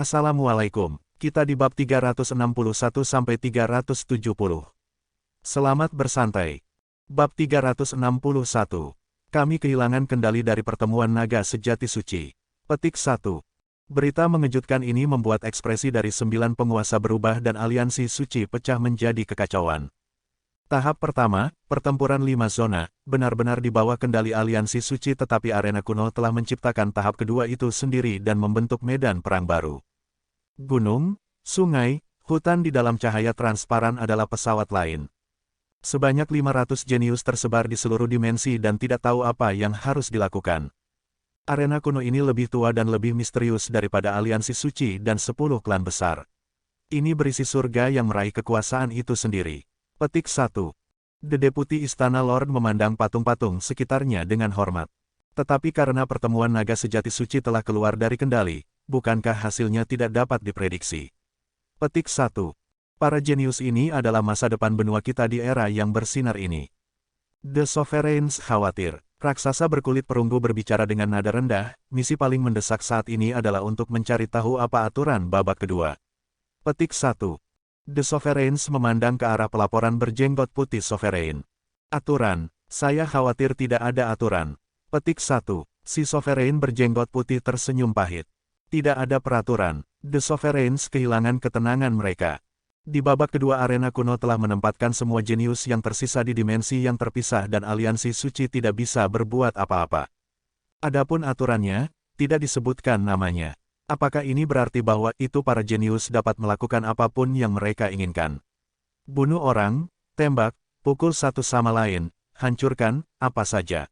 Assalamualaikum, kita di bab 361-370. Selamat bersantai. Bab 361. Kami kehilangan kendali dari pertemuan naga sejati suci. Petik 1. Berita mengejutkan ini membuat ekspresi dari 9 penguasa berubah dan aliansi suci pecah menjadi kekacauan. Tahap pertama, pertempuran 5 zona, benar-benar di bawah kendali aliansi suci, tetapi arena kuno telah menciptakan tahap kedua itu sendiri dan membentuk medan perang baru. Gunung, sungai, hutan di dalam cahaya transparan adalah pesawat lain. Sebanyak 500 jenius tersebar di seluruh dimensi dan tidak tahu apa yang harus dilakukan. Arena kuno ini lebih tua dan lebih misterius daripada aliansi suci dan 10 klan besar. Ini berisi surga yang meraih kekuasaan itu sendiri. Petik 1. The Deputy Istana Lord memandang patung-patung sekitarnya dengan hormat. Tetapi karena pertemuan naga sejati suci telah keluar dari kendali, bukankah hasilnya tidak dapat diprediksi? Petik 1. Para jenius ini adalah masa depan benua kita di era yang bersinar ini. The Sovereigns khawatir. Raksasa berkulit perunggu berbicara dengan nada rendah, misi paling mendesak saat ini adalah untuk mencari tahu apa aturan babak kedua. Petik 1. The Sovereigns memandang ke arah pelaporan berjenggot putih Sovereign. Aturan, saya khawatir tidak ada aturan. Petik 1. Si Sovereign berjenggot putih tersenyum pahit. Tidak ada peraturan. The Sovereigns kehilangan ketenangan mereka. Di babak kedua arena kuno telah menempatkan semua jenius yang tersisa di dimensi yang terpisah dan aliansi suci tidak bisa berbuat apa-apa. Adapun aturannya, tidak disebutkan namanya. Apakah ini berarti bahwa itu para jenius dapat melakukan apapun yang mereka inginkan? Bunuh orang, tembak, pukul satu sama lain, hancurkan, apa saja.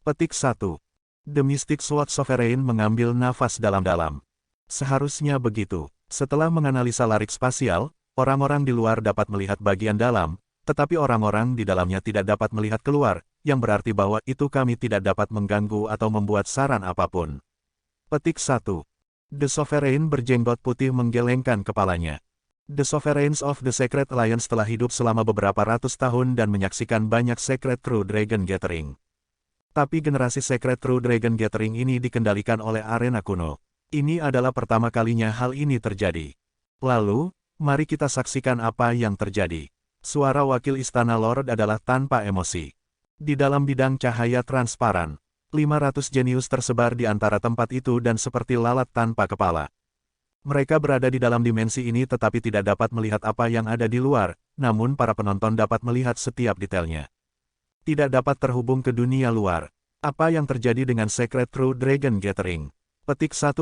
Petik 1. The Mystic Sword Sovereign mengambil nafas dalam-dalam. Seharusnya begitu. Setelah menganalisa larik spasial, orang-orang di luar dapat melihat bagian dalam, tetapi orang-orang di dalamnya tidak dapat melihat keluar, yang berarti bahwa itu kami tidak dapat mengganggu atau membuat saran apapun. Petik 1. The Sovereign berjenggot putih menggelengkan kepalanya. The Sovereigns of the Secret Alliance telah hidup selama beberapa ratus tahun dan menyaksikan banyak Secret True Dragon Gathering. Tapi generasi Secret True Dragon Gathering ini dikendalikan oleh arena kuno. Ini adalah pertama kalinya hal ini terjadi. Lalu, mari kita saksikan apa yang terjadi. Suara wakil Istana Lord adalah tanpa emosi. Di dalam bidang cahaya transparan, 500 jenius tersebar di antara tempat itu dan seperti lalat tanpa kepala. Mereka berada di dalam dimensi ini tetapi tidak dapat melihat apa yang ada di luar, namun para penonton dapat melihat setiap detailnya. Tidak dapat terhubung ke dunia luar. Apa yang terjadi dengan Secret True Dragon Gathering? Petik 1.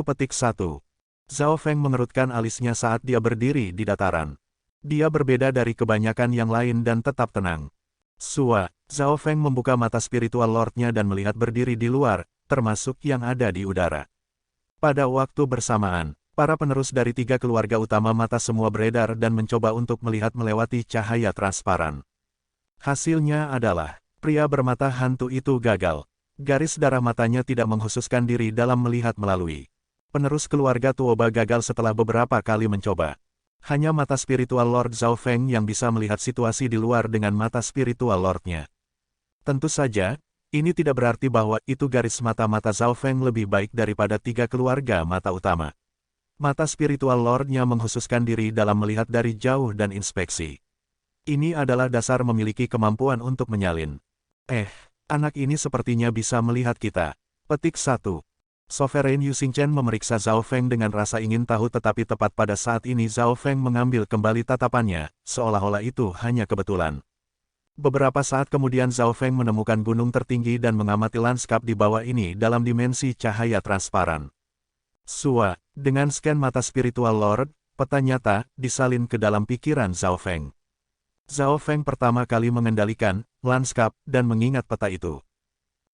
Zhao Feng mengerutkan alisnya saat dia berdiri di dataran. Dia berbeda dari kebanyakan yang lain dan tetap tenang. Zhao Feng membuka mata spiritual lordnya dan melihat berdiri di luar, termasuk yang ada di udara. Pada waktu bersamaan, para penerus dari 3 keluarga utama mata semua beredar dan mencoba untuk melihat melewati cahaya transparan. Hasilnya adalah, pria bermata hantu itu gagal. Garis darah matanya tidak menghususkan diri dalam melihat melalui. Penerus keluarga Tuoba gagal setelah beberapa kali mencoba. Hanya mata spiritual Lord Zhao Feng yang bisa melihat situasi di luar dengan mata spiritual Lordnya. Tentu saja, ini tidak berarti bahwa itu garis mata-mata Zhao Feng lebih baik daripada 3 keluarga mata utama. Mata spiritual Lordnya menghususkan diri dalam melihat dari jauh dan inspeksi. Ini adalah dasar memiliki kemampuan untuk menyalin. Anak ini sepertinya bisa melihat kita. Petik 1. Sovereign Yu Xingchen memeriksa Zhao Feng dengan rasa ingin tahu, tetapi tepat pada saat ini Zhao Feng mengambil kembali tatapannya, seolah-olah itu hanya kebetulan. Beberapa saat kemudian Zhao Feng menemukan gunung tertinggi dan mengamati lanskap di bawah ini dalam dimensi cahaya transparan. Dengan scan mata spiritual Lord, peta nyata disalin ke dalam pikiran Zhao Feng. Zhao Feng pertama kali mengendalikan lanskap dan mengingat peta itu.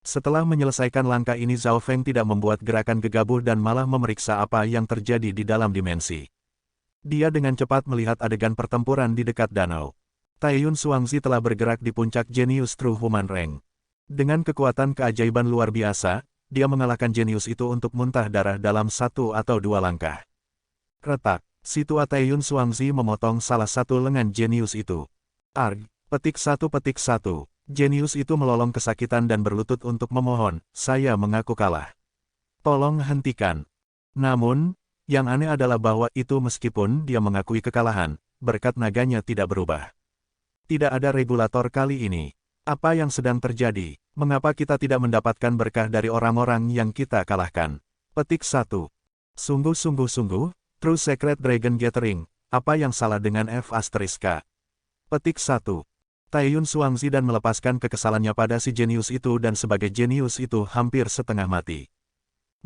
Setelah menyelesaikan langkah ini Zhao Feng tidak membuat gerakan gegabah dan malah memeriksa apa yang terjadi di dalam dimensi. Dia dengan cepat melihat adegan pertempuran di dekat danau. Taiyun Xuangzi telah bergerak di puncak jenius True Human Rank. Dengan kekuatan keajaiban luar biasa, dia mengalahkan jenius itu untuk muntah darah dalam 1 atau 2 langkah. Retak, si tua Taiyun Xuangzi memotong salah satu lengan jenius itu. Petik 1. Jenius itu melolong kesakitan dan berlutut untuk memohon, saya mengaku kalah. Tolong hentikan. Namun, Yang aneh adalah bahwa itu meskipun dia mengakui kekalahan, berkat naganya tidak berubah. Tidak ada regulator kali ini. Apa yang sedang terjadi? Mengapa kita tidak mendapatkan berkah dari orang-orang yang kita kalahkan? Petik 1. Sungguh-sungguh-sungguh, True Secret Dragon Gathering, apa yang salah dengan F***? Petik 1. Taeyun Xuangzi dan melepaskan kekesalannya pada si jenius itu dan sebagai jenius itu hampir setengah mati.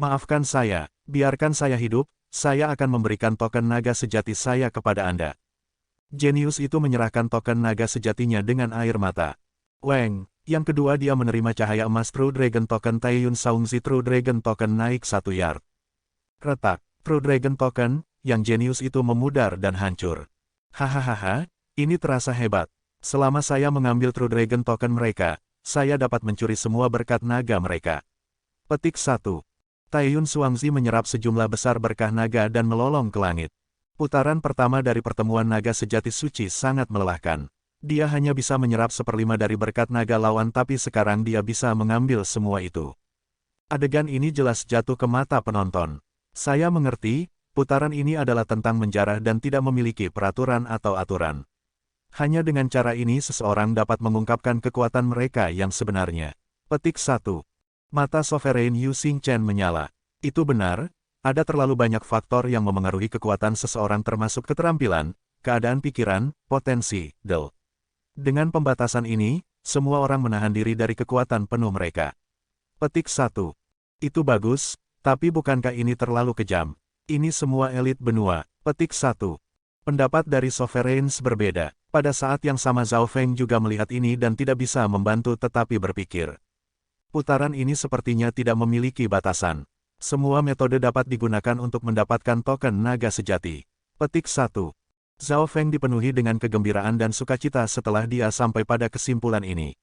Maafkan saya, biarkan saya hidup, saya akan memberikan token naga sejati saya kepada Anda. Jenius itu menyerahkan token naga sejatinya dengan air mata. Weng, yang kedua dia menerima cahaya emas True Dragon Token Taeyun Xuangzi True Dragon Token naik 1 yard. Retak, True Dragon Token, yang jenius itu memudar dan hancur. Hahaha, ini terasa hebat. Selama saya mengambil True Dragon Token mereka, saya dapat mencuri semua berkat naga mereka. Petik 1. Taeyun Xuangzi menyerap sejumlah besar berkah naga dan melolong ke langit. Putaran pertama dari pertemuan naga sejati suci sangat melelahkan. Dia hanya bisa menyerap 1/5 dari berkat naga lawan tapi sekarang dia bisa mengambil semua itu. Adegan ini jelas jatuh ke mata penonton. Saya mengerti, putaran ini adalah tentang menjarah dan tidak memiliki peraturan atau aturan. Hanya dengan cara ini seseorang dapat mengungkapkan kekuatan mereka yang sebenarnya. Petik 1. Mata Sovereign Yu Xingchen menyala. Itu benar, ada terlalu banyak faktor yang memengaruhi kekuatan seseorang termasuk keterampilan, keadaan pikiran, potensi, del. Dengan pembatasan ini, semua orang menahan diri dari kekuatan penuh mereka. Petik 1. Itu bagus, tapi bukankah ini terlalu kejam? Ini semua elit benua. Petik 1. Pendapat dari Sovereigns berbeda. Pada saat yang sama Zhao Feng juga melihat ini dan tidak bisa membantu tetapi berpikir. Putaran ini sepertinya tidak memiliki batasan. Semua metode dapat digunakan untuk mendapatkan token naga sejati. Petik 1. Zhao Feng dipenuhi dengan kegembiraan dan sukacita setelah dia sampai pada kesimpulan ini.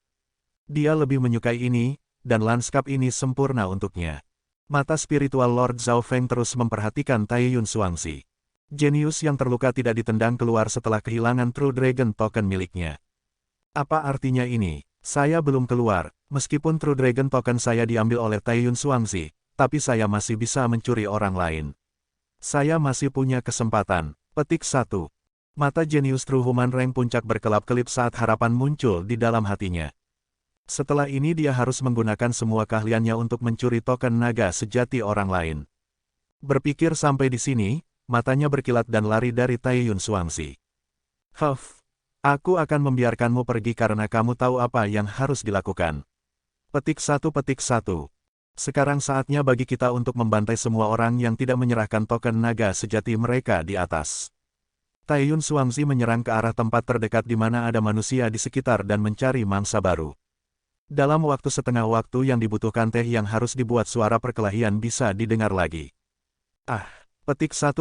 Dia lebih menyukai ini, dan lanskap ini sempurna untuknya. Mata spiritual Lord Zhao Feng terus memperhatikan Taeyun Xuangzi. Jenius yang terluka tidak ditendang keluar setelah kehilangan True Dragon Token miliknya. Apa artinya ini? Saya belum keluar, meskipun True Dragon Token saya diambil oleh Taeyun Xuangzi, tapi saya masih bisa mencuri orang lain. Saya masih punya kesempatan. Petik 1. Mata jenius True Human Rank puncak berkelap-kelip saat harapan muncul di dalam hatinya. Setelah ini dia harus menggunakan semua keahliannya untuk mencuri token naga sejati orang lain. Berpikir sampai di sini, matanya berkilat dan lari dari Taeyun Xuangzi. Huff, aku akan membiarkanmu pergi karena kamu tahu apa yang harus dilakukan. Petik 1. Sekarang saatnya bagi kita untuk membantai semua orang yang tidak menyerahkan token naga sejati mereka di atas. Taeyun Xuangzi menyerang ke arah tempat terdekat di mana ada manusia di sekitar dan mencari mangsa baru. Dalam waktu setengah waktu yang dibutuhkan teh yang harus dibuat suara perkelahian bisa didengar lagi. Petik 1.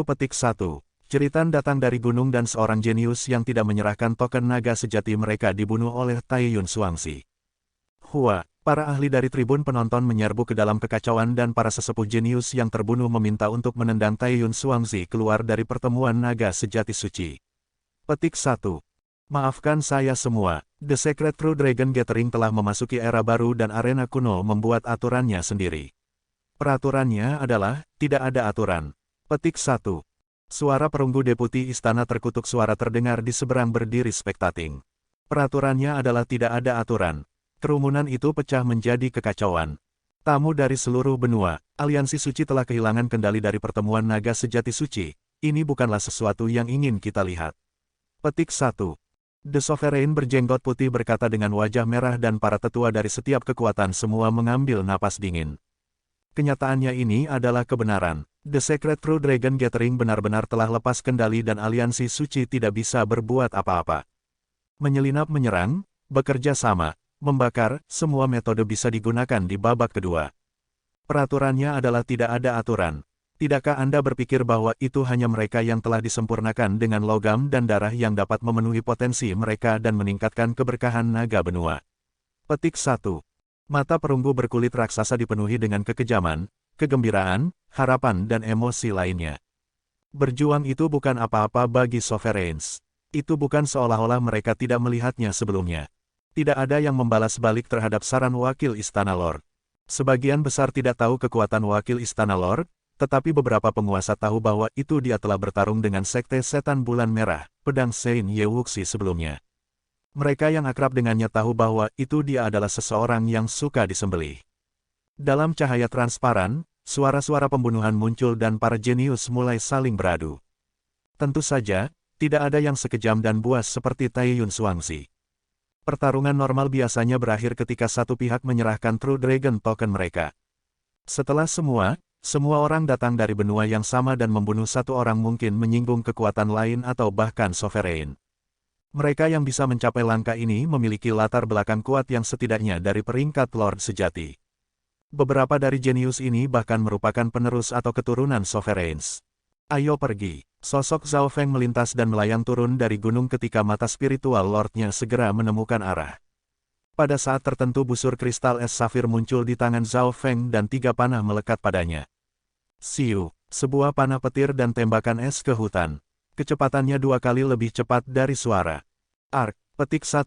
Jeritan datang dari gunung dan seorang jenius yang tidak menyerahkan token naga sejati mereka dibunuh oleh Taeyun Xuangzi. Hua, para ahli dari tribun penonton menyerbu ke dalam kekacauan dan para sesepuh jenius yang terbunuh meminta untuk menendang Taeyun Xuangzi keluar dari pertemuan naga sejati suci. Petik 1. Maafkan saya semua, The Secret True Dragon Gathering telah memasuki era baru dan arena kuno membuat aturannya sendiri. Peraturannya adalah, tidak ada aturan. Petik 1. Suara perunggu deputi istana terkutuk suara terdengar di seberang berdiri spektating. Peraturannya adalah tidak ada aturan. Kerumunan itu pecah menjadi kekacauan. Tamu dari seluruh benua, aliansi suci telah kehilangan kendali dari pertemuan naga sejati suci. Ini bukanlah sesuatu yang ingin kita lihat. Petik 1. The Sovereign berjenggot putih berkata dengan wajah merah dan para tetua dari setiap kekuatan semua mengambil napas dingin. Kenyataannya ini adalah kebenaran. The Secret True Dragon Gathering benar-benar telah lepas kendali dan aliansi suci tidak bisa berbuat apa-apa. Menyelinap menyerang, bekerja sama, membakar, semua metode bisa digunakan di babak kedua. Peraturannya adalah tidak ada aturan. Tidakkah Anda berpikir bahwa itu hanya mereka yang telah disempurnakan dengan logam dan darah yang dapat memenuhi potensi mereka dan meningkatkan keberkahan naga benua? Petik 1. Mata perunggu berkulit raksasa dipenuhi dengan kekejaman, kegembiraan, harapan dan emosi lainnya. Berjuang itu bukan apa-apa bagi Sovereigns. Itu bukan seolah-olah mereka tidak melihatnya sebelumnya. Tidak ada yang membalas balik terhadap saran wakil Istana Lord. Sebagian besar tidak tahu kekuatan wakil Istana Lord, tetapi beberapa penguasa tahu bahwa itu dia telah bertarung dengan Sekte Setan Bulan Merah, pedang Sein Ye Wuxi sebelumnya. Mereka yang akrab dengannya tahu bahwa itu dia adalah seseorang yang suka disembelih. Dalam cahaya transparan, suara-suara pembunuhan muncul dan para jenius mulai saling beradu. Tentu saja, tidak ada yang sekejam dan buas seperti Taiyun Xuangzi. Pertarungan normal biasanya berakhir ketika satu pihak menyerahkan True Dragon Token mereka. Setelah semua orang datang dari benua yang sama dan membunuh satu orang mungkin menyinggung kekuatan lain atau bahkan sovereign. Mereka yang bisa mencapai langkah ini memiliki latar belakang kuat yang setidaknya dari peringkat Lord sejati. Beberapa dari jenius ini bahkan merupakan penerus atau keturunan sovereigns. Ayo pergi. Sosok Zhao Feng melintas dan melayang turun dari gunung ketika mata spiritual Lordnya segera menemukan arah. Pada saat tertentu busur kristal es safir muncul di tangan Zhao Feng dan 3 panah melekat padanya. Siu, sebuah panah petir dan tembakan es ke hutan. Kecepatannya 2 kali lebih cepat dari suara. Ark, petik 1.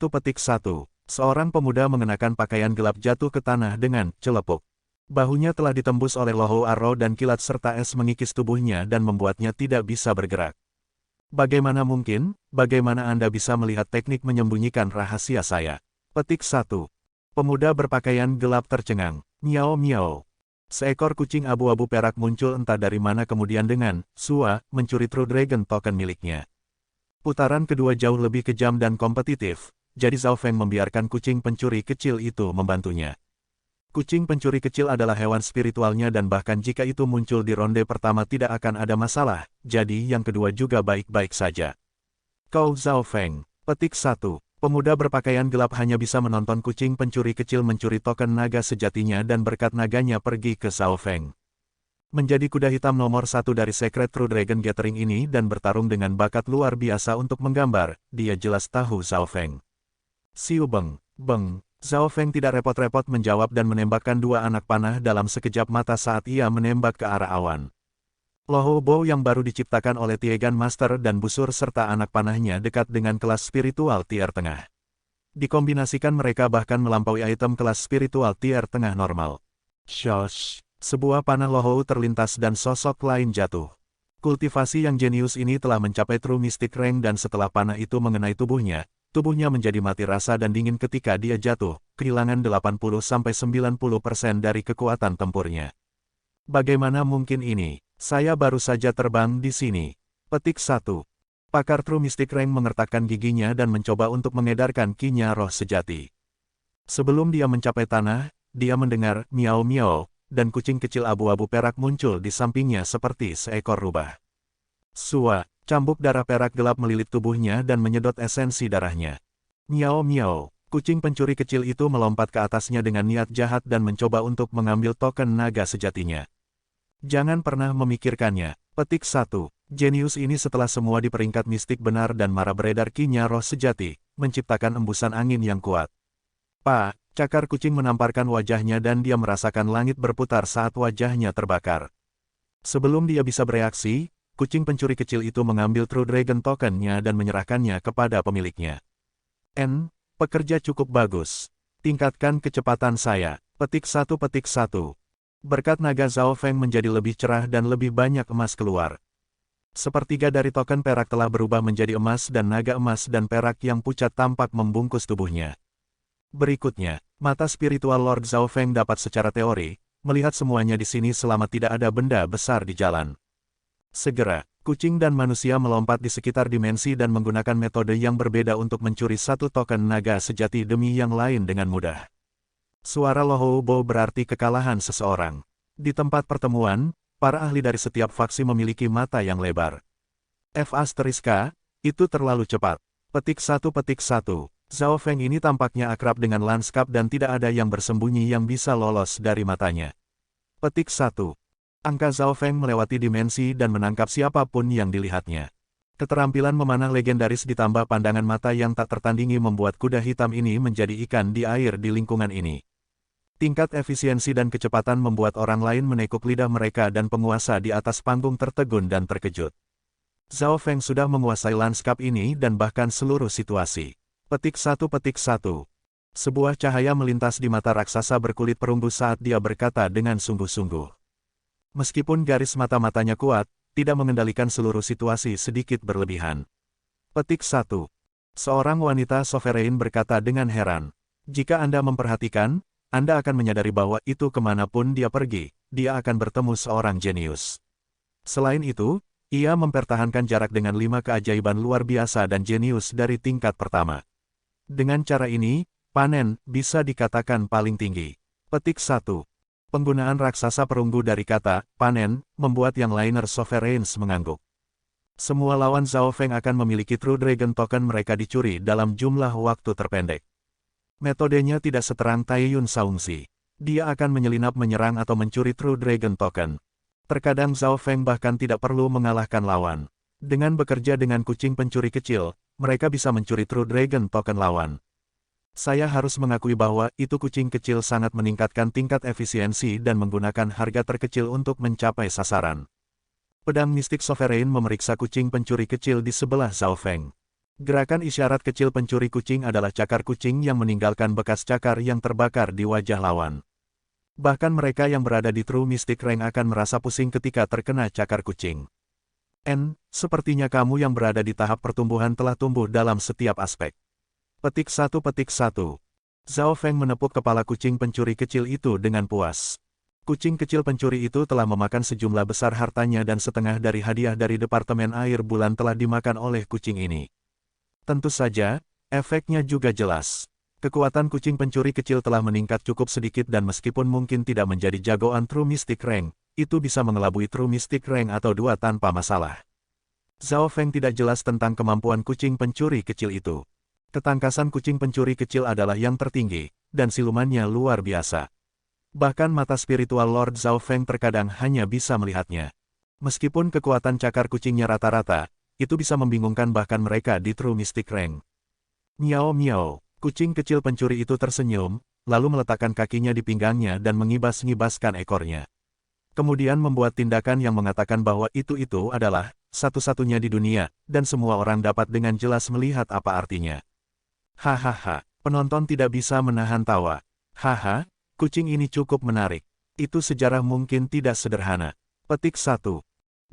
Seorang pemuda mengenakan pakaian gelap jatuh ke tanah dengan celepuk. Bahunya telah ditembus oleh lohu arrow dan kilat serta es mengikis tubuhnya dan membuatnya tidak bisa bergerak. Bagaimana mungkin? Bagaimana Anda bisa melihat teknik menyembunyikan rahasia saya? Petik 1. Pemuda berpakaian gelap tercengang. Miao miao. Seekor kucing abu-abu perak muncul entah dari mana kemudian dengan sua mencuri True Dragon Token miliknya. Putaran kedua jauh lebih kejam dan kompetitif, jadi Zhao Feng membiarkan kucing pencuri kecil itu membantunya. Kucing pencuri kecil adalah hewan spiritualnya dan bahkan jika itu muncul di ronde pertama tidak akan ada masalah, jadi yang kedua juga baik-baik saja. Kau Zhao Feng. Petik 1. Pemuda berpakaian gelap hanya bisa menonton kucing pencuri kecil mencuri token naga sejatinya dan berkat naganya pergi ke Zhao Feng. Menjadi kuda hitam nomor 1 dari Secret True Dragon Gathering ini dan bertarung dengan bakat luar biasa untuk menggambar, dia jelas tahu Zhao Feng. Siu beng. Zhao Feng tidak repot-repot menjawab dan menembakkan 2 anak panah dalam sekejap mata saat ia menembak ke arah awan. Lohu Bow yang baru diciptakan oleh Tiegan Master dan busur serta anak panahnya dekat dengan kelas spiritual tier tengah. Dikombinasikan mereka bahkan melampaui item kelas spiritual tier tengah normal. Shosh! Sebuah panah Lohu terlintas dan sosok lain jatuh. Kultivasi yang jenius ini telah mencapai True Mystic Rank dan setelah panah itu mengenai tubuhnya menjadi mati rasa dan dingin ketika dia jatuh, kehilangan 80-90% dari kekuatan tempurnya. Bagaimana mungkin ini? Saya baru saja terbang di sini. Petik 1. Pakar True Mystic Rank mengertakkan giginya dan mencoba untuk mengedarkan ki-nya roh sejati. Sebelum dia mencapai tanah, dia mendengar miau-miau, dan kucing kecil abu-abu perak muncul di sampingnya seperti seekor rubah. Sua, cambuk darah perak gelap melilit tubuhnya dan menyedot esensi darahnya. Miau-miau, kucing pencuri kecil itu melompat ke atasnya dengan niat jahat dan mencoba untuk mengambil token naga sejatinya. Jangan pernah memikirkannya. Petik 1. Jenius ini setelah semua di peringkat mistik benar dan marah beredar ki-nya roh sejati, menciptakan embusan angin yang kuat. Pak, cakar kucing menamparkan wajahnya dan dia merasakan langit berputar saat wajahnya terbakar. Sebelum dia bisa bereaksi, kucing pencuri kecil itu mengambil True Dragon Token-nya dan menyerahkannya kepada pemiliknya. Pekerja cukup bagus. Tingkatkan kecepatan saya. Petik 1. Berkat naga Zhao Feng menjadi lebih cerah dan lebih banyak emas keluar. Sepertiga dari token perak telah berubah menjadi emas dan naga emas dan perak yang pucat tampak membungkus tubuhnya. Berikutnya, mata spiritual Lord Zhao Feng dapat secara teori, melihat semuanya di sini selama tidak ada benda besar di jalan. Segera, kucing dan manusia melompat di sekitar dimensi dan menggunakan metode yang berbeda untuk mencuri satu token naga sejati demi yang lain dengan mudah. Suara Lohu Bow berarti kekalahan seseorang. Di tempat pertemuan, para ahli dari setiap faksi memiliki mata yang lebar. Itu terlalu cepat. Petik 1. Zhao Feng ini tampaknya akrab dengan lanskap dan tidak ada yang bersembunyi yang bisa lolos dari matanya. Petik 1. Angka Zhao Feng melewati dimensi dan menangkap siapapun yang dilihatnya. Keterampilan memanah legendaris ditambah pandangan mata yang tak tertandingi membuat kuda hitam ini menjadi ikan di air di lingkungan ini. Tingkat efisiensi dan kecepatan membuat orang lain menekuk lidah mereka dan penguasa di atas panggung tertegun dan terkejut. Zhao Feng sudah menguasai lanskap ini dan bahkan seluruh situasi. Petik 1. Sebuah cahaya melintas di mata raksasa berkulit perunggu saat dia berkata dengan sungguh-sungguh. Meskipun garis mata-matanya kuat, tidak mengendalikan seluruh situasi sedikit berlebihan. Petik 1. Seorang wanita sovereign berkata dengan heran. Jika Anda memperhatikan, Anda akan menyadari bahwa itu kemanapun dia pergi, dia akan bertemu seorang jenius. Selain itu, ia mempertahankan jarak dengan 5 keajaiban luar biasa dan jenius dari tingkat pertama. Dengan cara ini, panen bisa dikatakan paling tinggi. Petik 1. Penggunaan raksasa perunggu dari kata panen membuat yang lainer sovereigns mengangguk. Semua lawan Zhao Feng akan memiliki True Dragon Token mereka dicuri dalam jumlah waktu terpendek. Metodenya tidak seterang Taiyun Saungsi. Dia akan menyelinap menyerang atau mencuri True Dragon Token. Terkadang Zhao Feng bahkan tidak perlu mengalahkan lawan. Dengan bekerja dengan kucing pencuri kecil, mereka bisa mencuri True Dragon Token lawan. Saya harus mengakui bahwa itu kucing kecil sangat meningkatkan tingkat efisiensi dan menggunakan harga terkecil untuk mencapai sasaran. Pedang mistik sovereign memeriksa kucing pencuri kecil di sebelah Zhao Feng. Gerakan isyarat kecil pencuri kucing adalah cakar kucing yang meninggalkan bekas cakar yang terbakar di wajah lawan. Bahkan mereka yang berada di True Mystic Rank akan merasa pusing ketika terkena cakar kucing. Sepertinya kamu yang berada di tahap pertumbuhan telah tumbuh dalam setiap aspek. Petik 1. Zhao Feng menepuk kepala kucing pencuri kecil itu dengan puas. Kucing kecil pencuri itu telah memakan sejumlah besar hartanya dan setengah dari hadiah dari Departemen Air Bulan telah dimakan oleh kucing ini. Tentu saja, efeknya juga jelas. Kekuatan kucing pencuri kecil telah meningkat cukup sedikit dan meskipun mungkin tidak menjadi jagoan True Mystic Rank, itu bisa mengelabui True Mystic Rank atau 2 tanpa masalah. Zhao Feng tidak jelas tentang kemampuan kucing pencuri kecil itu. Ketangkasan kucing pencuri kecil adalah yang tertinggi, dan silumannya luar biasa. Bahkan mata spiritual Lord Zhao Feng terkadang hanya bisa melihatnya. Meskipun kekuatan cakar kucingnya rata-rata, itu bisa membingungkan bahkan mereka di True Mystic Rank. Miao miao, kucing kecil pencuri itu tersenyum, lalu meletakkan kakinya di pinggangnya dan mengibas-ngibaskan ekornya. Kemudian membuat tindakan yang mengatakan bahwa itu adalah satu-satunya di dunia, dan semua orang dapat dengan jelas melihat apa artinya. Hahaha, penonton tidak bisa menahan tawa. Haha, kucing ini cukup menarik. Itu sejarah mungkin tidak sederhana. Petik 1.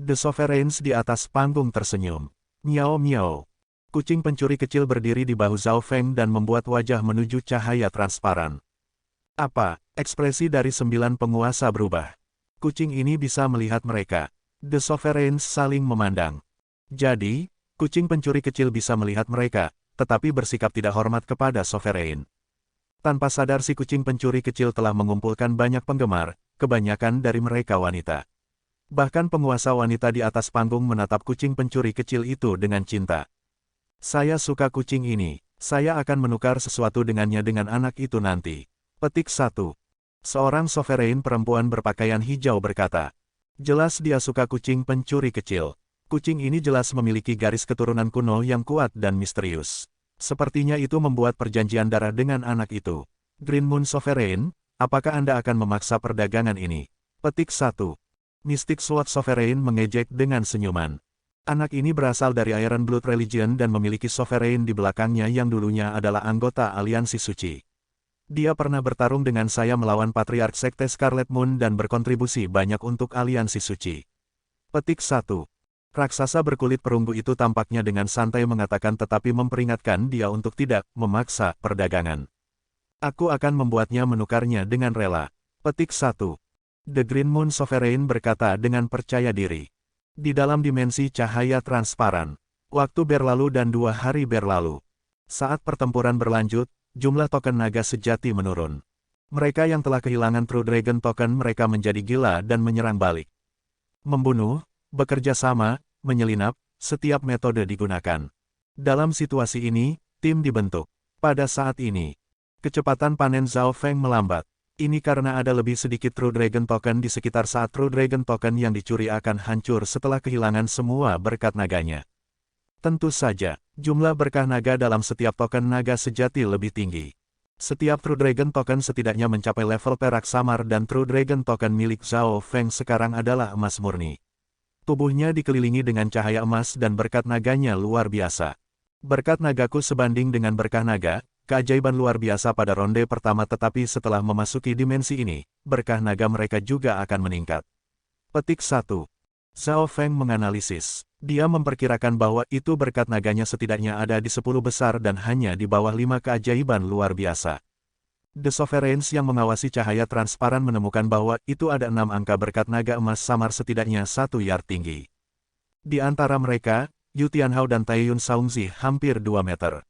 The Sovereigns di atas panggung tersenyum. Miao miao. Kucing pencuri kecil berdiri di bahu Zhao Feng dan membuat wajah menuju cahaya transparan. Apa, ekspresi dari 9 penguasa berubah. Kucing ini bisa melihat mereka. The Sovereigns saling memandang. Jadi, kucing pencuri kecil bisa melihat mereka, tetapi bersikap tidak hormat kepada Sovereign. Tanpa sadar si kucing pencuri kecil telah mengumpulkan banyak penggemar, kebanyakan dari mereka wanita. Bahkan penguasa wanita di atas panggung menatap kucing pencuri kecil itu dengan cinta. Saya suka kucing ini, saya akan menukar sesuatu dengannya dengan anak itu nanti. Petik 1. Seorang Sovereign perempuan berpakaian hijau berkata. Jelas dia suka kucing pencuri kecil. Kucing ini jelas memiliki garis keturunan kuno yang kuat dan misterius. Sepertinya itu membuat perjanjian darah dengan anak itu. Green Moon Sovereign, apakah Anda akan memaksa perdagangan ini? Petik 1. Mystic Sword Sovereign mengejek dengan senyuman. Anak ini berasal dari Iron Blood Religion dan memiliki Sovereign di belakangnya yang dulunya adalah anggota Aliansi Suci. Dia pernah bertarung dengan saya melawan Patriark Sekte Scarlet Moon dan berkontribusi banyak untuk Aliansi Suci. Petik 1. Raksasa berkulit perunggu itu tampaknya dengan santai mengatakan tetapi memperingatkan dia untuk tidak memaksa perdagangan. Aku akan membuatnya menukarnya dengan rela. Petik 1. The Green Moon Sovereign berkata dengan percaya diri. Di dalam dimensi cahaya transparan, waktu berlalu dan 2 hari berlalu. Saat pertempuran berlanjut, jumlah token naga sejati menurun. Mereka yang telah kehilangan True Dragon Token mereka menjadi gila dan menyerang balik. Membunuh, bekerja sama, menyelinap, setiap metode digunakan. Dalam situasi ini, tim dibentuk. Pada saat ini, kecepatan panen Zhao Feng melambat. Ini karena ada lebih sedikit True Dragon Token di sekitar saat True Dragon Token yang dicuri akan hancur setelah kehilangan semua berkat naganya. Tentu saja, jumlah berkah naga dalam setiap token naga sejati lebih tinggi. Setiap True Dragon Token setidaknya mencapai level perak samar dan True Dragon Token milik Zhao Feng sekarang adalah emas murni. Tubuhnya dikelilingi dengan cahaya emas dan berkat naganya luar biasa. Berkat nagaku sebanding dengan berkah naga, keajaiban luar biasa pada ronde pertama tetapi setelah memasuki dimensi ini, berkah naga mereka juga akan meningkat. Petik 1. Zhao Feng menganalisis. Dia memperkirakan bahwa itu berkat naganya setidaknya ada di 10 besar dan hanya di bawah 5 keajaiban luar biasa. The Sovereigns yang mengawasi cahaya transparan menemukan bahwa itu ada 6 angka berkat naga emas samar setidaknya 1 yard tinggi. Di antara mereka, Yu Tianhao dan Taiyun Shaozi hampir 2 meter.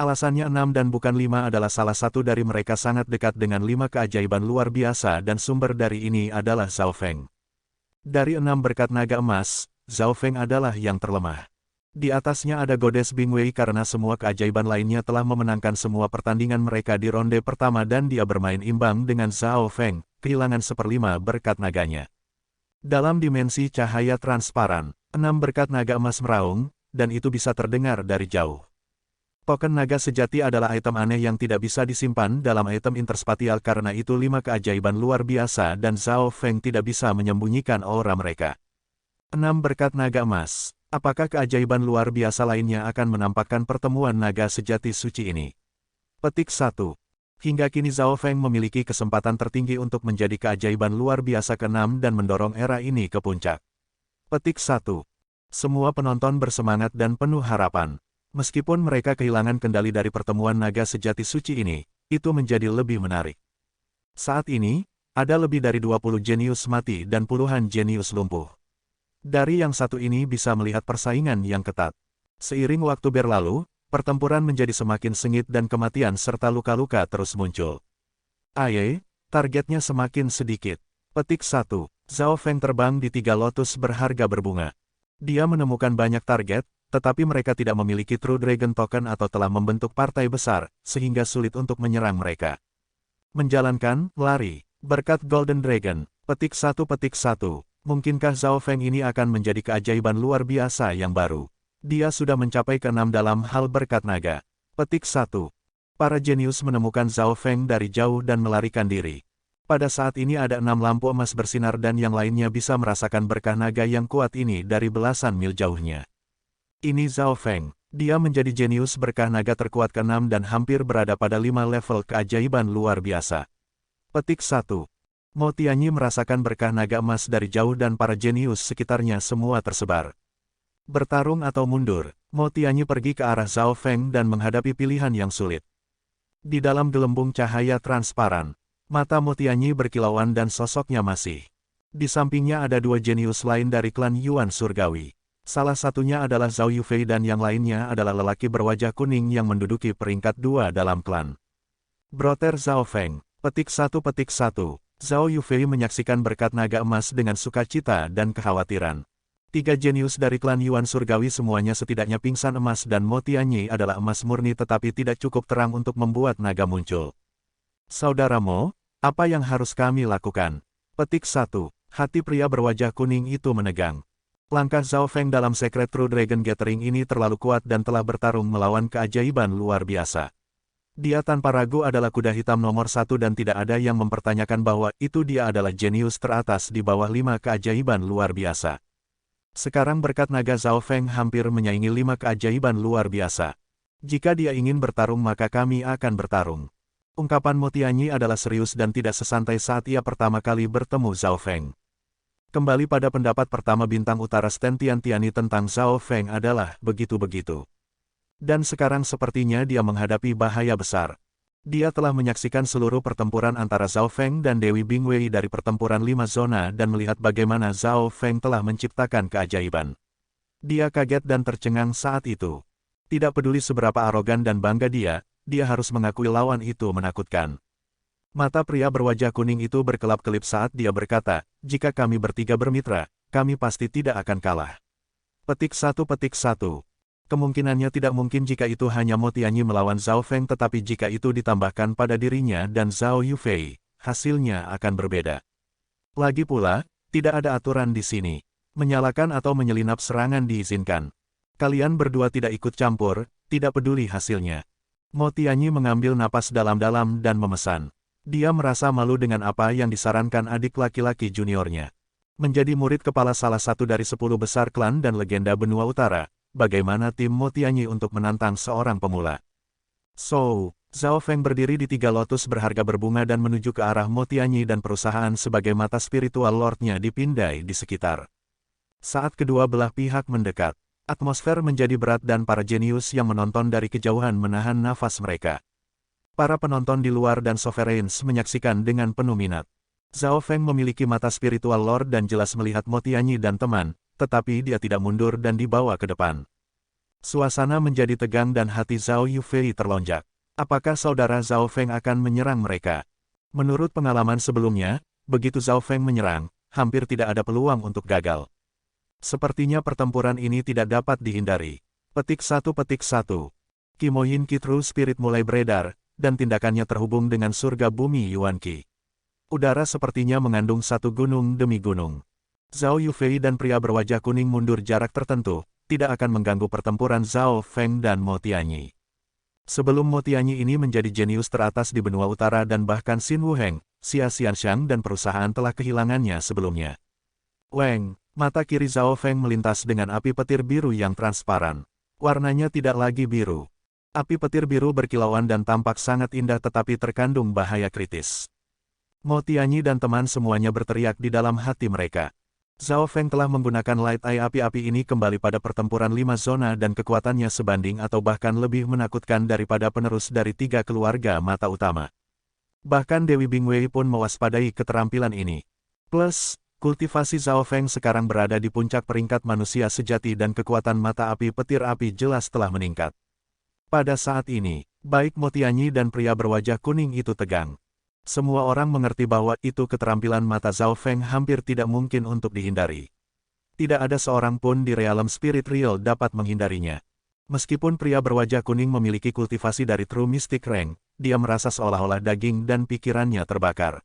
Alasannya 6 dan bukan 5 adalah salah satu dari mereka sangat dekat dengan 5 keajaiban luar biasa dan sumber dari ini adalah Zhao Feng. Dari 6 berkat naga emas, Zhao Feng adalah yang terlemah. Di atasnya ada Goddess Bingwei karena semua keajaiban lainnya telah memenangkan semua pertandingan mereka di ronde pertama dan dia bermain imbang dengan Zhao Feng, kehilangan 1/5 berkat naganya. Dalam dimensi cahaya transparan, 6 berkat naga emas meraung, dan itu bisa terdengar dari jauh. Token naga sejati adalah item aneh yang tidak bisa disimpan dalam item interspatial karena itu 5 keajaiban luar biasa dan Zhao Feng tidak bisa menyembunyikan aura mereka. 6 berkat naga emas. Apakah keajaiban luar biasa lainnya akan menampakkan pertemuan naga sejati suci ini? Petik 1. Hingga kini Zhao Feng memiliki kesempatan tertinggi untuk menjadi keajaiban luar biasa ke-6 dan mendorong era ini ke puncak. Petik 1. Semua penonton bersemangat dan penuh harapan. Meskipun mereka kehilangan kendali dari pertemuan naga sejati suci ini, itu menjadi lebih menarik. Saat ini, ada lebih dari 20 jenius mati dan puluhan jenius lumpuh. Dari yang satu ini bisa melihat persaingan yang ketat. Seiring waktu berlalu, pertempuran menjadi semakin sengit dan kematian serta luka-luka terus muncul. Targetnya semakin sedikit. Petik 1. Zhao Feng terbang di 3 lotus berharga berbunga. Dia menemukan banyak target, tetapi mereka tidak memiliki True Dragon Token atau telah membentuk partai besar, sehingga sulit untuk menyerang mereka. Menjalankan, lari, berkat Golden Dragon. Petik 1. Mungkinkah Zhao Feng ini akan menjadi keajaiban luar biasa yang baru? Dia sudah mencapai ke-6 dalam hal berkat naga. Petik 1. Para jenius menemukan Zhao Feng dari jauh dan melarikan diri. Pada saat ini ada 6 lampu emas bersinar dan yang lainnya bisa merasakan berkah naga yang kuat ini dari belasan mil jauhnya. Ini Zhao Feng. Dia menjadi jenius berkah naga terkuat ke-6 dan hampir berada pada 5 level keajaiban luar biasa. Petik 1. Mo Tianyi merasakan berkah naga emas dari jauh dan para jenius sekitarnya semua tersebar. Bertarung atau mundur, Mo Tianyi pergi ke arah Zhao Feng dan menghadapi pilihan yang sulit. Di dalam gelembung cahaya transparan, mata Mo Tianyi berkilauan dan sosoknya masih. Di sampingnya ada 2 jenius lain dari klan Yuan Surgawi. Salah satunya adalah Zhao Yufei dan yang lainnya adalah lelaki berwajah kuning yang menduduki peringkat 2 dalam klan. Brother Zhao Feng. Petik 1. Zhao Yufei menyaksikan berkat naga emas dengan sukacita dan kekhawatiran. 3 jenius dari klan Yuan Surgawi semuanya setidaknya pingsan emas dan Mo Tianyi adalah emas murni tetapi tidak cukup terang untuk membuat naga muncul. Saudara Mo, apa yang harus kami lakukan? Petik 1. Hati pria berwajah kuning itu menegang. Langkah Zhao Feng dalam Secret True Dragon Gathering ini terlalu kuat dan telah bertarung melawan keajaiban luar biasa. Dia tanpa ragu adalah kuda hitam nomor 1 dan tidak ada yang mempertanyakan bahwa itu dia adalah jenius teratas di bawah 5 keajaiban luar biasa. Sekarang berkat naga Zhao Feng hampir menyaingi 5 keajaiban luar biasa. Jika dia ingin bertarung maka kami akan bertarung. Ungkapan Mo Tianyi adalah serius dan tidak sesantai saat ia pertama kali bertemu Zhao Feng. Kembali pada pendapat pertama bintang utara Sten Tiantiani tentang Zhao Feng adalah begitu-begitu. Dan sekarang sepertinya dia menghadapi bahaya besar. Dia telah menyaksikan seluruh pertempuran antara Zhao Feng dan Dewi Bingwei dari pertempuran 5 zona dan melihat bagaimana Zhao Feng telah menciptakan keajaiban. Dia kaget dan tercengang saat itu. Tidak peduli seberapa arogan dan bangga dia harus mengakui lawan itu menakutkan. Mata pria berwajah kuning itu berkelap-kelip saat dia berkata, jika kami bertiga bermitra, kami pasti tidak akan kalah. Petik 1. Kemungkinannya tidak mungkin jika itu hanya Mo Tianyi melawan Zhao Feng tetapi jika itu ditambahkan pada dirinya dan Zhao Yufei, hasilnya akan berbeda. Lagi pula, tidak ada aturan di sini. Menyalakan atau menyelinap serangan diizinkan. Kalian berdua tidak ikut campur, tidak peduli hasilnya. Mo Tianyi mengambil napas dalam-dalam dan memesan. Dia merasa malu dengan apa yang disarankan adik laki-laki juniornya. Menjadi murid kepala salah satu dari 10 besar klan dan legenda benua utara, bagaimana tim Mo Tianyi untuk menantang seorang pemula? So, Zhao Feng berdiri di tiga lotus berharga berbunga dan menuju ke arah Mo Tianyi dan perusahaan sebagai mata spiritual lordnya dipindai di sekitar. Saat kedua belah pihak mendekat, atmosfer menjadi berat dan para jenius yang menonton dari kejauhan menahan nafas mereka. Para penonton di luar dan Sovereigns menyaksikan dengan penuh minat. Zhao Feng memiliki mata spiritual lord dan jelas melihat Mo Tianyi dan teman, tetapi dia tidak mundur dan dibawa ke depan. Suasana menjadi tegang dan hati Zhao Yufei terlonjak. Apakah saudara Zhao Feng akan menyerang mereka? Menurut pengalaman sebelumnya, begitu Zhao Feng menyerang, hampir tidak ada peluang untuk gagal. Sepertinya pertempuran ini tidak dapat dihindari. Petik 1. Kimoyin Ki True Spirit mulai beredar, dan tindakannya terhubung dengan surga bumi Yuan Qi. Udara sepertinya mengandung satu gunung demi gunung. Zhao Yufei dan pria berwajah kuning mundur jarak tertentu, tidak akan mengganggu pertempuran Zhao Feng dan Mo Tianyi. Sebelum Mo Tianyi ini menjadi jenius teratas di benua utara dan bahkan Xin Wuheng, Xia Xianxiang dan perusahaan telah kehilangannya sebelumnya. Weng, mata kiri Zhao Feng melintas dengan api petir biru yang transparan. Warnanya tidak lagi biru. Api petir biru berkilauan dan tampak sangat indah tetapi terkandung bahaya kritis. Mo Tianyi dan teman semuanya berteriak di dalam hati mereka. Zhao Feng telah menggunakan Light Eye api-api ini kembali pada pertempuran 5 zona dan kekuatannya sebanding atau bahkan lebih menakutkan daripada penerus dari 3 keluarga mata utama. Bahkan Dewi Bingwei pun mewaspadai keterampilan ini. Plus, kultivasi Zhao Feng sekarang berada di puncak peringkat manusia sejati dan kekuatan mata api petir api jelas telah meningkat. Pada saat ini, baik Mo Tianyi dan pria berwajah kuning itu tegang. Semua orang mengerti bahwa itu keterampilan mata Zhao Feng hampir tidak mungkin untuk dihindari. Tidak ada seorang pun di realem spirit real dapat menghindarinya. Meskipun pria berwajah kuning memiliki kultivasi dari True Mystic Rank, dia merasa seolah-olah daging dan pikirannya terbakar.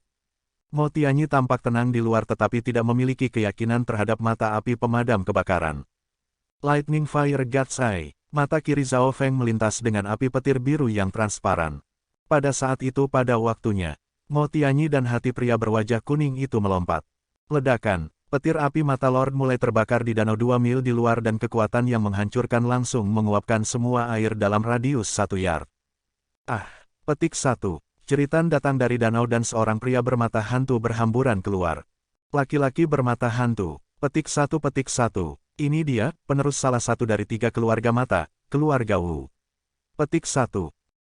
Mo Tianyi tampak tenang di luar tetapi tidak memiliki keyakinan terhadap mata api pemadam kebakaran. Lightning Fire God's Eye, mata kiri Zhao Feng melintas dengan api petir biru yang transparan. Pada saat itu pada waktunya, Mo Tianyi dan hati pria berwajah kuning itu melompat. Ledakan, petir api mata Lord mulai terbakar di danau 2 mil di luar dan kekuatan yang menghancurkan langsung menguapkan semua air dalam radius 1 yard. Petik 1. Jeritan datang dari danau dan seorang pria bermata hantu berhamburan keluar. Laki-laki bermata hantu. Petik 1. Ini dia, penerus salah satu dari 3 keluarga mata, keluarga Wu. Petik 1.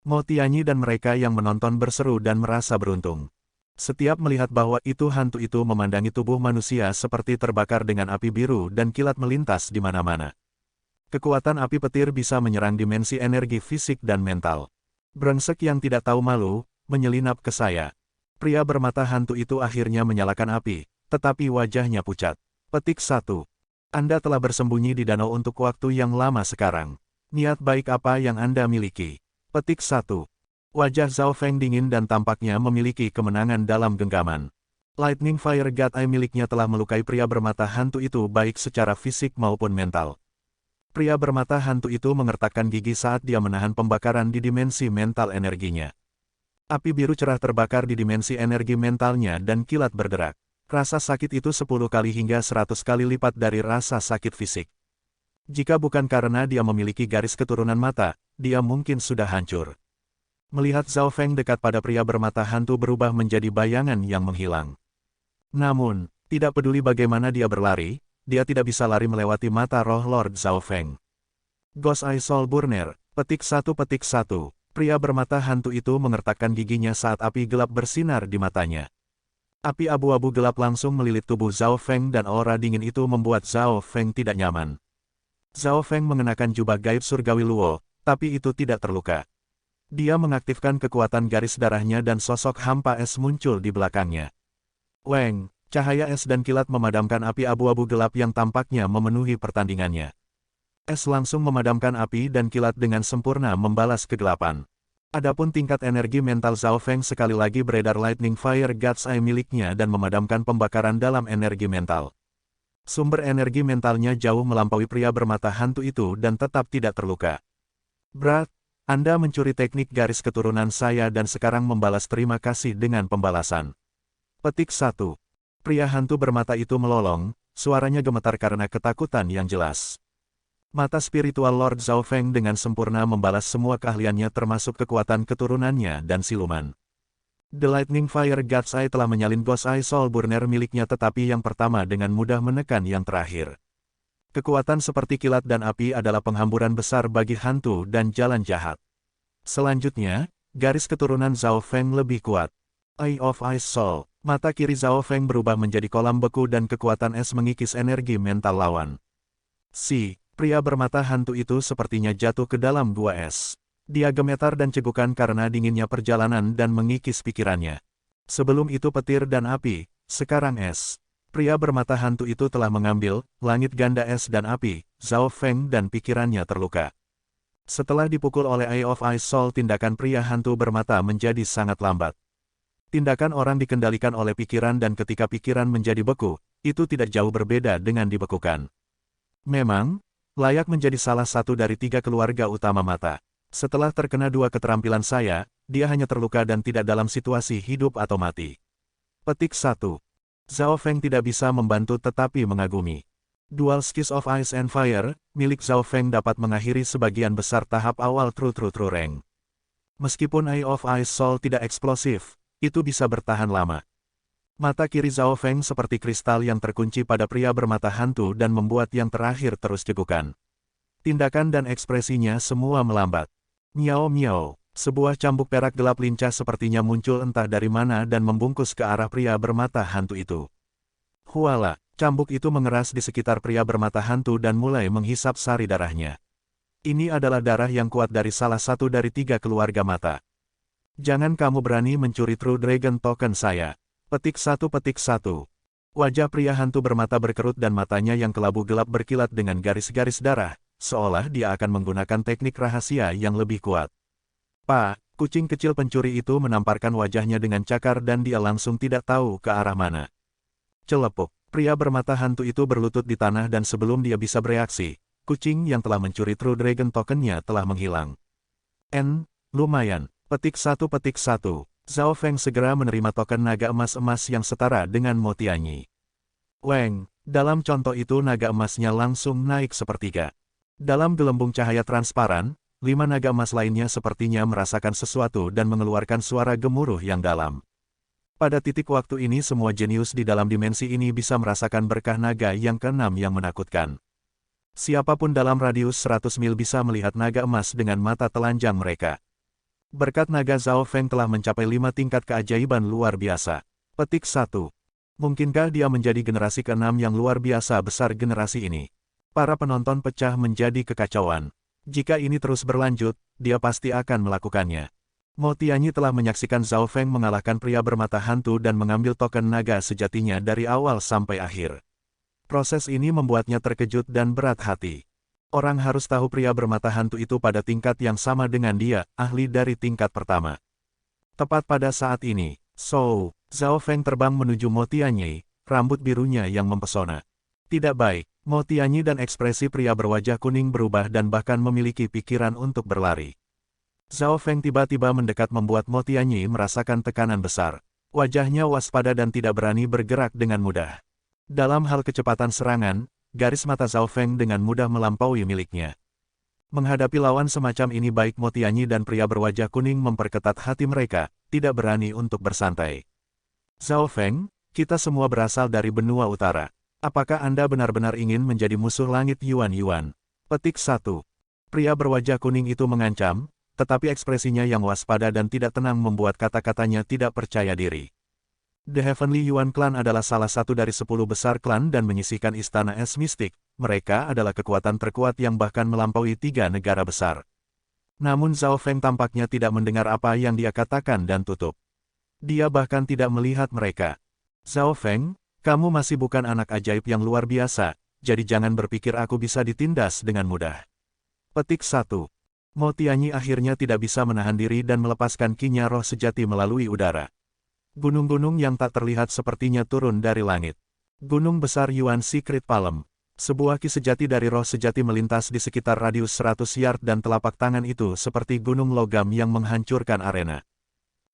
Mo Tianyi dan mereka yang menonton berseru dan merasa beruntung. Setiap melihat bahwa itu hantu itu memandangi tubuh manusia seperti terbakar dengan api biru dan kilat melintas di mana-mana. Kekuatan api petir bisa menyerang dimensi energi fisik dan mental. Brengsek yang tidak tahu malu, menyelinap ke saya. Pria bermata hantu itu akhirnya menyalakan api, tetapi wajahnya pucat. Petik 1. Anda telah bersembunyi di danau untuk waktu yang lama sekarang. Niat baik apa yang Anda miliki? Petik 1. Wajah Zhao Feng dingin dan tampaknya memiliki kemenangan dalam genggaman. Lightning Fire God Eye miliknya telah melukai pria bermata hantu itu baik secara fisik maupun mental. Pria bermata hantu itu mengertakkan gigi saat dia menahan pembakaran di dimensi mental energinya. Api biru cerah terbakar di dimensi energi mentalnya dan kilat bergerak. Rasa sakit itu 10 kali hingga 100 kali lipat dari rasa sakit fisik. Jika bukan karena dia memiliki garis keturunan mata, dia mungkin sudah hancur. Melihat Zhao Feng dekat pada pria bermata hantu berubah menjadi bayangan yang menghilang. Namun, tidak peduli bagaimana dia berlari, dia tidak bisa lari melewati mata roh Lord Zhao Feng. Ghost Eye Soul Burner, petik 1. Pria bermata hantu itu mengertakkan giginya saat api gelap bersinar di matanya. Api abu-abu gelap langsung melilit tubuh Zhao Feng dan aura dingin itu membuat Zhao Feng tidak nyaman. Zhao Feng mengenakan jubah gaib surgawi Luo, tapi itu tidak terluka. Dia mengaktifkan kekuatan garis darahnya dan sosok hampa es muncul di belakangnya. Weng, cahaya es dan kilat memadamkan api abu-abu gelap yang tampaknya memenuhi pertandingannya. Es langsung memadamkan api dan kilat dengan sempurna membalas kegelapan. Adapun tingkat energi mental Zhao Feng sekali lagi beredar Lightning Fire God's Eye miliknya dan memadamkan pembakaran dalam energi mental. Sumber energi mentalnya jauh melampaui pria bermata hantu itu dan tetap tidak terluka. Brat, Anda mencuri teknik garis keturunan saya dan sekarang membalas terima kasih dengan pembalasan. Petik 1. Pria hantu bermata itu melolong, suaranya gemetar karena ketakutan yang jelas. Mata spiritual Lord Zhao Feng dengan sempurna membalas semua keahliannya termasuk kekuatan keturunannya dan siluman. The Lightning Fire God's Eye telah menyalin Ghost Eye Soul Burner miliknya tetapi yang pertama dengan mudah menekan yang terakhir. Kekuatan seperti kilat dan api adalah penghamburan besar bagi hantu dan jalan jahat. Selanjutnya, garis keturunan Zhao Feng lebih kuat. Eye of Ice Soul. Mata kiri Zhao Feng berubah menjadi kolam beku dan kekuatan es mengikis energi mental lawan. Pria bermata hantu itu sepertinya jatuh ke dalam gua es. Dia gemetar dan cegukan karena dinginnya perjalanan dan mengikis pikirannya. Sebelum itu petir dan api, sekarang es. Pria bermata hantu itu telah mengambil langit ganda es dan api, Zhao Feng dan pikirannya terluka. Setelah dipukul oleh Eye of Ice Soul, tindakan pria hantu bermata menjadi sangat lambat. Tindakan orang dikendalikan oleh pikiran dan ketika pikiran menjadi beku, itu tidak jauh berbeda dengan dibekukan. Memang, layak menjadi salah satu dari 3 keluarga utama mata. Setelah terkena 2 keterampilan saya, dia hanya terluka dan tidak dalam situasi hidup atau mati. Petik 1. Zhao Feng tidak bisa membantu tetapi mengagumi. Dual Skills of Ice and Fire, milik Zhao Feng dapat mengakhiri sebagian besar tahap awal True Rank. Meskipun Eye of Ice Soul tidak eksplosif, itu bisa bertahan lama. Mata kiri Zhao Feng seperti kristal yang terkunci pada pria bermata hantu dan membuat yang terakhir terus cegukan. Tindakan dan ekspresinya semua melambat. Miao miao, sebuah cambuk perak gelap lincah sepertinya muncul entah dari mana dan membungkus ke arah pria bermata hantu itu. Huala, cambuk itu mengeras di sekitar pria bermata hantu dan mulai menghisap sari darahnya. Ini adalah darah yang kuat dari salah satu dari 3 keluarga mata. Jangan kamu berani mencuri True Dragon Token saya. Petik 1. Wajah pria hantu bermata berkerut dan matanya yang kelabu gelap berkilat dengan garis-garis darah, seolah dia akan menggunakan teknik rahasia yang lebih kuat. Pak, kucing kecil pencuri itu menamparkan wajahnya dengan cakar dan dia langsung tidak tahu ke arah mana. Celepuk, pria bermata hantu itu berlutut di tanah dan sebelum dia bisa bereaksi, kucing yang telah mencuri True Dragon Token-nya telah menghilang. Lumayan. Petik 1. Zhao Feng segera menerima token naga emas-emas yang setara dengan Motianyi. Weng, dalam contoh itu naga emasnya langsung naik sepertiga. Dalam gelembung cahaya transparan, 5 naga emas lainnya sepertinya merasakan sesuatu dan mengeluarkan suara gemuruh yang dalam. Pada titik waktu ini semua jenius di dalam dimensi ini bisa merasakan berkah naga yang ke-6 yang menakutkan. Siapapun dalam radius 100 mil bisa melihat naga emas dengan mata telanjang mereka. Berkat naga Zhao Feng telah mencapai 5 tingkat keajaiban luar biasa. Petik 1. Mungkinkah dia menjadi generasi ke-6 yang luar biasa besar generasi ini? Para penonton pecah menjadi kekacauan. Jika ini terus berlanjut, dia pasti akan melakukannya. Motianyi telah menyaksikan Zhao Feng mengalahkan pria bermata hantu dan mengambil token naga sejatinya dari awal sampai akhir. Proses ini membuatnya terkejut dan berat hati. Orang harus tahu pria bermata hantu itu pada tingkat yang sama dengan dia, ahli dari tingkat pertama. Tepat pada saat ini, Zhao Feng terbang menuju Motianyi, rambut birunya yang mempesona. Tidak baik, Motianyi dan ekspresi pria berwajah kuning berubah dan bahkan memiliki pikiran untuk berlari. Zhao Feng tiba-tiba mendekat membuat Motianyi merasakan tekanan besar. Wajahnya waspada dan tidak berani bergerak dengan mudah. Dalam hal kecepatan serangan, garis mata Zhao Feng dengan mudah melampaui miliknya. Menghadapi lawan semacam ini baik Motianyi dan pria berwajah kuning memperketat hati mereka, tidak berani untuk bersantai. Zhao Feng, kita semua berasal dari benua utara. Apakah Anda benar-benar ingin menjadi musuh langit Yuan? Petik 1. Pria berwajah kuning itu mengancam, tetapi ekspresinya yang waspada dan tidak tenang membuat kata-katanya tidak percaya diri. The Heavenly Yuan Clan adalah salah satu dari 10 besar klan dan menyisihkan istana es mistik. Mereka adalah kekuatan terkuat yang bahkan melampaui 3 negara besar. Namun Zhao Feng tampaknya tidak mendengar apa yang dia katakan dan tutup. Dia bahkan tidak melihat mereka. Zhao Feng, kamu masih bukan anak ajaib yang luar biasa, jadi jangan berpikir aku bisa ditindas dengan mudah. Petik 1. Motianyi akhirnya tidak bisa menahan diri dan melepaskan kinya roh sejati melalui udara. Gunung-gunung yang tak terlihat sepertinya turun dari langit. Gunung besar Yuan Secret Palm. Sebuah ki sejati dari roh sejati melintas di sekitar radius 100 yard dan telapak tangan itu seperti gunung logam yang menghancurkan arena.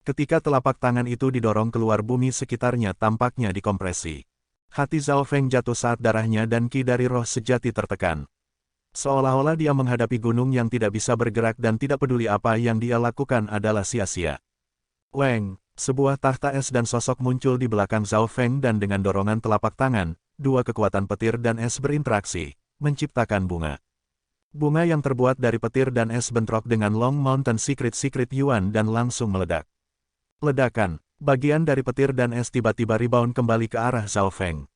Ketika telapak tangan itu didorong keluar bumi sekitarnya tampaknya dikompresi. Hati Zhao Feng jatuh saat darahnya dan ki dari roh sejati tertekan. Seolah-olah dia menghadapi gunung yang tidak bisa bergerak dan tidak peduli apa yang dia lakukan adalah sia-sia. Weng, sebuah tahta es dan sosok muncul di belakang Zhao Feng dan dengan dorongan telapak tangan, dua kekuatan petir dan es berinteraksi, menciptakan bunga. Bunga yang terbuat dari petir dan es bentrok dengan Long Mountain Secret Yuan dan langsung meledak. Ledakan, bagian dari petir dan es tiba-tiba rebound kembali ke arah Zhao Feng.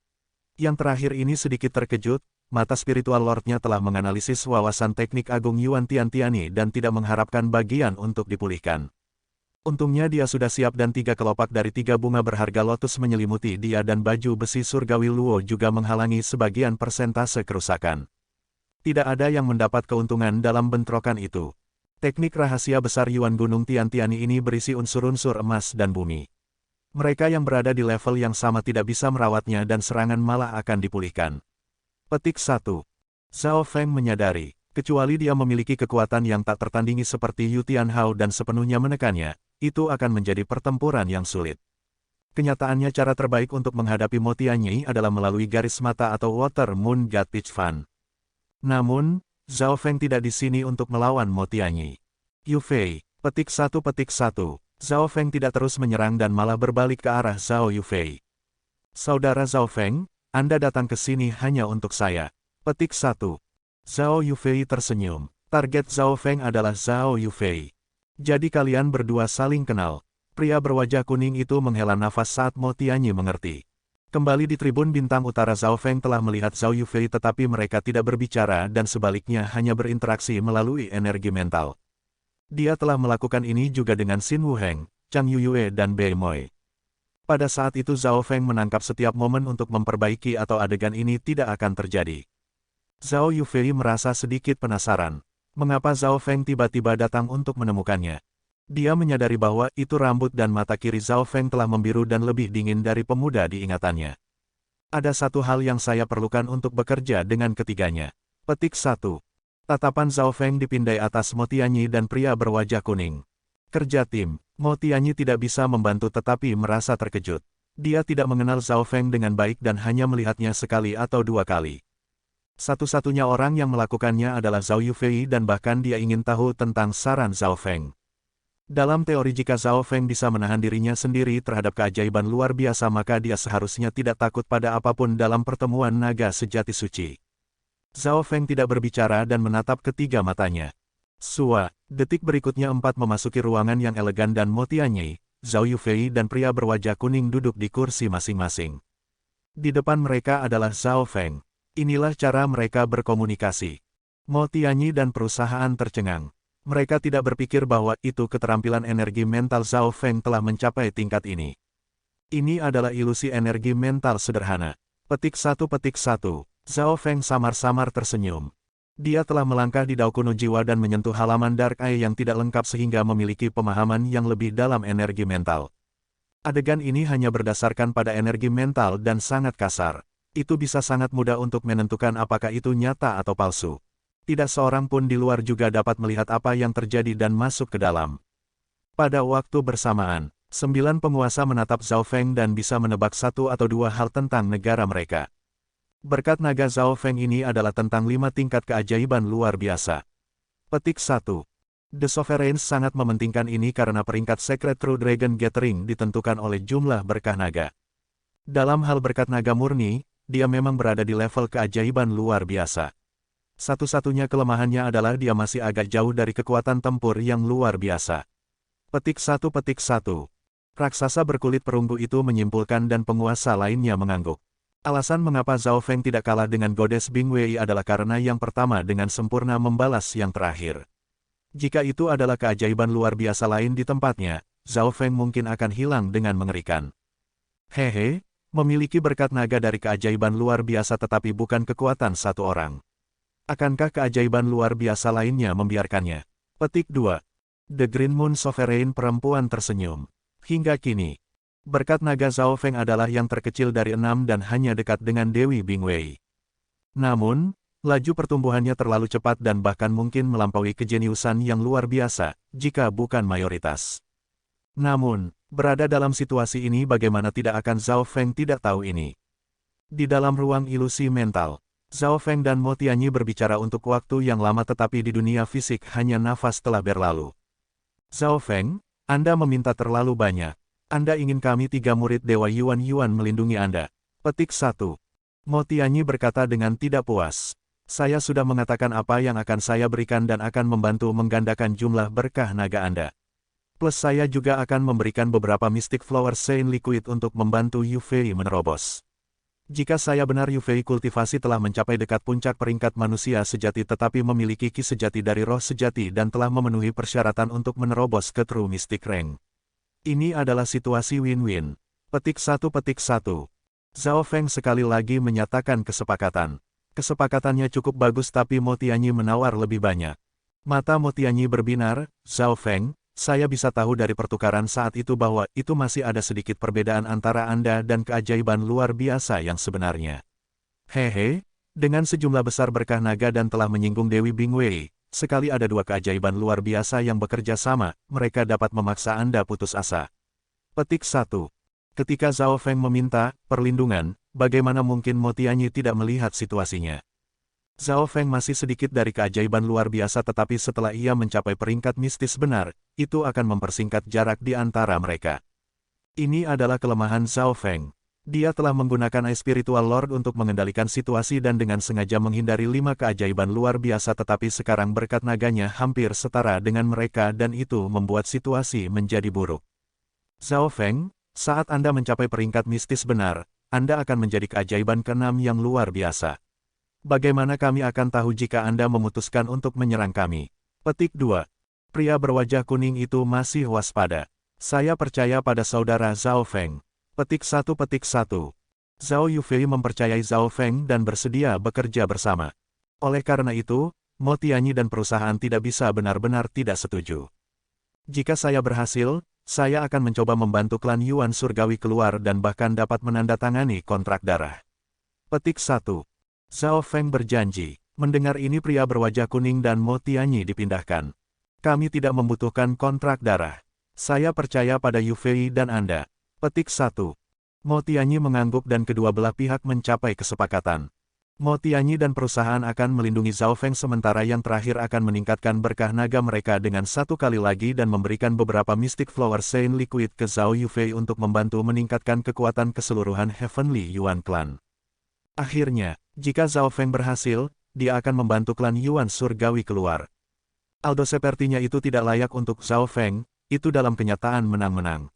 Yang terakhir ini sedikit terkejut, mata spiritual lordnya telah menganalisis wawasan teknik Agung Yuan Tiantiani dan tidak mengharapkan bagian untuk dipulihkan. Untungnya dia sudah siap dan 3 kelopak dari 3 bunga berharga lotus menyelimuti dia dan baju besi surgawi Luo juga menghalangi sebagian persentase kerusakan. Tidak ada yang mendapat keuntungan dalam bentrokan itu. Teknik rahasia besar Yuan Gunung Tiantiani ini berisi unsur-unsur emas dan bumi. Mereka yang berada di level yang sama tidak bisa merawatnya dan serangan malah akan dipulihkan. Petik 1. Zhao Feng menyadari, kecuali dia memiliki kekuatan yang tak tertandingi seperti Yu Tianhao dan sepenuhnya menekannya, itu akan menjadi pertempuran yang sulit. Kenyataannya cara terbaik untuk menghadapi Mo Tianyi adalah melalui garis mata atau Water Moon God Pitch Fan. Namun, Zhao Feng tidak di sini untuk melawan Mo Tianyi. Yu Fei, petik 1. Zhao Feng tidak terus menyerang dan malah berbalik ke arah Zhao Yufei. Saudara Zhao Feng, Anda datang ke sini hanya untuk saya. Petik 1. Zhao Yufei tersenyum. Target Zhao Feng adalah Zhao Yufei. Jadi kalian berdua saling kenal. Pria berwajah kuning itu menghela nafas saat Mo Tianyi mengerti. Kembali di tribun bintang utara Zhao Feng telah melihat Zhao Yufei tetapi mereka tidak berbicara dan sebaliknya hanya berinteraksi melalui energi mental. Dia telah melakukan ini juga dengan Xin Wuheng, Chang Yuyue dan Bei Moi. Pada saat itu Zhao Feng menangkap setiap momen untuk memperbaiki atau adegan ini tidak akan terjadi. Zhao Yufei merasa sedikit penasaran. Mengapa Zhao Feng tiba-tiba datang untuk menemukannya? Dia menyadari bahwa itu rambut dan mata kiri Zhao Feng telah membiru dan lebih dingin dari pemuda di ingatannya. Ada satu hal yang saya perlukan untuk bekerja dengan ketiganya. Petik 1. Tatapan Zhao Feng dipindai atas Mo Tianyi dan pria berwajah kuning. Kerja tim, Mo Tianyi tidak bisa membantu tetapi merasa terkejut. Dia tidak mengenal Zhao Feng dengan baik dan hanya melihatnya sekali atau 2 kali. Satu-satunya orang yang melakukannya adalah Zhao Yufei dan bahkan dia ingin tahu tentang saran Zhao Feng. Dalam teori jika Zhao Feng bisa menahan dirinya sendiri terhadap keajaiban luar biasa maka dia seharusnya tidak takut pada apapun dalam pertemuan naga sejati suci. Zhao Feng tidak berbicara dan menatap ketiga matanya. Detik berikutnya 4 memasuki ruangan yang elegan dan Mo Tianyi, Zhao Yufei dan pria berwajah kuning duduk di kursi masing-masing. Di depan mereka adalah Zhao Feng. Inilah cara mereka berkomunikasi. Mo Tianyi dan perusahaan tercengang. Mereka tidak berpikir bahwa itu keterampilan energi mental Zhao Feng telah mencapai tingkat ini. Ini adalah ilusi energi mental sederhana. Petik 1. Zhao Feng samar-samar tersenyum. Dia telah melangkah di Dao Kuno Jiwa dan menyentuh halaman Dark Eye yang tidak lengkap sehingga memiliki pemahaman yang lebih dalam energi mental. Adegan ini hanya berdasarkan pada energi mental dan sangat kasar. Itu bisa sangat mudah untuk menentukan apakah itu nyata atau palsu. Tidak seorang pun di luar juga dapat melihat apa yang terjadi dan masuk ke dalam. Pada waktu bersamaan, 9 penguasa menatap Zhao Feng dan bisa menebak 1 atau 2 hal tentang negara mereka. Berkat naga Zhao Feng ini adalah tentang 5 tingkat keajaiban luar biasa. Petik 1. The Sovereigns sangat mementingkan ini karena peringkat Secret True Dragon Gathering ditentukan oleh jumlah berkah naga. Dalam hal berkat naga murni, dia memang berada di level keajaiban luar biasa. Satu-satunya kelemahannya adalah dia masih agak jauh dari kekuatan tempur yang luar biasa. Petik 1. Raksasa berkulit perunggu itu menyimpulkan dan penguasa lainnya mengangguk. Alasan mengapa Zhao Feng tidak kalah dengan Goddess Bing Wei adalah karena yang pertama dengan sempurna membalas yang terakhir. Jika itu adalah keajaiban luar biasa lain di tempatnya, Zhao Feng mungkin akan hilang dengan mengerikan. Hehe, memiliki berkat naga dari keajaiban luar biasa tetapi bukan kekuatan satu orang. Akankah keajaiban luar biasa lainnya membiarkannya? Petik 2. The Green Moon Sovereign perempuan tersenyum. Hingga kini, berkat naga Zhao Feng adalah yang terkecil dari 6 dan hanya dekat dengan Dewi Bing Wei. Namun, laju pertumbuhannya terlalu cepat dan bahkan mungkin melampaui kejeniusan yang luar biasa, jika bukan mayoritas. Namun, berada dalam situasi ini bagaimana tidak akan Zhao Feng tidak tahu ini. Di dalam ruang ilusi mental, Zhao Feng dan Mo Tianyi berbicara untuk waktu yang lama tetapi di dunia fisik hanya nafas telah berlalu. Zhao Feng, Anda meminta terlalu banyak. Anda ingin kami 3 murid Dewa Yuan melindungi Anda. Petik 1. Mo Tianyi berkata dengan tidak puas. Saya sudah mengatakan apa yang akan saya berikan dan akan membantu menggandakan jumlah berkah naga Anda. Plus saya juga akan memberikan beberapa Mystic Flower Saint Liquid untuk membantu Yu Fei menerobos. Jika saya benar Yu Fei kultivasi telah mencapai dekat puncak peringkat manusia sejati tetapi memiliki ki sejati dari roh sejati dan telah memenuhi persyaratan untuk menerobos ke True Mystic Rank. Ini adalah situasi win-win. Petik 1. Zhao Feng sekali lagi menyatakan kesepakatan. Kesepakatannya cukup bagus tapi Mo Tianyi menawar lebih banyak. Mata Mo Tianyi berbinar, Zhao Feng, saya bisa tahu dari pertukaran saat itu bahwa itu masih ada sedikit perbedaan antara Anda dan keajaiban luar biasa yang sebenarnya. Hehe, dengan sejumlah besar berkah naga dan telah menyinggung Dewi Bingwei, sekali ada 2 keajaiban luar biasa yang bekerja sama, mereka dapat memaksa Anda putus asa. Petik 1. Ketika Zhao Feng meminta perlindungan, bagaimana mungkin Mo Tianyi tidak melihat situasinya? Zhao Feng masih sedikit dari keajaiban luar biasa tetapi setelah ia mencapai peringkat mistis benar, itu akan mempersingkat jarak di antara mereka. Ini adalah kelemahan Zhao Feng. Dia telah menggunakan Ice Spiritual Lord untuk mengendalikan situasi dan dengan sengaja menghindari 5 keajaiban luar biasa tetapi sekarang berkat naganya hampir setara dengan mereka dan itu membuat situasi menjadi buruk. Zhao Feng, saat Anda mencapai peringkat mistis benar, Anda akan menjadi keajaiban ke-6 yang luar biasa. Bagaimana kami akan tahu jika Anda memutuskan untuk menyerang kami? Petik 2. Pria berwajah kuning itu masih waspada. Saya percaya pada saudara Zhao Feng. Petik 1. Zhao Yufei mempercayai Zhao Feng dan bersedia bekerja bersama. Oleh karena itu, Mo Tianyi dan perusahaan tidak bisa benar-benar tidak setuju. Jika saya berhasil, saya akan mencoba membantu klan Yuan Surgawi keluar dan bahkan dapat menandatangani kontrak darah. Petik 1. Zhao Feng berjanji. Mendengar ini pria berwajah kuning dan Mo Tianyi dipindahkan. Kami tidak membutuhkan kontrak darah. Saya percaya pada Yu Fei dan Anda. Petik 1. Mo Tianyi mengangguk dan kedua belah pihak mencapai kesepakatan. Mo Tianyi dan perusahaan akan melindungi Zhao Feng sementara yang terakhir akan meningkatkan berkah naga mereka dengan 1 kali lagi dan memberikan beberapa Mystic Flower Saint Liquid ke Zhao Yufei untuk membantu meningkatkan kekuatan keseluruhan Heavenly Yuan Clan. Akhirnya, jika Zhao Feng berhasil, dia akan membantu klan Yuan Surgawi keluar. Aldo sepertinya itu tidak layak untuk Zhao Feng, itu dalam kenyataan menang-menang.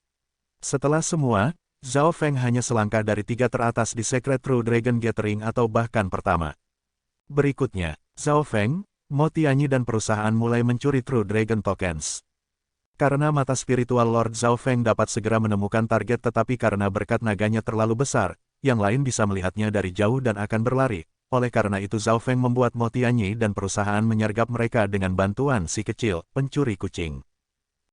Setelah semua, Zhao Feng hanya selangkah dari 3 teratas di Secret True Dragon Gathering atau bahkan pertama. Berikutnya, Zhao Feng, Mo Tianyi dan perusahaan mulai mencuri True Dragon Tokens. Karena mata spiritual Lord Zhao Feng dapat segera menemukan target tetapi karena berkat naganya terlalu besar, yang lain bisa melihatnya dari jauh dan akan berlari. Oleh karena itu Zhao Feng membuat Mo Tianyi dan perusahaan menyergap mereka dengan bantuan si kecil, pencuri kucing.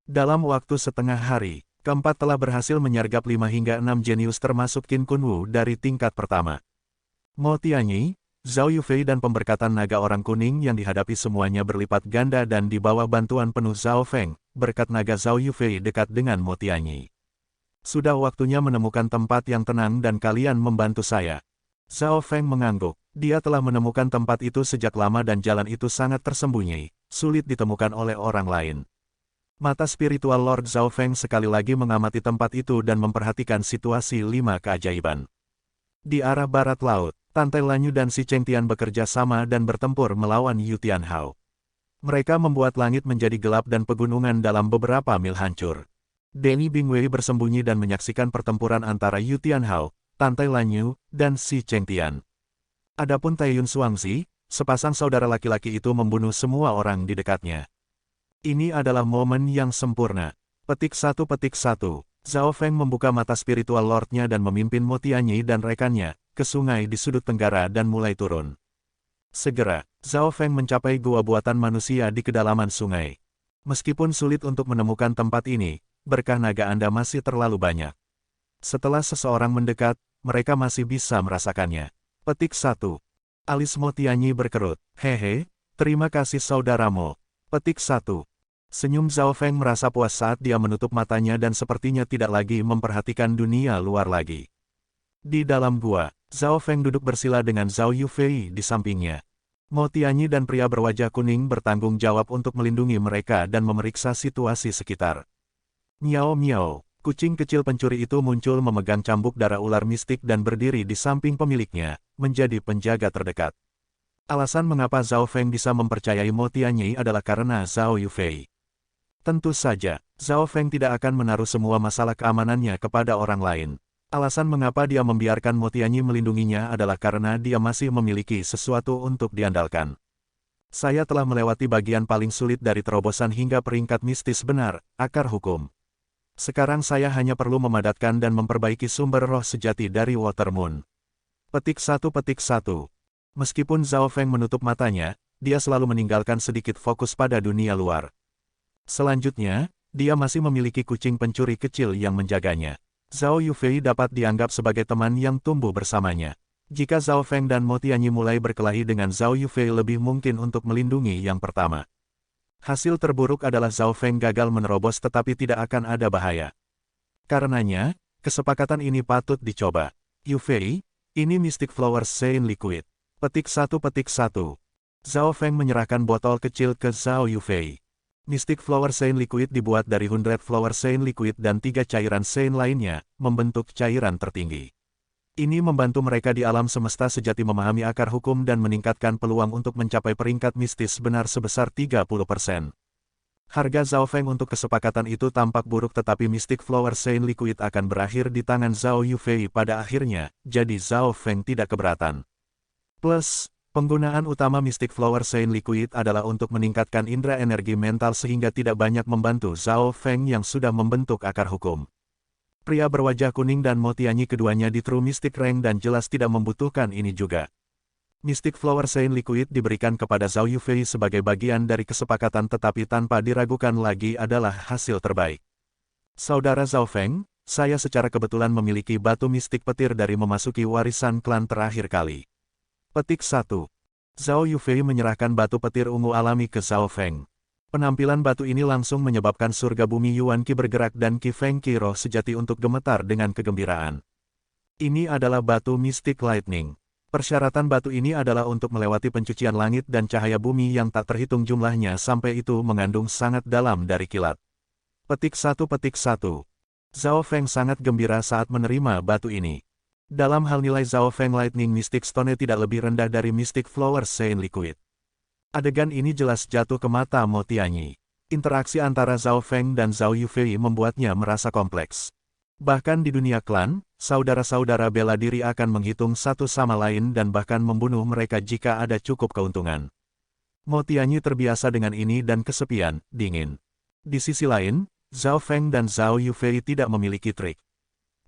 Dalam waktu setengah hari, keempat telah berhasil menyergap 5 hingga 6 jenius termasuk Qin Kunwu dari tingkat pertama. Mo Tianyi, Zhao Yufei dan pemberkatan naga orang kuning yang dihadapi semuanya berlipat ganda dan di bawah bantuan penuh Zhao Feng, berkat naga Zhao Yufei dekat dengan Mo Tianyi. Sudah waktunya menemukan tempat yang tenang dan kalian membantu saya. Zhao Feng mengangguk. Dia telah menemukan tempat itu sejak lama dan jalan itu sangat tersembunyi, sulit ditemukan oleh orang lain. Mata spiritual Lord Zhao Feng sekali lagi mengamati tempat itu dan memperhatikan situasi 5 keajaiban. Di arah barat laut, Tantai Lanyu dan Si Chengtian bekerja sama dan bertempur melawan Yu Tianhao. Mereka membuat langit menjadi gelap dan pegunungan dalam beberapa mil hancur. Dewi Bingwei bersembunyi dan menyaksikan pertempuran antara Yu Tianhao, Tantai Lanyu, dan Si Chengtian. Adapun Taiyun Xuangzi, sepasang saudara laki-laki itu membunuh semua orang di dekatnya. Ini adalah momen yang sempurna. Petik 1. Zhao Feng membuka mata spiritual Lordnya dan memimpin Mo Tianyi dan rekannya ke sungai di sudut tenggara dan mulai turun. Segera, Zhao Feng mencapai gua buatan manusia di kedalaman sungai. Meskipun sulit untuk menemukan tempat ini, berkah naga Anda masih terlalu banyak. Setelah seseorang mendekat, mereka masih bisa merasakannya. Petik 1. Alis Mo Tianyi berkerut. Hehe, terima kasih saudara Mo. Petik 1. Senyum Zhao Feng merasa puas saat dia menutup matanya dan sepertinya tidak lagi memperhatikan dunia luar lagi. Di dalam gua, Zhao Feng duduk bersila dengan Zhao Yufei di sampingnya. Mo Tianyi dan pria berwajah kuning bertanggung jawab untuk melindungi mereka dan memeriksa situasi sekitar. Miao miao, kucing kecil pencuri itu muncul memegang cambuk darah ular mistik dan berdiri di samping pemiliknya, menjadi penjaga terdekat. Alasan mengapa Zhao Feng bisa mempercayai Mo Tianyi adalah karena Zhao Yufei. Tentu saja, Zhao Feng tidak akan menaruh semua masalah keamanannya kepada orang lain. Alasan mengapa dia membiarkan Mo Tianyi melindunginya adalah karena dia masih memiliki sesuatu untuk diandalkan. Saya telah melewati bagian paling sulit dari terobosan hingga peringkat mistis benar, akar hukum. Sekarang saya hanya perlu memadatkan dan memperbaiki sumber roh sejati dari Watermoon. Petik 1. Meskipun Zhao Feng menutup matanya, dia selalu meninggalkan sedikit fokus pada dunia luar. Selanjutnya, dia masih memiliki kucing pencuri kecil yang menjaganya. Zhao Yufei dapat dianggap sebagai teman yang tumbuh bersamanya. Jika Zhao Feng dan Mo Tianyi mulai berkelahi dengan Zhao Yufei, lebih mungkin untuk melindungi yang pertama. Hasil terburuk adalah Zhao Feng gagal menerobos tetapi tidak akan ada bahaya. Karenanya, kesepakatan ini patut dicoba. Yufei, ini Mystic Flower Saint Liquid. Petik 1. Zhao Feng menyerahkan botol kecil ke Zhao Yufei. Mystic Flower Saint Liquid dibuat dari 100 Flower Saint Liquid dan 3 cairan Saint lainnya, membentuk cairan tertinggi. Ini membantu mereka di alam semesta sejati memahami akar hukum dan meningkatkan peluang untuk mencapai peringkat mistis benar sebesar 30%. Harga Zhao Feng untuk kesepakatan itu tampak buruk tetapi Mystic Flower Saint Liquid akan berakhir di tangan Zhao Yufei pada akhirnya, jadi Zhao Feng tidak keberatan. Plus, penggunaan utama Mystic Flower Saint Liquid adalah untuk meningkatkan indera energi mental sehingga tidak banyak membantu Zhao Feng yang sudah membentuk akar hukum. Pria berwajah kuning dan Mo Tianyi keduanya di True Mystic Rank dan jelas tidak membutuhkan ini juga. Mystic Flower Saint Liquid diberikan kepada Zhao Yufei sebagai bagian dari kesepakatan tetapi tanpa diragukan lagi adalah hasil terbaik. Saudara Zhao Feng, saya secara kebetulan memiliki batu mistik petir dari memasuki warisan klan terakhir kali. Petik 1. Zhao Yufei menyerahkan batu petir ungu alami ke Zhao Feng. Penampilan batu ini langsung menyebabkan surga bumi Yuan Qi bergerak dan Qi Feng Qi roh sejati untuk gemetar dengan kegembiraan. Ini adalah batu Mystic Lightning. Persyaratan batu ini adalah untuk melewati pencucian langit dan cahaya bumi yang tak terhitung jumlahnya sampai itu mengandung sangat dalam dari kilat. Petik 1. Zhao Feng sangat gembira saat menerima batu ini. Dalam hal nilai Zhao Feng Lightning Mystic Stone tidak lebih rendah dari Mystic Flower Saint Liquid. Adegan ini jelas jatuh ke mata Mo Tianyi. Interaksi antara Zhao Feng dan Zhao Yufei membuatnya merasa kompleks. Bahkan di dunia klan, saudara-saudara bela diri akan menghitung satu sama lain dan bahkan membunuh mereka jika ada cukup keuntungan. Mo Tianyi terbiasa dengan ini dan kesepian, dingin. Di sisi lain, Zhao Feng dan Zhao Yufei tidak memiliki trik.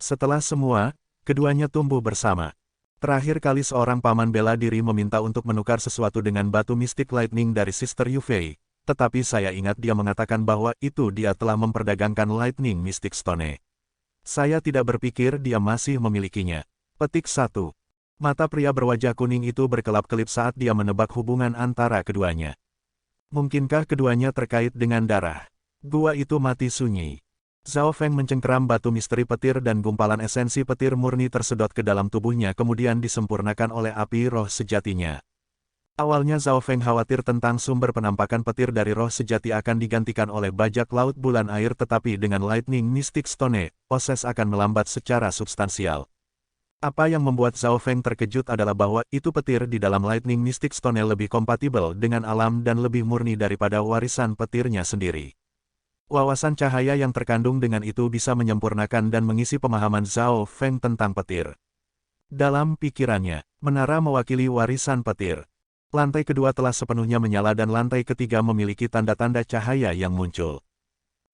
Setelah semua, keduanya tumbuh bersama. Terakhir kali seorang paman bela diri meminta untuk menukar sesuatu dengan batu Mystic Lightning dari Sister Yufei, tetapi saya ingat dia mengatakan bahwa itu dia telah memperdagangkan Lightning Mystic Stone. Saya tidak berpikir dia masih memilikinya. Petik 1. Mata pria berwajah kuning itu berkelap-kelip saat dia menebak hubungan antara keduanya. Mungkinkah keduanya terkait dengan darah? Gua itu mati sunyi. Zhao Feng mencengkeram batu misteri petir dan gumpalan esensi petir murni tersedot ke dalam tubuhnya kemudian disempurnakan oleh api roh sejatinya. Awalnya Zhao Feng khawatir tentang sumber penampakan petir dari roh sejati akan digantikan oleh bajak laut bulan air tetapi dengan Lightning Mystic Stone, proses akan melambat secara substansial. Apa yang membuat Zhao Feng terkejut adalah bahwa itu petir di dalam Lightning Mystic Stone lebih kompatibel dengan alam dan lebih murni daripada warisan petirnya sendiri. Wawasan cahaya yang terkandung dengan itu bisa menyempurnakan dan mengisi pemahaman Zhao Feng tentang petir. Dalam pikirannya, menara mewakili warisan petir. Lantai kedua telah sepenuhnya menyala dan lantai ketiga memiliki tanda-tanda cahaya yang muncul.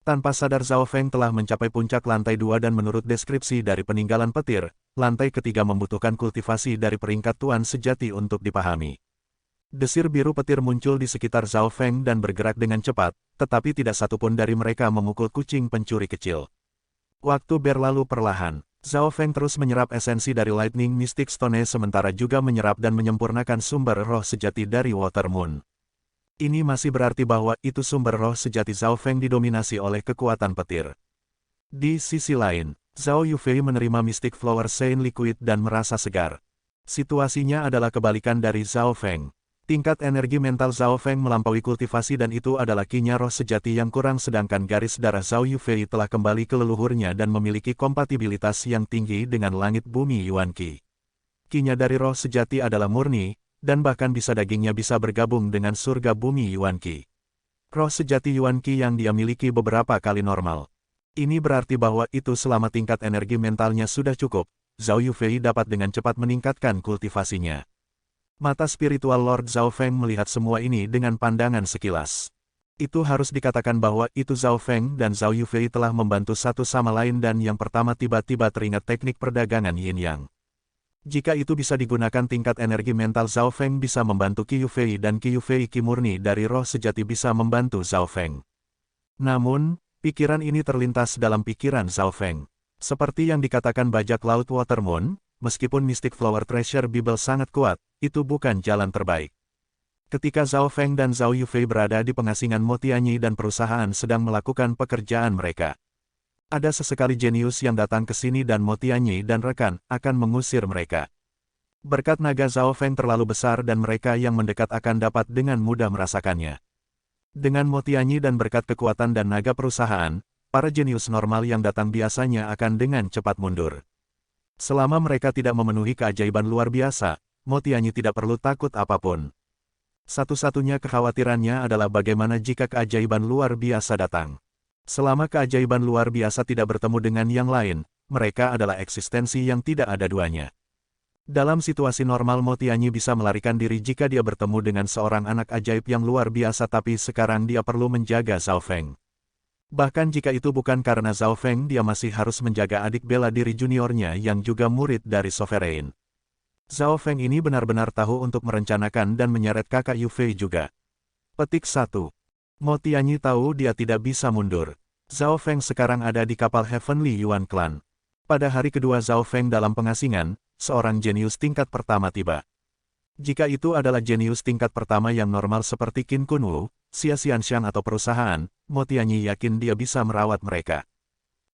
Tanpa sadar Zhao Feng telah mencapai puncak lantai 2 dan menurut deskripsi dari peninggalan petir, lantai ketiga membutuhkan kultivasi dari peringkat tuan sejati untuk dipahami. Desir biru petir muncul di sekitar Zhao Feng dan bergerak dengan cepat, tetapi tidak satupun dari mereka memukul kucing pencuri kecil. Waktu berlalu perlahan. Zhao Feng terus menyerap esensi dari Lightning Mystic Stone sementara juga menyerap dan menyempurnakan sumber roh sejati dari Watermoon. Ini masih berarti bahwa itu sumber roh sejati Zhao Feng didominasi oleh kekuatan petir. Di sisi lain, Zhao Yufei menerima Mystic Flower Saint Liquid dan merasa segar. Situasinya adalah kebalikan dari Zhao Feng. Tingkat energi mental Zhao Feng melampaui kultivasi dan itu adalah kinya roh sejati yang kurang sedangkan garis darah Zhao Yufei telah kembali ke leluhurnya dan memiliki kompatibilitas yang tinggi dengan langit bumi Yuan Qi. Kinya dari roh sejati adalah murni, dan bahkan bisa dagingnya bisa bergabung dengan surga bumi Yuan Qi. Roh sejati Yuan Qi yang dia miliki beberapa kali normal. Ini berarti bahwa itu selama tingkat energi mentalnya sudah cukup, Zhao Yufei dapat dengan cepat meningkatkan kultivasinya. Mata spiritual Lord Zhao Feng melihat semua ini dengan pandangan sekilas. Itu harus dikatakan bahwa itu Zhao Feng dan Zhao Yufei telah membantu satu sama lain dan yang pertama tiba-tiba teringat teknik perdagangan Yin Yang. Jika itu bisa digunakan tingkat energi mental Zhao Feng bisa membantu Qi Yufei dan Qi Yufei Qi murni dari roh sejati bisa membantu Zhao Feng. Namun, pikiran ini terlintas dalam pikiran Zhao Feng. Seperti yang dikatakan bajak laut Watermoon, meskipun Mystic Flower Treasure Bible sangat kuat, itu bukan jalan terbaik. Ketika Zhao Feng dan Zhao Yufei berada di pengasingan Mo Tianyi dan perusahaan sedang melakukan pekerjaan mereka. Ada sesekali jenius yang datang ke sini dan Mo Tianyi dan rekan akan mengusir mereka. Berkat naga Zhao Feng terlalu besar dan mereka yang mendekat akan dapat dengan mudah merasakannya. Dengan Mo Tianyi dan berkat kekuatan dan naga perusahaan, para jenius normal yang datang biasanya akan dengan cepat mundur. Selama mereka tidak memenuhi keajaiban luar biasa, Mo Tianyi tidak perlu takut apapun. Satu-satunya kekhawatirannya adalah bagaimana jika keajaiban luar biasa datang. Selama keajaiban luar biasa tidak bertemu dengan yang lain, mereka adalah eksistensi yang tidak ada duanya. Dalam situasi normal Mo Tianyi bisa melarikan diri jika dia bertemu dengan seorang anak ajaib yang luar biasa tapi sekarang dia perlu menjaga Zhao Feng. Bahkan jika itu bukan karena Zhao Feng dia masih harus menjaga adik bela diri juniornya yang juga murid dari Sovereign. Zhao Feng ini benar-benar tahu untuk merencanakan dan menyeret kakak Yufei juga. Petik 1. Mo Tianyi tahu dia tidak bisa mundur. Zhao Feng sekarang ada di kapal Heavenly Yuan Clan. Pada hari kedua Zhao Feng dalam pengasingan, seorang jenius tingkat pertama tiba. Jika itu adalah jenius tingkat pertama yang normal seperti Qin Kunwu, Xia Xianxiang atau perusahaan, Mo Tianyi yakin dia bisa merawat mereka.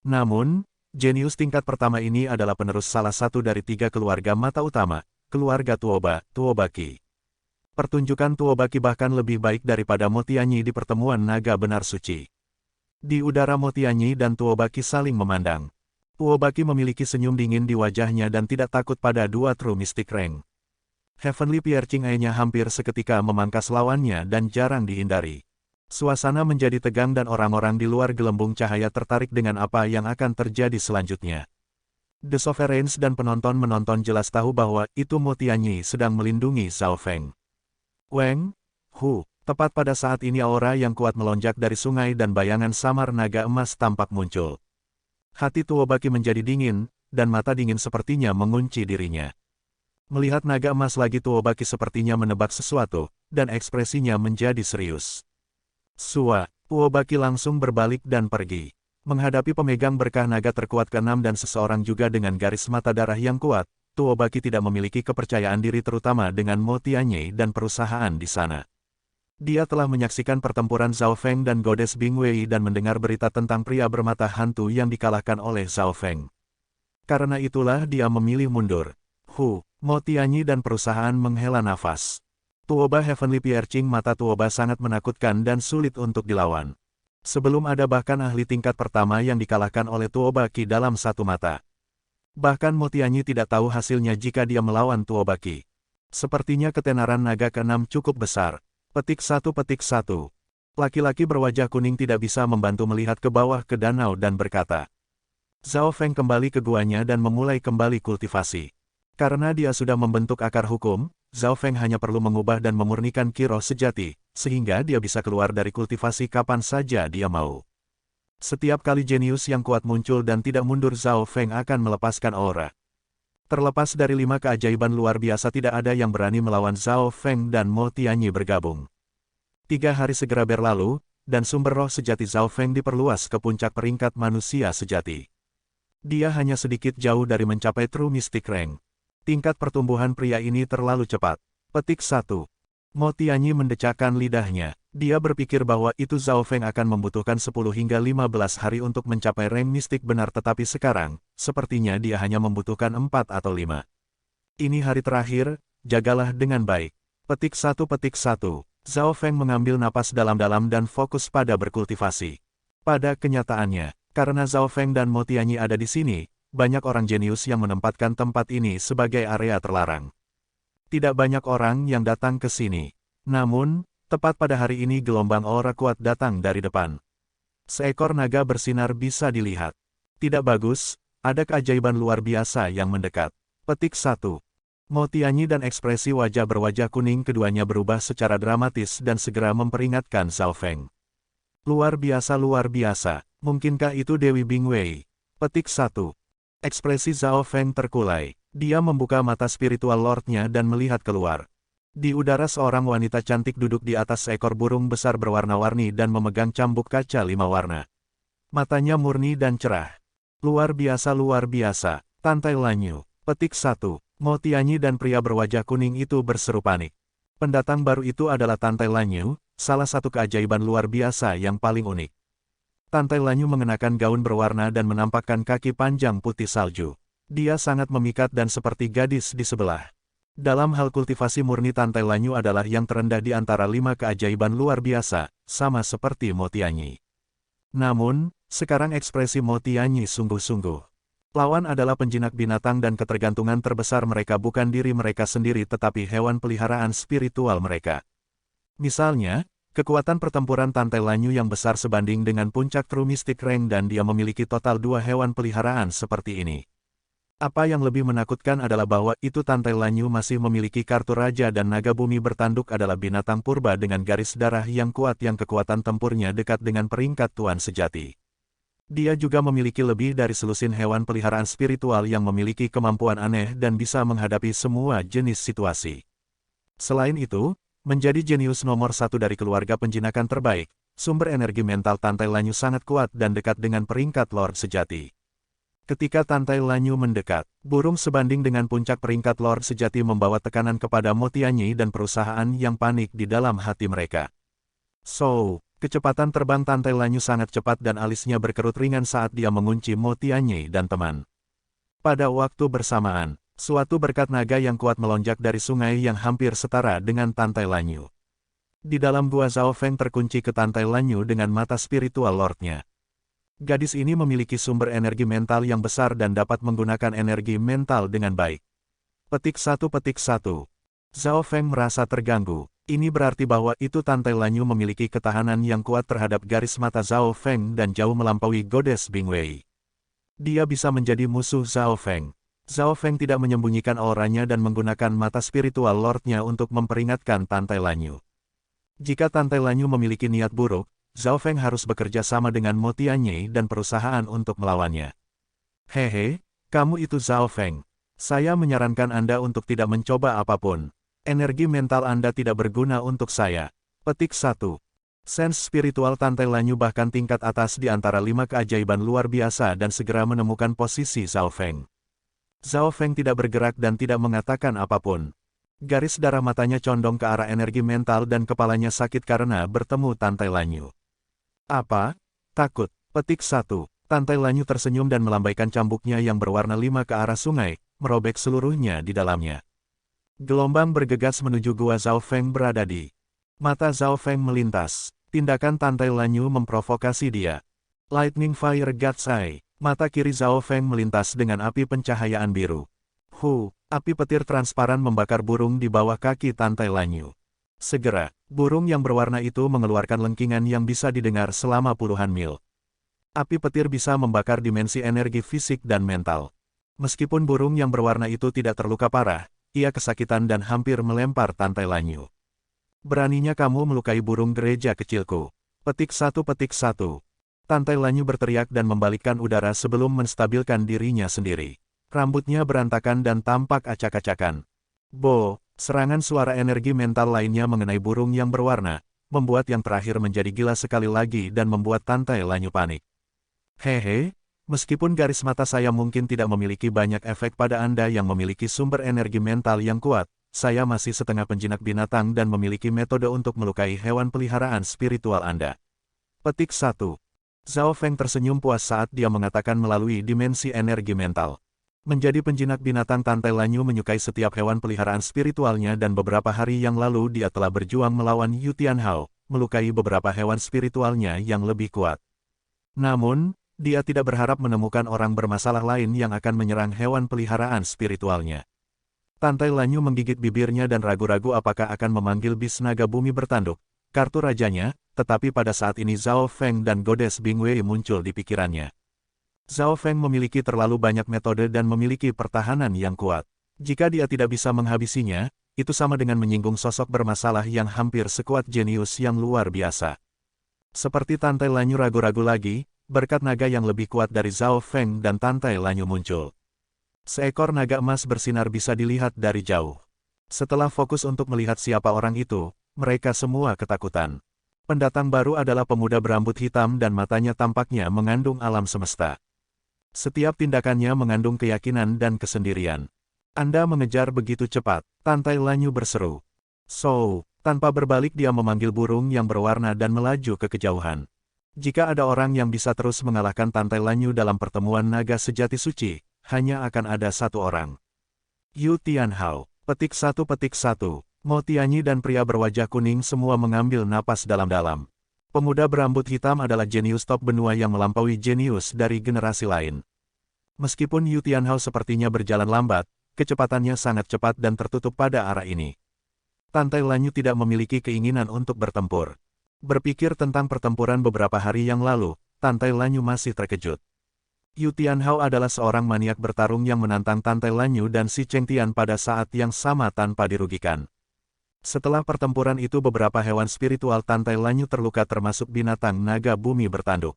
Namun, jenius tingkat pertama ini adalah penerus salah satu dari 3 keluarga mata utama, keluarga Tuoba Qi. Pertunjukan Tuoba Qi bahkan lebih baik daripada Mo Tianyi di pertemuan naga benar suci. Di udara Mo Tianyi dan Tuoba Qi saling memandang. Tuoba Qi memiliki senyum dingin di wajahnya dan tidak takut pada 2 True Mystic Rank. Heavenly Piercing Eye-nya hampir seketika memangkas lawannya dan jarang dihindari. Suasana menjadi tegang dan orang-orang di luar gelembung cahaya tertarik dengan apa yang akan terjadi selanjutnya. The Sovereigns dan penonton menonton jelas tahu bahwa itu Mo Tianyi sedang melindungi Zhao Feng. Weng, Hu, tepat pada saat ini aura yang kuat melonjak dari sungai dan bayangan samar naga emas tampak muncul. Hati Tuoba Qi menjadi dingin, dan mata dingin sepertinya mengunci dirinya. Melihat naga emas lagi Tuoba Qi sepertinya menebak sesuatu, dan ekspresinya menjadi serius. Tuoba Qi langsung berbalik dan pergi. Menghadapi pemegang berkah naga terkuat ke-6 dan seseorang juga dengan garis mata darah yang kuat, Tuoba Qi tidak memiliki kepercayaan diri terutama dengan Mo Tianyi dan perusahaan di sana. Dia telah menyaksikan pertempuran Zhao Feng dan Goddess Bing Wei dan mendengar berita tentang pria bermata hantu yang dikalahkan oleh Zhao Feng. Karena itulah dia memilih mundur. Mo Tianyi dan perusahaan menghela nafas. Tuoba Heavenly Piercing mata Tuoba sangat menakutkan dan sulit untuk dilawan. Sebelum ada bahkan ahli tingkat pertama yang dikalahkan oleh Tuoba Qi dalam satu mata. Bahkan Mo Tianyi tidak tahu hasilnya jika dia melawan Tuoba Qi. Sepertinya ketenaran naga ke-6 cukup besar. Petik 1. Laki-laki berwajah kuning tidak bisa membantu melihat ke bawah ke danau dan berkata. Zhao Feng kembali ke guanya dan memulai kembali kultivasi. Karena dia sudah membentuk akar hukum, Zhao Feng hanya perlu mengubah dan memurnikan Qi roh sejati, sehingga dia bisa keluar dari kultivasi kapan saja dia mau. Setiap kali jenius yang kuat muncul dan tidak mundur Zhao Feng akan melepaskan aura. Terlepas dari 5 keajaiban luar biasa tidak ada yang berani melawan Zhao Feng dan Mo Tianyi bergabung. 3 hari segera berlalu, dan sumber roh sejati Zhao Feng diperluas ke puncak peringkat manusia sejati. Dia hanya sedikit jauh dari mencapai True Mystic Rank. Tingkat pertumbuhan pria ini terlalu cepat. Petik 1. Mo Tianyi mendecakkan lidahnya. Dia berpikir bahwa itu Zhao Feng akan membutuhkan 10 hingga 15 hari untuk mencapai rank mistik benar tetapi sekarang, sepertinya dia hanya membutuhkan 4 atau 5. Ini hari terakhir, jagalah dengan baik. Petik 1. Zhao Feng mengambil napas dalam-dalam dan fokus pada berkultivasi. Pada kenyataannya, karena Zhao Feng dan Mo Tianyi ada di sini, banyak orang jenius yang menempatkan tempat ini sebagai area terlarang. Tidak banyak orang yang datang ke sini. Namun, tepat pada hari ini gelombang aura kuat datang dari depan. Seekor naga bersinar bisa dilihat. Tidak bagus, ada keajaiban luar biasa yang mendekat. Petik 1. Mo Tianyi dan ekspresi wajah berwajah kuning keduanya berubah secara dramatis dan segera memperingatkan Zhao Feng. Luar biasa, mungkinkah itu Dewi Bingwei? Petik 1. Ekspresi Zhao Feng terkulai. Dia membuka mata spiritual lordnya dan melihat keluar. Di udara seorang wanita cantik duduk di atas seekor burung besar berwarna-warni dan memegang cambuk kaca 5 warna. Matanya murni dan cerah. Luar biasa, Tantai Lanyu. Petik 1. Mo Tianyi dan pria berwajah kuning itu berseru panik. Pendatang baru itu adalah Tantai Lanyu, salah satu keajaiban luar biasa yang paling unik. Tantai Lanyu mengenakan gaun berwarna dan menampakkan kaki panjang putih salju. Dia sangat memikat dan seperti gadis di sebelah. Dalam hal kultivasi murni Tantai Lanyu adalah yang terendah di antara 5 keajaiban luar biasa, sama seperti Mo Tianyi. Namun, sekarang ekspresi Mo Tianyi sungguh-sungguh. Lawan adalah penjinak binatang dan ketergantungan terbesar mereka bukan diri mereka sendiri tetapi hewan peliharaan spiritual mereka. Misalnya, kekuatan pertempuran Tantai Lanyu yang besar sebanding dengan puncak True Mystic Rank dan dia memiliki total 2 hewan peliharaan seperti ini. Apa yang lebih menakutkan adalah bahwa itu Tantai Lanyu masih memiliki kartu raja dan naga bumi bertanduk adalah binatang purba dengan garis darah yang kuat yang kekuatan tempurnya dekat dengan peringkat tuan sejati. Dia juga memiliki lebih dari selusin hewan peliharaan spiritual yang memiliki kemampuan aneh dan bisa menghadapi semua jenis situasi. Selain itu, menjadi jenius nomor 1 dari keluarga penjinakan terbaik, sumber energi mental Tantai Lanyu sangat kuat dan dekat dengan peringkat Lord sejati. Ketika Tantai Lanyu mendekat, burung sebanding dengan puncak peringkat Lord sejati membawa tekanan kepada Mo Tianyi dan perusahaan yang panik di dalam hati mereka. Kecepatan terbang Tantai Lanyu sangat cepat dan alisnya berkerut ringan saat dia mengunci Mo Tianyi dan teman. Pada waktu bersamaan, suatu berkat naga yang kuat melonjak dari sungai yang hampir setara dengan Tantai Lanyu. Di dalam gua Zhao Feng terkunci ke Tantai Lanyu dengan mata spiritual lordnya. Gadis ini memiliki sumber energi mental yang besar dan dapat menggunakan energi mental dengan baik. Petik 1. Zhao Feng merasa terganggu. Ini berarti bahwa itu Tantai Lanyu memiliki ketahanan yang kuat terhadap garis mata Zhao Feng dan jauh melampaui Goddess Bingwei. Dia bisa menjadi musuh Zhao Feng. Zhao Feng tidak menyembunyikan auranya dan menggunakan mata spiritual lordnya untuk memperingatkan Tantai Lanyu. Jika Tantai Lanyu memiliki niat buruk, Zhao Feng harus bekerja sama dengan Mo Tianyi dan perusahaan untuk melawannya. Hehe, kamu itu Zhao Feng. Saya menyarankan Anda untuk tidak mencoba apapun. Energi mental Anda tidak berguna untuk saya. Petik 1. Sense spiritual Tantai Lanyu bahkan tingkat atas di antara 5 keajaiban luar biasa dan segera menemukan posisi Zhao Feng. Zhao Feng tidak bergerak dan tidak mengatakan apapun. Garis darah matanya condong ke arah energi mental dan kepalanya sakit karena bertemu Tantai Lanyu. Apa? Takut. Petik 1. Tantai Lanyu tersenyum dan melambaikan cambuknya yang berwarna 5 ke arah sungai, merobek seluruhnya di dalamnya. Gelombang bergegas menuju gua Zhao Feng berada di. Mata Zhao Feng melintas. Tindakan Tantai Lanyu memprovokasi dia. Lightning Fire God's Eye. Mata kiri Zhao Feng melintas dengan api pencahayaan biru. Api petir transparan membakar burung di bawah kaki Tantai Lanyu. Segera, burung yang berwarna itu mengeluarkan lengkingan yang bisa didengar selama puluhan mil. Api petir bisa membakar dimensi energi fisik dan mental. Meskipun burung yang berwarna itu tidak terluka parah, ia kesakitan dan hampir melempar Tantai Lanyu. Beraninya kamu melukai burung gereja kecilku. Petik 1. Tantai Lanyu berteriak dan membalikkan udara sebelum menstabilkan dirinya sendiri. Rambutnya berantakan dan tampak acak-acakan. Serangan suara energi mental lainnya mengenai burung yang berwarna, membuat yang terakhir menjadi gila sekali lagi dan membuat Tantai Lanyu panik. Hehe. Meskipun garis mata saya mungkin tidak memiliki banyak efek pada Anda yang memiliki sumber energi mental yang kuat, saya masih setengah penjinak binatang dan memiliki metode untuk melukai hewan peliharaan spiritual Anda. Petik 1. Zhao Feng tersenyum puas saat dia mengatakan melalui dimensi energi mental. Menjadi penjinak binatang, Tantai Lanyu menyukai setiap hewan peliharaan spiritualnya dan beberapa hari yang lalu dia telah berjuang melawan Yu Tianhao, melukai beberapa hewan spiritualnya yang lebih kuat. Namun, dia tidak berharap menemukan orang bermasalah lain yang akan menyerang hewan peliharaan spiritualnya. Tantai Lanyu menggigit bibirnya dan ragu-ragu apakah akan memanggil bis naga bumi bertanduk, kartu rajanya, tetapi pada saat ini Zhao Feng dan Goddess Bingwei muncul di pikirannya. Zhao Feng memiliki terlalu banyak metode dan memiliki pertahanan yang kuat. Jika dia tidak bisa menghabisinya, itu sama dengan menyinggung sosok bermasalah yang hampir sekuat jenius yang luar biasa. Seperti Tantai Lanyu ragu-ragu lagi, berkat naga yang lebih kuat dari Zhao Feng dan Tantai Lanyu muncul. Seekor naga emas bersinar bisa dilihat dari jauh. Setelah fokus untuk melihat siapa orang itu, mereka semua ketakutan. Pendatang baru adalah pemuda berambut hitam dan matanya tampaknya mengandung alam semesta. Setiap tindakannya mengandung keyakinan dan kesendirian. Anda mengejar begitu cepat, Tantai Lanyu berseru. So, tanpa berbalik dia memanggil burung yang berwarna dan melaju ke kejauhan. Jika ada orang yang bisa terus mengalahkan Tantai Lanyu dalam pertemuan naga sejati suci, hanya akan ada satu orang. Yu Tianhao. Petik 1. Mo Tianyi dan pria berwajah kuning semua mengambil napas dalam-dalam. Pemuda berambut hitam adalah jenius top benua yang melampaui jenius dari generasi lain. Meskipun Yu Tianhao sepertinya berjalan lambat, kecepatannya sangat cepat dan tertutup pada arah ini. Tantai Lanyu tidak memiliki keinginan untuk bertempur. Berpikir tentang pertempuran beberapa hari yang lalu, Tantai Lanyu masih terkejut. Yu Tianhao adalah seorang maniak bertarung yang menantang Tantai Lanyu dan si Cheng Tian pada saat yang sama tanpa dirugikan. Setelah pertempuran itu beberapa hewan spiritual Tantai Lanyu terluka termasuk binatang naga bumi bertanduk.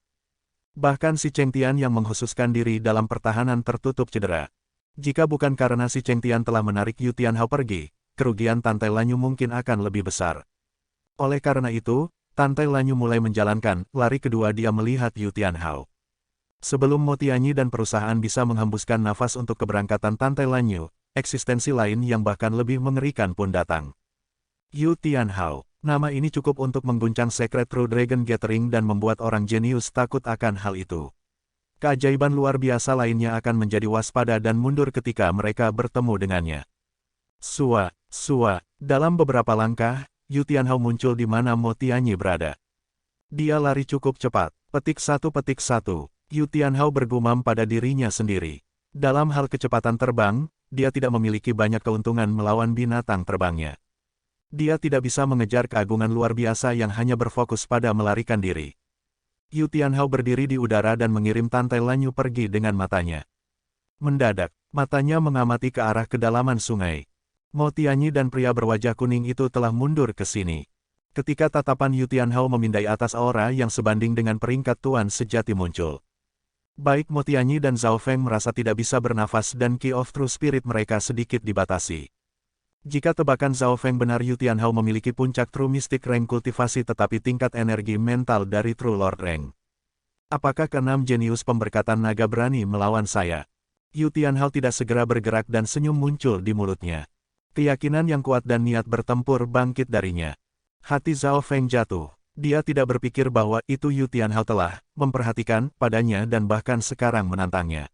Bahkan si Cheng Tian yang mengkhususkan diri dalam pertahanan tertutup cedera. Jika bukan karena si Cheng Tian telah menarik Yu Tianhao pergi, kerugian Tantai Lanyu mungkin akan lebih besar. Oleh karena itu, Tantai Lanyu mulai menjalankan lari kedua dia melihat Yu Tianhao. Sebelum Mo Tianyi dan perusahaan bisa menghembuskan nafas untuk keberangkatan Tantai Lanyu, eksistensi lain yang bahkan lebih mengerikan pun datang. Yu Tianhao. Nama ini cukup untuk mengguncang Secret True Dragon Gathering dan membuat orang jenius takut akan hal itu. Keajaiban luar biasa lainnya akan menjadi waspada dan mundur ketika mereka bertemu dengannya. Sua. Dalam beberapa langkah, Yu Tianhao muncul di mana Mo Tianyi berada. Dia lari cukup cepat. Petik 1. Yu Tianhao bergumam pada dirinya sendiri. Dalam hal kecepatan terbang, dia tidak memiliki banyak keuntungan melawan binatang terbangnya. Dia tidak bisa mengejar keagungan luar biasa yang hanya berfokus pada melarikan diri. Yu Tianhao berdiri di udara dan mengirim Tantai Lanyu pergi dengan matanya. Mendadak, matanya mengamati ke arah kedalaman sungai. Mo Tianyi dan pria berwajah kuning itu telah mundur ke sini. Ketika tatapan Yu Tianhao memindai atas aura yang sebanding dengan peringkat tuan sejati muncul. Baik Mo Tianyi dan Zhao Feng merasa tidak bisa bernafas dan Key of True Spirit mereka sedikit dibatasi. Jika tebakan Zhao Feng benar, Yu Tianhao memiliki puncak True Mystic Rank kultivasi tetapi tingkat energi mental dari True Lord Rank. Apakah keenam jenius pemberkatan naga berani melawan saya? Yu Tianhao tidak segera bergerak dan senyum muncul di mulutnya. Keyakinan yang kuat dan niat bertempur bangkit darinya. Hati Zhao Feng jatuh. Dia tidak berpikir bahwa itu Yu Tianhao telah memperhatikan padanya dan bahkan sekarang menantangnya.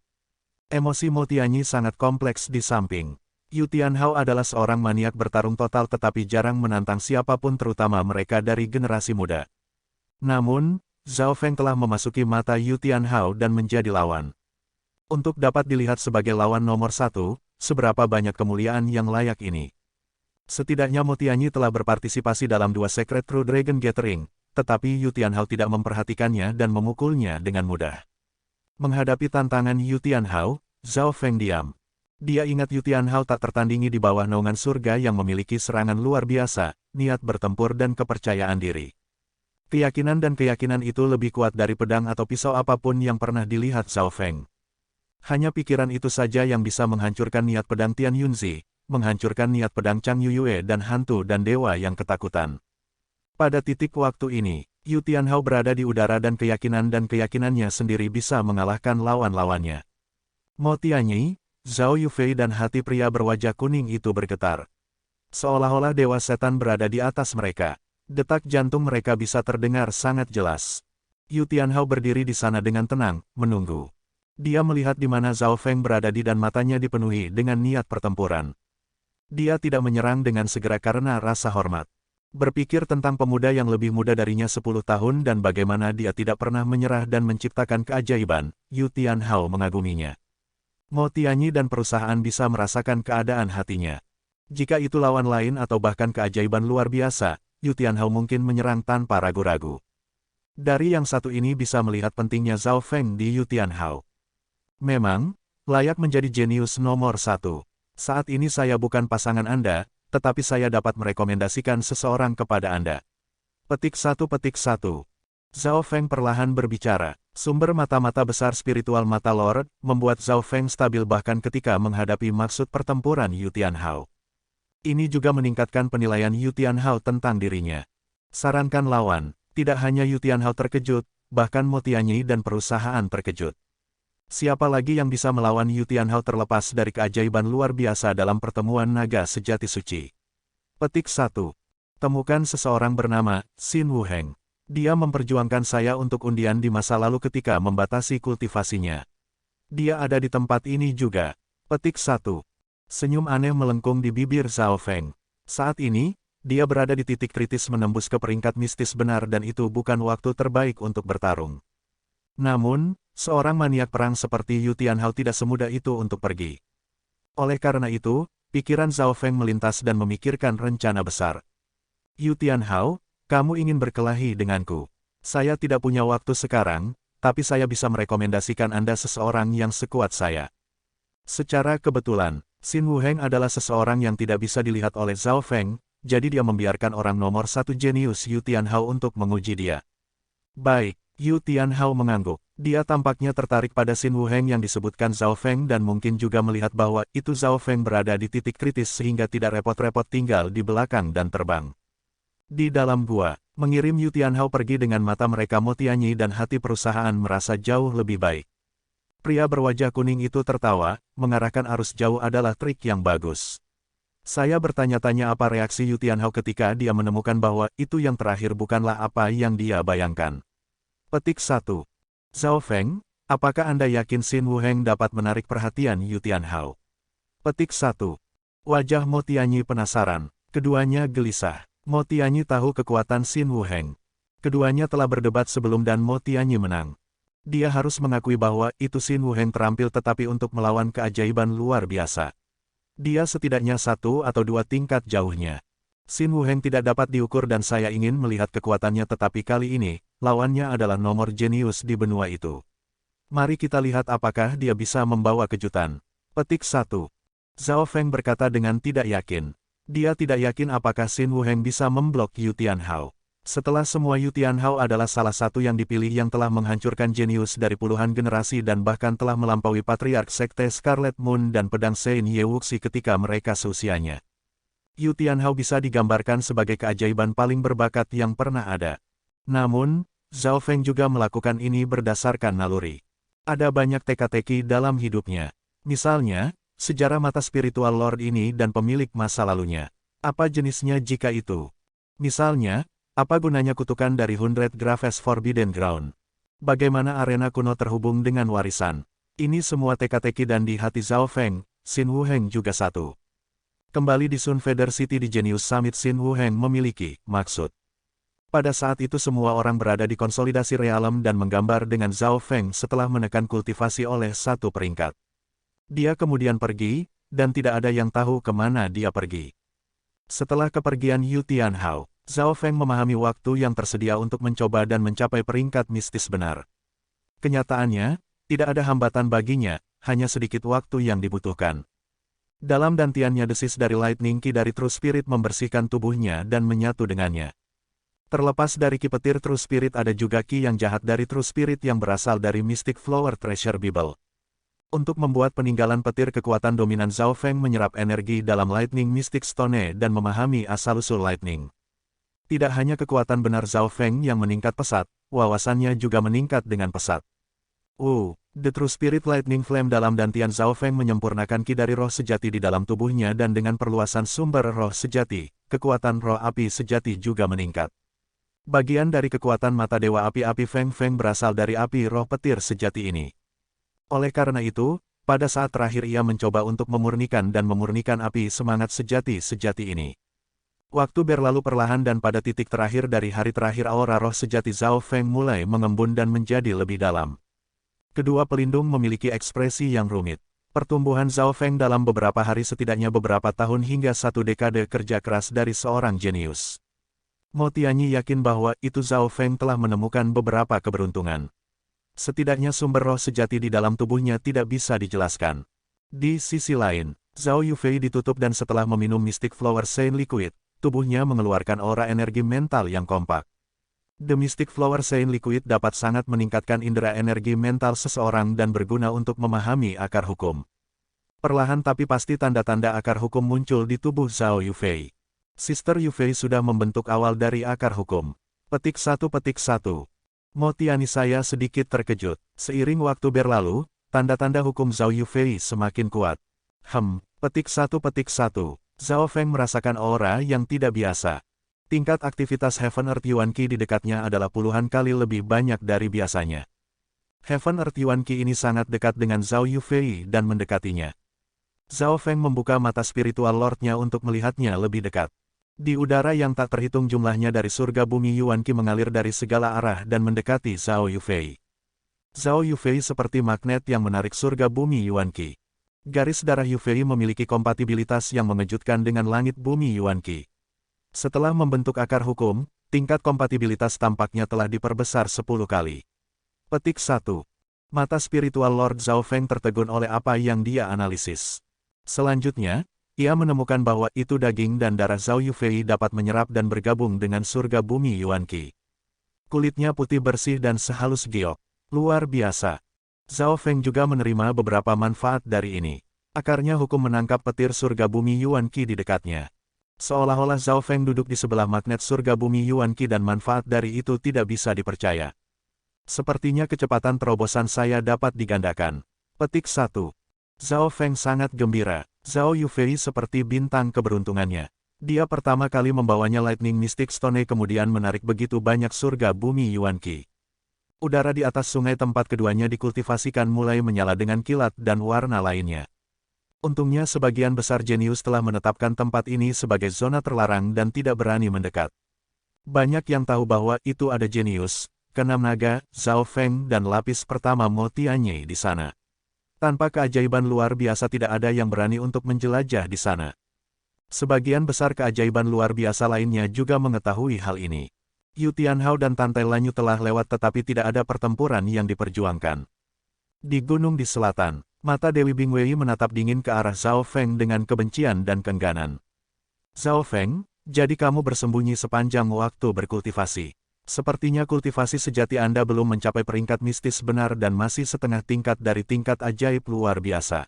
Emosi Mo Tianyi sangat kompleks di samping. Yu Tianhao adalah seorang maniak bertarung total tetapi jarang menantang siapapun terutama mereka dari generasi muda. Namun, Zhao Feng telah memasuki mata Yu Tianhao dan menjadi lawan. Untuk dapat dilihat sebagai lawan nomor 1, seberapa banyak kemuliaan yang layak ini. Setidaknya Mo Tianyi telah berpartisipasi dalam 2 Secret True Dragon Gathering, tetapi Yu Tianhao tidak memperhatikannya dan memukulnya dengan mudah. Menghadapi tantangan Yu Tianhao, Zhao Feng diam. Dia ingat Yu Tianhao tak tertandingi di bawah naungan surga yang memiliki serangan luar biasa, niat bertempur dan kepercayaan diri. Keyakinan itu lebih kuat dari pedang atau pisau apapun yang pernah dilihat Zhao Feng. Hanya pikiran itu saja yang bisa menghancurkan niat pedang Tian Yunzi, menghancurkan niat pedang Chang Yuyue dan hantu dan dewa yang ketakutan. Pada titik waktu ini, Yu Tianhao berada di udara dan keyakinannya sendiri bisa mengalahkan lawan-lawannya. Mo Tianyi, Zhao Yufei dan hati pria berwajah kuning itu bergetar. Seolah-olah dewa setan berada di atas mereka. Detak jantung mereka bisa terdengar sangat jelas. Yu Tianhao berdiri di sana dengan tenang, menunggu. Dia melihat di mana Zhao Feng berada dan matanya dipenuhi dengan niat pertempuran. Dia tidak menyerang dengan segera karena rasa hormat. Berpikir tentang pemuda yang lebih muda darinya 10 tahun dan bagaimana dia tidak pernah menyerah dan menciptakan keajaiban, Yu Tianhao mengaguminya. Mo Tianyi dan perusahaan bisa merasakan keadaan hatinya. Jika itu lawan lain atau bahkan keajaiban luar biasa, Yu Tianhao mungkin menyerang tanpa ragu-ragu. Dari yang satu ini bisa melihat pentingnya Zhao Feng di Yu Tianhao. Memang, layak menjadi jenius nomor 1. Saat ini saya bukan pasangan Anda, tetapi saya dapat merekomendasikan seseorang kepada Anda. Petik 1. Zhao Feng perlahan berbicara. Sumber mata-mata besar spiritual mata Lord, membuat Zhao Feng stabil bahkan ketika menghadapi maksud pertempuran Yu Tianhao. Ini juga meningkatkan penilaian Yu Tianhao tentang dirinya. Sarankan lawan, tidak hanya Yu Tianhao terkejut, bahkan Mo Tianyi dan perusahaan terkejut. Siapa lagi yang bisa melawan Yu Tianhao terlepas dari keajaiban luar biasa dalam pertemuan naga sejati suci? Petik 1. Temukan seseorang bernama Xin Wuheng. Dia memperjuangkan saya untuk undian di masa lalu ketika membatasi kultivasinya. Dia ada di tempat ini juga. Petik 1. Senyum aneh melengkung di bibir Zhao Feng. Saat ini, dia berada di titik kritis menembus ke peringkat mistis benar dan itu bukan waktu terbaik untuk bertarung. Namun, seorang maniak perang seperti Yu Tianhao tidak semudah itu untuk pergi. Oleh karena itu, pikiran Zhao Feng melintas dan memikirkan rencana besar. Yu Tianhao, kamu ingin berkelahi denganku. Saya tidak punya waktu sekarang, tapi saya bisa merekomendasikan Anda seseorang yang sekuat saya. Secara kebetulan, Xin Wuheng adalah seseorang yang tidak bisa dilihat oleh Zhao Feng, jadi dia membiarkan orang nomor 1 jenius Yu Tianhao untuk menguji dia. Baik. Yu Tianhao mengangguk. Dia tampaknya tertarik pada Xin Wuheng yang disebutkan Zhao Feng dan mungkin juga melihat bahwa itu Zhao Feng berada di titik kritis sehingga tidak repot-repot tinggal di belakang dan terbang. Di dalam gua, mengirim Yu Tianhao pergi dengan mata mereka Mo Tianyi dan hati perusahaan merasa jauh lebih baik. Pria berwajah kuning itu tertawa, mengarahkan arus jauh adalah trik yang bagus. Saya bertanya-tanya apa reaksi Yu Tianhao ketika dia menemukan bahwa itu yang terakhir bukanlah apa yang dia bayangkan. Petik 1. Zhao Feng, apakah Anda yakin Xin Wuheng dapat menarik perhatian Yu Tianhao? Petik 1. Wajah Mo Tianyi penasaran. Keduanya gelisah. Mo Tianyi tahu kekuatan Xin Wuheng. Keduanya telah berdebat sebelum dan Mo Tianyi menang. Dia harus mengakui bahwa itu Xin Wuheng terampil tetapi untuk melawan keajaiban luar biasa. Dia setidaknya 1 atau 2 tingkat jauhnya. Xin Wuheng tidak dapat diukur dan saya ingin melihat kekuatannya tetapi kali ini, lawannya adalah nomor jenius di benua itu. Mari kita lihat apakah dia bisa membawa kejutan. Petik 1. Zhao Feng berkata dengan tidak yakin. Dia tidak yakin apakah Xin Wuheng bisa memblok Yu Tianhao. Setelah semua Yu Tianhao adalah salah satu yang dipilih yang telah menghancurkan jenius dari puluhan generasi dan bahkan telah melampaui Patriark Sekte Scarlet Moon dan pedang Sein Ye Wuxi ketika mereka seusianya. Yu Tianhao bisa digambarkan sebagai keajaiban paling berbakat yang pernah ada. Namun, Zhao Feng juga melakukan ini berdasarkan naluri. Ada banyak teka-teki dalam hidupnya. Misalnya, sejarah mata spiritual Lord ini dan pemilik masa lalunya. Apa jenisnya jika itu? Misalnya, apa gunanya kutukan dari 100 Graves Forbidden Ground? Bagaimana arena kuno terhubung dengan warisan? Ini semua teka-teki dan di hati Zhao Feng, Xin Wuheng juga satu. Kembali di Sun Feather City di Genius Summit Xin Wuheng memiliki maksud. Pada saat itu semua orang berada di konsolidasi realem dan menggambar dengan Zhao Feng setelah menekan kultivasi oleh satu peringkat. Dia kemudian pergi, dan tidak ada yang tahu kemana dia pergi. Setelah kepergian Yu Tianhao, Zhao Feng memahami waktu yang tersedia untuk mencoba dan mencapai peringkat mistis benar. Kenyataannya, tidak ada hambatan baginya, hanya sedikit waktu yang dibutuhkan. Dalam dantiannya desis dari Lightning Ki dari True Spirit membersihkan tubuhnya dan menyatu dengannya. Terlepas dari Ki petir True Spirit ada juga Ki yang jahat dari True Spirit yang berasal dari Mystic Flower Treasure Bible. Untuk membuat peninggalan petir kekuatan dominan Zhao Feng menyerap energi dalam Lightning Mystic Stone dan memahami asal-usul Lightning. Tidak hanya kekuatan benar Zhao Feng yang meningkat pesat, wawasannya juga meningkat dengan pesat. The True Spirit Lightning Flame dalam dantian Zhao Feng menyempurnakan Ki dari roh sejati di dalam tubuhnya dan dengan perluasan sumber roh sejati, kekuatan roh api sejati juga meningkat. Bagian dari kekuatan mata Dewa Api-Api Feng Feng berasal dari api roh petir sejati ini. Oleh karena itu, pada saat terakhir ia mencoba untuk memurnikan api semangat sejati ini. Waktu berlalu perlahan dan pada titik terakhir dari hari terakhir aura roh sejati Zhao Feng mulai mengembun dan menjadi lebih dalam. Kedua pelindung memiliki ekspresi yang rumit. Pertumbuhan Zhao Feng dalam beberapa hari setidaknya beberapa tahun hingga 1 dekade kerja keras dari seorang jenius. Mo Tianyi yakin bahwa itu Zhao Feng telah menemukan beberapa keberuntungan. Setidaknya sumber roh sejati di dalam tubuhnya tidak bisa dijelaskan. Di sisi lain, Zhao Yufei ditutup dan setelah meminum Mystic Flower Saint Liquid, tubuhnya mengeluarkan aura energi mental yang kompak. The Mystic Flower Saint Liquid dapat sangat meningkatkan indera energi mental seseorang dan berguna untuk memahami akar hukum. Perlahan tapi pasti tanda-tanda akar hukum muncul di tubuh Zhao Yufei. Sister Yufei sudah membentuk awal dari akar hukum. Petik 1. Mo Tianyi saya sedikit terkejut. Seiring waktu berlalu, tanda-tanda hukum Zhao Yufei semakin kuat. Petik 1. Zhao Feng merasakan aura yang tidak biasa. Tingkat aktivitas Heaven Earth Yuan Qi di dekatnya adalah puluhan kali lebih banyak dari biasanya. Heaven Earth Yuan Qi ini sangat dekat dengan Zhao Yufei dan mendekatinya. Zhao Feng membuka mata spiritual Lord-nya untuk melihatnya lebih dekat. Di udara yang tak terhitung jumlahnya dari surga bumi Yuan Qi mengalir dari segala arah dan mendekati Zhao Yufei. Zhao Yufei seperti magnet yang menarik surga bumi Yuan Qi. Garis darah Yufei memiliki kompatibilitas yang mengejutkan dengan langit bumi Yuan Qi. Setelah membentuk akar hukum, tingkat kompatibilitas tampaknya telah diperbesar 10 kali. Petik 1. Mata spiritual Lord Zhao Feng tertegun oleh apa yang dia analisis. Selanjutnya, ia menemukan bahwa itu daging dan darah Zhao Yufei dapat menyerap dan bergabung dengan surga bumi Yuan Qi. Kulitnya putih bersih dan sehalus giok. Luar biasa. Zhao Feng juga menerima beberapa manfaat dari ini. Akarnya hukum menangkap petir surga bumi Yuan Qi di dekatnya. Seolah-olah Zhao Feng duduk di sebelah magnet surga bumi Yuan Qi dan manfaat dari itu tidak bisa dipercaya. Sepertinya kecepatan terobosan saya dapat digandakan. Petik 1. Zhao Feng sangat gembira. Zhao Yufei seperti bintang keberuntungannya. Dia pertama kali membawanya Lightning Mystic Stone kemudian menarik begitu banyak surga bumi Yuan Qi. Udara di atas sungai tempat keduanya dikultivasikan mulai menyala dengan kilat dan warna lainnya. Untungnya sebagian besar jenius telah menetapkan tempat ini sebagai zona terlarang dan tidak berani mendekat. Banyak yang tahu bahwa itu ada jenius, keenam naga, Zhao Feng dan lapis pertama Mo Tianyi di sana. Tanpa keajaiban luar biasa tidak ada yang berani untuk menjelajah di sana. Sebagian besar keajaiban luar biasa lainnya juga mengetahui hal ini. Yu Tianhao dan Tantai Lanyu telah lewat tetapi tidak ada pertempuran yang diperjuangkan. Di gunung di selatan, mata Dewi Bingwei menatap dingin ke arah Zhao Feng dengan kebencian dan kengganan. Zhao Feng, jadi kamu bersembunyi sepanjang waktu berkultivasi. Sepertinya kultivasi sejati Anda belum mencapai peringkat mistis benar dan masih setengah tingkat dari tingkat ajaib luar biasa.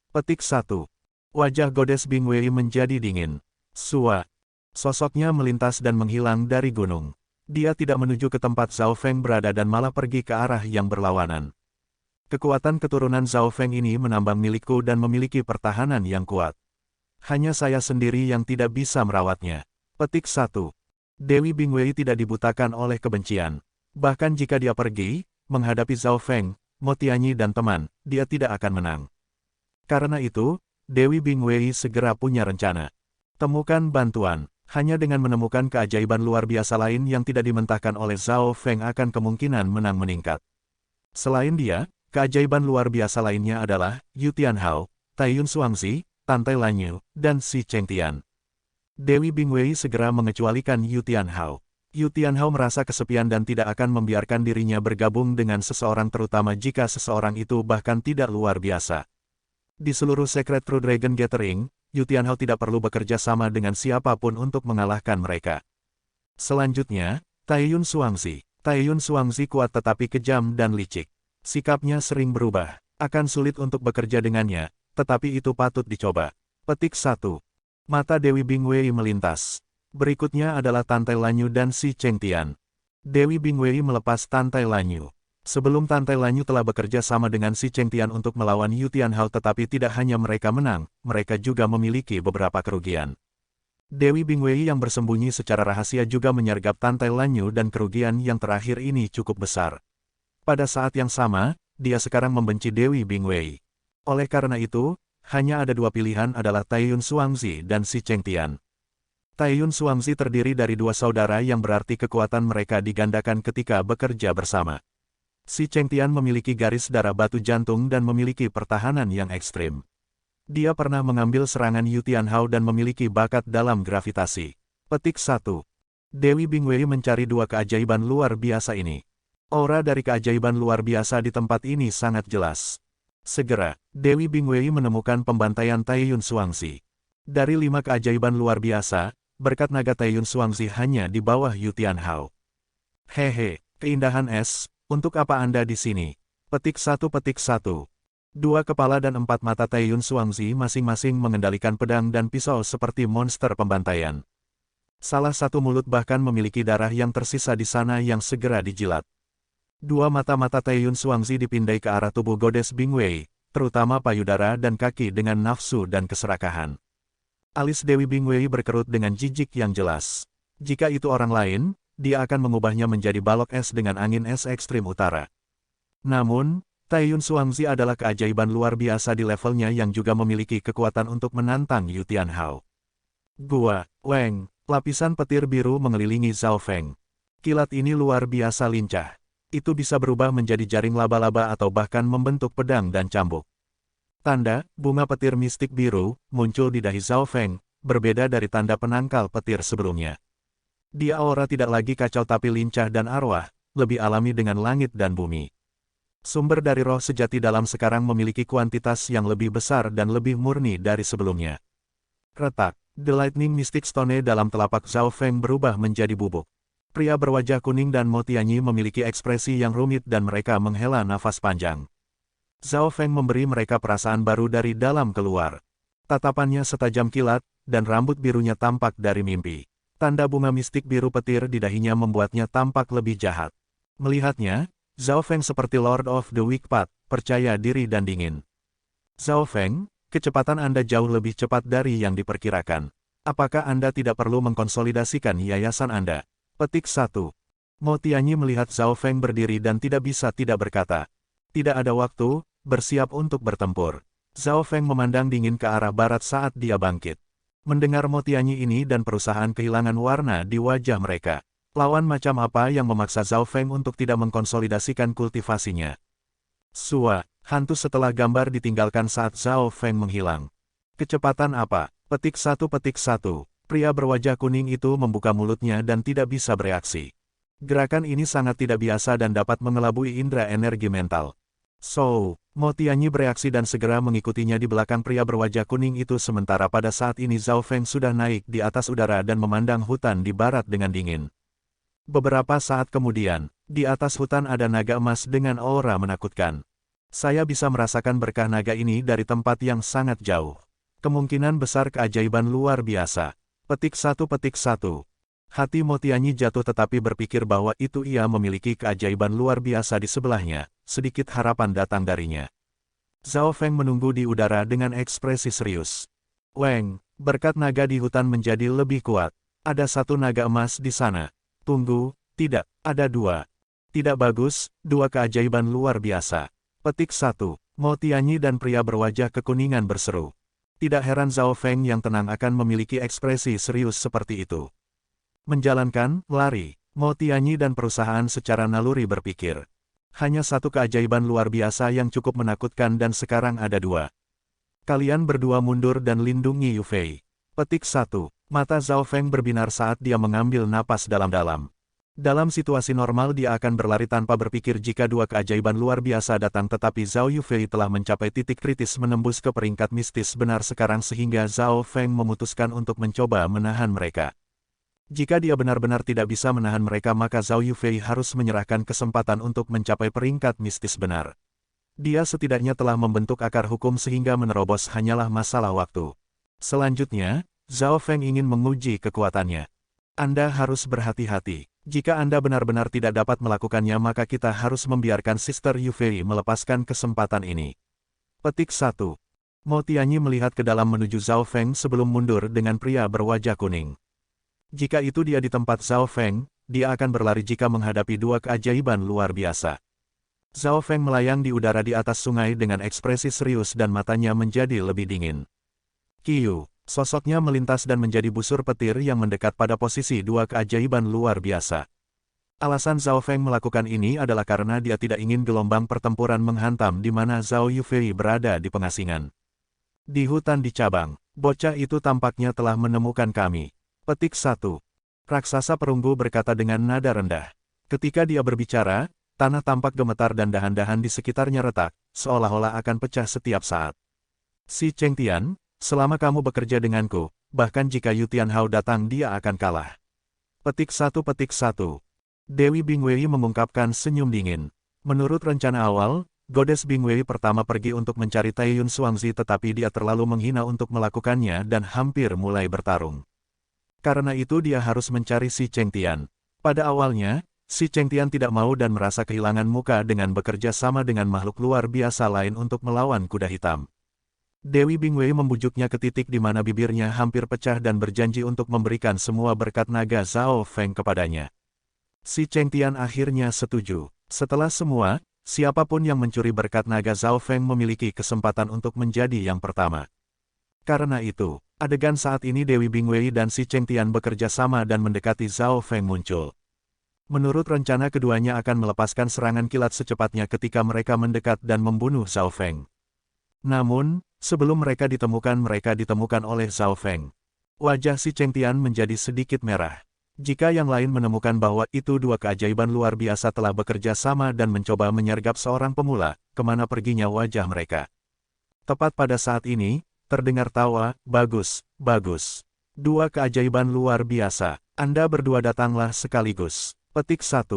Petik 1. Wajah Goddess Bingwei menjadi dingin. Sua. Sosoknya melintas dan menghilang dari gunung. Dia tidak menuju ke tempat Zhao Feng berada dan malah pergi ke arah yang berlawanan. Kekuatan keturunan Zhao Feng ini menambang milikku dan memiliki pertahanan yang kuat. Hanya saya sendiri yang tidak bisa merawatnya. Petik 1. Dewi Bingwei tidak dibutakan oleh kebencian. Bahkan jika dia pergi, menghadapi Zhao Feng, Mo Tianyi dan teman, dia tidak akan menang. Karena itu, Dewi Bingwei segera punya rencana. Temukan bantuan. Hanya dengan menemukan keajaiban luar biasa lain yang tidak dimentahkan oleh Zhao Feng akan kemungkinan menang meningkat. Selain dia, keajaiban luar biasa lainnya adalah Yu Tianhao, Taiyun Xuangzi, Tantai Lanyu, dan Si Chengtian. Dewi Bingwei segera mengecualikan Yu Tianhao. Yu Tianhao merasa kesepian dan tidak akan membiarkan dirinya bergabung dengan seseorang terutama jika seseorang itu bahkan tidak luar biasa. Di seluruh Secret True Dragon Gathering, Yu Tianhao tidak perlu bekerja sama dengan siapapun untuk mengalahkan mereka. Selanjutnya, Taiyun Xuangzi. Taiyun Xuangzi kuat tetapi kejam dan licik. Sikapnya sering berubah. Akan sulit untuk bekerja dengannya, tetapi itu patut dicoba. Petik 1. Mata Dewi Bingwei melintas. Berikutnya adalah Tantai Lanyu dan Si Chengtian. Dewi Bingwei melepas Tantai Lanyu. Sebelum Tantai Lanyu telah bekerja sama dengan Si Chengtian untuk melawan Yu Tianhao tetapi tidak hanya mereka menang, mereka juga memiliki beberapa kerugian. Dewi Bingwei yang bersembunyi secara rahasia juga menyergap Tantai Lanyu dan kerugian yang terakhir ini cukup besar. Pada saat yang sama, dia sekarang membenci Dewi Bingwei. Oleh karena itu, hanya ada dua pilihan adalah Taiyun Xuangzi dan Si Chengtian. Taiyun Xuangzi terdiri dari dua saudara yang berarti kekuatan mereka digandakan ketika bekerja bersama. Si Chengtian memiliki garis darah batu jantung dan memiliki pertahanan yang ekstrim. Dia pernah mengambil serangan Yu Tianhao dan memiliki bakat dalam gravitasi. Petik 1. Dewi Bingwei mencari dua keajaiban luar biasa ini. Aura dari keajaiban luar biasa di tempat ini sangat jelas. Segera, Dewi Bingwei menemukan pembantaian Taiyun Xuangzi. Dari 5 keajaiban luar biasa, berkat naga Taiyun Xuangzi hanya di bawah Yu Tianhao. Hehe, keindahan es, untuk apa Anda di sini? Petik 1. Dua kepala dan 4 mata Taiyun Xuangzi masing-masing mengendalikan pedang dan pisau seperti monster pembantaian. Salah satu mulut bahkan memiliki darah yang tersisa di sana yang segera dijilat. Dua mata-mata Taiyun Xuangzi dipindai ke arah tubuh Goddess Bingwei, terutama payudara dan kaki dengan nafsu dan keserakahan. Alis Dewi Bingwei berkerut dengan jijik yang jelas. Jika itu orang lain, dia akan mengubahnya menjadi balok es dengan angin es ekstrim utara. Namun, Taiyun Xuangzi adalah keajaiban luar biasa di levelnya yang juga memiliki kekuatan untuk menantang Yu Tianhao. Gua, Weng, lapisan petir biru mengelilingi Zhao Feng. Kilat ini luar biasa lincah. Itu bisa berubah menjadi jaring laba-laba atau bahkan membentuk pedang dan cambuk. Tanda, bunga petir mistik biru, muncul di dahi Zhao Feng, berbeda dari tanda penangkal petir sebelumnya. Dia aura tidak lagi kacau tapi lincah dan arwah, lebih alami dengan langit dan bumi. Sumber dari roh sejati dalam sekarang memiliki kuantitas yang lebih besar dan lebih murni dari sebelumnya. Retak, The Lightning Mystic Stone dalam telapak Zhao Feng berubah menjadi bubuk. Pria berwajah kuning dan Motianyi memiliki ekspresi yang rumit dan mereka menghela nafas panjang. Zhao Feng memberi mereka perasaan baru dari dalam keluar. Tatapannya setajam kilat, dan rambut birunya tampak dari mimpi. Tanda bunga mistik biru petir di dahinya membuatnya tampak lebih jahat. Melihatnya, Zhao Feng seperti Lord of the Weak Path, percaya diri dan dingin. Zhao Feng, kecepatan Anda jauh lebih cepat dari yang diperkirakan. Apakah Anda tidak perlu mengkonsolidasikan yayasan Anda? Petik 1. Motianyi melihat Zhao Feng berdiri dan tidak bisa tidak berkata. Tidak ada waktu, bersiap untuk bertempur. Zhao Feng memandang dingin ke arah barat saat dia bangkit. Mendengar Motianyi ini dan perusahaan kehilangan warna di wajah mereka. Lawan macam apa yang memaksa Zhao Feng untuk tidak mengkonsolidasikan kultivasinya? Sua, hantu setelah gambar ditinggalkan saat Zhao Feng menghilang. Kecepatan apa? Petik 1. Pria berwajah kuning itu membuka mulutnya dan tidak bisa bereaksi. Gerakan ini sangat tidak biasa dan dapat mengelabui indera energi mental. So, Motianyi bereaksi dan segera mengikutinya di belakang pria berwajah kuning itu sementara pada saat ini Zhao Feng sudah naik di atas udara dan memandang hutan di barat dengan dingin. Beberapa saat kemudian, di atas hutan ada naga emas dengan aura menakutkan. Saya bisa merasakan berkah naga ini dari tempat yang sangat jauh. Kemungkinan besar keajaiban luar biasa. Petik 1. Hati Motianyi jatuh tetapi berpikir bahwa itu ia memiliki keajaiban luar biasa di sebelahnya, sedikit harapan datang darinya. Zhao Feng menunggu di udara dengan ekspresi serius. Weng, berkat naga di hutan menjadi lebih kuat. Ada satu naga emas di sana. Tunggu, tidak, ada dua. Tidak bagus, dua keajaiban luar biasa. Petik 1. Motianyi dan pria berwajah kekuningan berseru. Tidak heran Zhao Feng yang tenang akan memiliki ekspresi serius seperti itu. Menjalankan, lari, Motianyi dan perusahaan secara naluri berpikir. Hanya satu keajaiban luar biasa yang cukup menakutkan dan sekarang ada dua. Kalian berdua mundur dan lindungi Yu Fei. Petik 1. Mata Zhao Feng berbinar saat dia mengambil napas dalam-dalam. Dalam situasi normal dia akan berlari tanpa berpikir jika dua keajaiban luar biasa datang tetapi Zhao Yufei telah mencapai titik kritis menembus ke peringkat mistis benar sekarang sehingga Zhao Feng memutuskan untuk mencoba menahan mereka. Jika dia benar-benar tidak bisa menahan mereka maka Zhao Yufei harus menyerahkan kesempatan untuk mencapai peringkat mistis benar. Dia setidaknya telah membentuk akar hukum sehingga menerobos hanyalah masalah waktu. Selanjutnya, Zhao Feng ingin menguji kekuatannya. Anda harus berhati-hati. Jika Anda benar-benar tidak dapat melakukannya maka kita harus membiarkan Sister Yufei melepaskan kesempatan ini. Petik 1. Motianyi melihat ke dalam menuju Zhao Feng sebelum mundur dengan pria berwajah kuning. Jika itu dia di tempat Zhao Feng, dia akan berlari jika menghadapi dua keajaiban luar biasa. Zhao Feng melayang di udara di atas sungai dengan ekspresi serius dan matanya menjadi lebih dingin. Qiyu, sosoknya melintas dan menjadi busur petir yang mendekat pada posisi dua keajaiban luar biasa. Alasan Zhao Feng melakukan ini adalah karena dia tidak ingin gelombang pertempuran menghantam di mana Zhao Yufei berada di pengasingan. Di hutan di cabang, bocah itu tampaknya telah menemukan kami. Petik 1. Raksasa perunggu berkata dengan nada rendah. Ketika dia berbicara, tanah tampak gemetar dan dahan-dahan di sekitarnya retak, seolah-olah akan pecah setiap saat. Si Chengtian, selama kamu bekerja denganku, bahkan jika Yu Tianhao datang dia akan kalah. Petik 1. Dewi Bingwei mengungkapkan senyum dingin. Menurut rencana awal, Goddess Bingwei pertama pergi untuk mencari Taiyun Xuangzi tetapi dia terlalu menghina untuk melakukannya dan hampir mulai bertarung. Karena itu dia harus mencari si Chengtian. Pada awalnya, si Chengtian tidak mau dan merasa kehilangan muka dengan bekerja sama dengan makhluk luar biasa lain untuk melawan kuda hitam. Dewi Bingwei membujuknya ke titik di mana bibirnya hampir pecah dan berjanji untuk memberikan semua berkat naga Zhao Feng kepadanya. Si Chengtian akhirnya setuju. Setelah semua, siapapun yang mencuri berkat naga Zhao Feng memiliki kesempatan untuk menjadi yang pertama. Karena itu, adegan saat ini Dewi Bingwei dan si Chengtian bekerja sama dan mendekati Zhao Feng muncul. Menurut rencana keduanya akan melepaskan serangan kilat secepatnya ketika mereka mendekat dan membunuh Zhao Feng. Namun, sebelum mereka ditemukan oleh Zhao Feng. Wajah si Chengtian menjadi sedikit merah. Jika yang lain menemukan bahwa itu dua keajaiban luar biasa telah bekerja sama dan mencoba menyergap seorang pemula, kemana perginya wajah mereka? Tepat pada saat ini, terdengar tawa, bagus. Dua keajaiban luar biasa, Anda berdua datanglah sekaligus. Petik 1.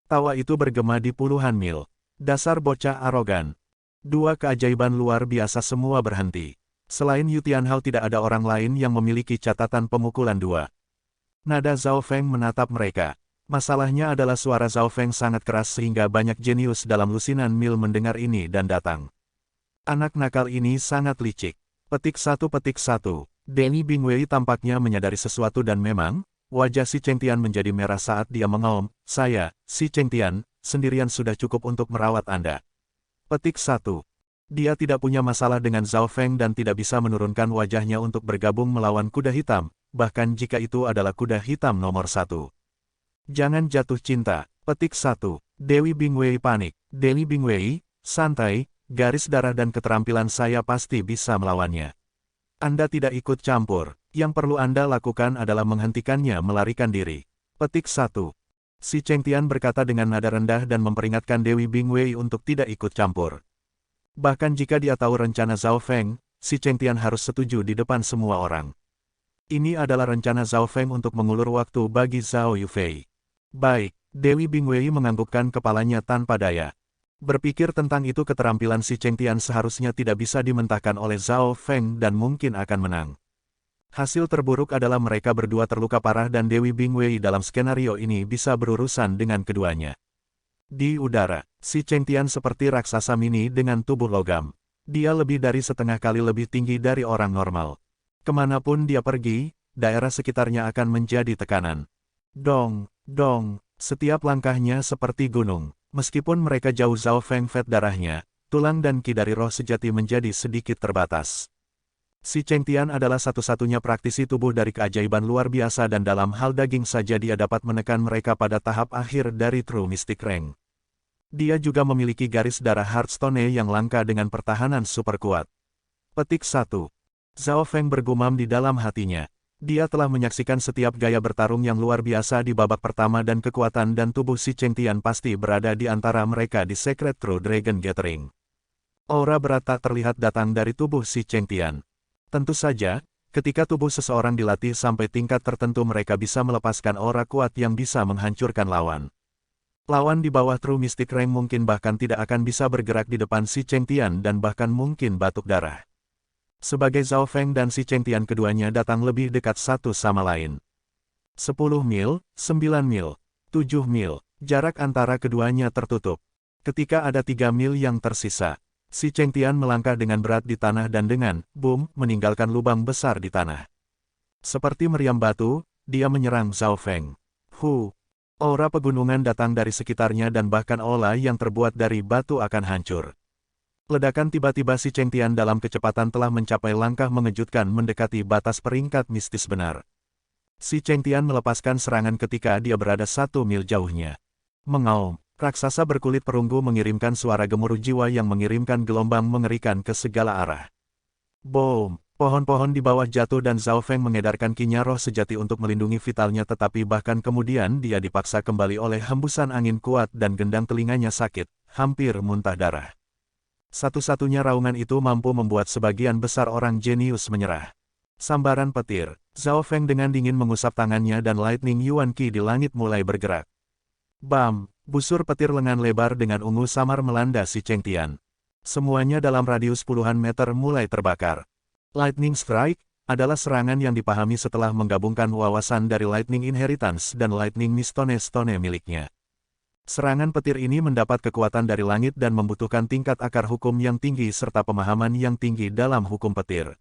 Tawa itu bergema di puluhan mil. Dasar bocah arogan. Dua keajaiban luar biasa semua berhenti. Selain Yu Tianhao tidak ada orang lain yang memiliki catatan pemukulan dua. Nada Zhao Feng menatap mereka. Masalahnya adalah suara Zhao Feng sangat keras sehingga banyak jenius dalam lusinan mil mendengar ini dan datang. Anak nakal ini sangat licik. Petik 1. Dewi Bingwei tampaknya menyadari sesuatu dan memang, wajah si Chengtian menjadi merah saat dia mengaum, saya, si Chengtian, sendirian sudah cukup untuk merawat Anda. Petik 1. Dia tidak punya masalah dengan Zhao Feng dan tidak bisa menurunkan wajahnya untuk bergabung melawan kuda hitam, bahkan jika itu adalah kuda hitam nomor 1. Jangan jatuh cinta. Petik 1. Dewi Bingwei panik. Dewi Bingwei, santai, garis darah dan keterampilan saya pasti bisa melawannya. Anda tidak ikut campur. Yang perlu Anda lakukan adalah menghentikannya melarikan diri. Petik 1. Si Chengtian berkata dengan nada rendah dan memperingatkan Dewi Bingwei untuk tidak ikut campur. Bahkan jika dia tahu rencana Zhao Feng, si Chengtian harus setuju di depan semua orang. Ini adalah rencana Zhao Feng untuk mengulur waktu bagi Zhao Yufei. Baik, Dewi Bingwei menganggukkan kepalanya tanpa daya. Berpikir tentang itu keterampilan si Chengtian seharusnya tidak bisa dimentahkan oleh Zhao Feng dan mungkin akan menang. Hasil terburuk adalah mereka berdua terluka parah dan Dewi Bingwei dalam skenario ini bisa berurusan dengan keduanya. Di udara, si Chengtian seperti raksasa mini dengan tubuh logam. Dia lebih dari setengah kali lebih tinggi dari orang normal. Kemanapun dia pergi, daerah sekitarnya akan menjadi tekanan. Dong, setiap langkahnya seperti gunung. Meskipun mereka jauh Zhao Feng fed darahnya, tulang dan ki dari roh sejati menjadi sedikit terbatas. Si Chengtian adalah satu-satunya praktisi tubuh dari keajaiban luar biasa dan dalam hal daging saja dia dapat menekan mereka pada tahap akhir dari True Mystic Rank. Dia juga memiliki garis darah Hearthstone yang langka dengan pertahanan super kuat. Petik 1. Zhao Feng bergumam di dalam hatinya. Dia telah menyaksikan setiap gaya bertarung yang luar biasa di babak pertama dan kekuatan dan tubuh si Chengtian pasti berada di antara mereka di Secret True Dragon Gathering. Aura berat tak terlihat datang dari tubuh si Chengtian. Tentu saja, ketika tubuh seseorang dilatih sampai tingkat tertentu mereka bisa melepaskan aura kuat yang bisa menghancurkan lawan. Lawan di bawah True Mystic Rank mungkin bahkan tidak akan bisa bergerak di depan si Chengtian dan bahkan mungkin batuk darah. Sebagai Zhao Feng dan si Chengtian keduanya datang lebih dekat satu sama lain. 10 mil, 9 mil, 7 mil, jarak antara keduanya tertutup. Ketika ada 3 mil yang tersisa, si Chengtian melangkah dengan berat di tanah dan dengan boom meninggalkan lubang besar di tanah. Seperti meriam batu, dia menyerang Zhao Feng. Aura pegunungan datang dari sekitarnya dan bahkan aula yang terbuat dari batu akan hancur. Ledakan tiba-tiba si Chengtian dalam kecepatan telah mencapai langkah mengejutkan mendekati batas peringkat mistis benar. Si Chengtian melepaskan serangan ketika dia berada 1 mil jauhnya. Mengaum, raksasa berkulit perunggu mengirimkan suara gemuruh jiwa yang mengirimkan gelombang mengerikan ke segala arah. Boom! Pohon-pohon di bawah jatuh dan Zhao Feng mengedarkan kinya roh sejati untuk melindungi vitalnya, tetapi bahkan kemudian dia dipaksa kembali oleh hembusan angin kuat dan gendang telinganya sakit, hampir muntah darah. Satu-satunya raungan itu mampu membuat sebagian besar orang jenius menyerah. Sambaran petir, Zhao Feng dengan dingin mengusap tangannya dan Lightning Yuan Qi di langit mulai bergerak. Bam! Busur petir lengan lebar dengan ungu samar melanda si Chengtian. Semuanya dalam radius puluhan meter mulai terbakar. Lightning Strike adalah serangan yang dipahami setelah menggabungkan wawasan dari Lightning Inheritance dan Lightning Stone miliknya. Serangan petir ini mendapat kekuatan dari langit dan membutuhkan tingkat akar hukum yang tinggi serta pemahaman yang tinggi dalam hukum petir.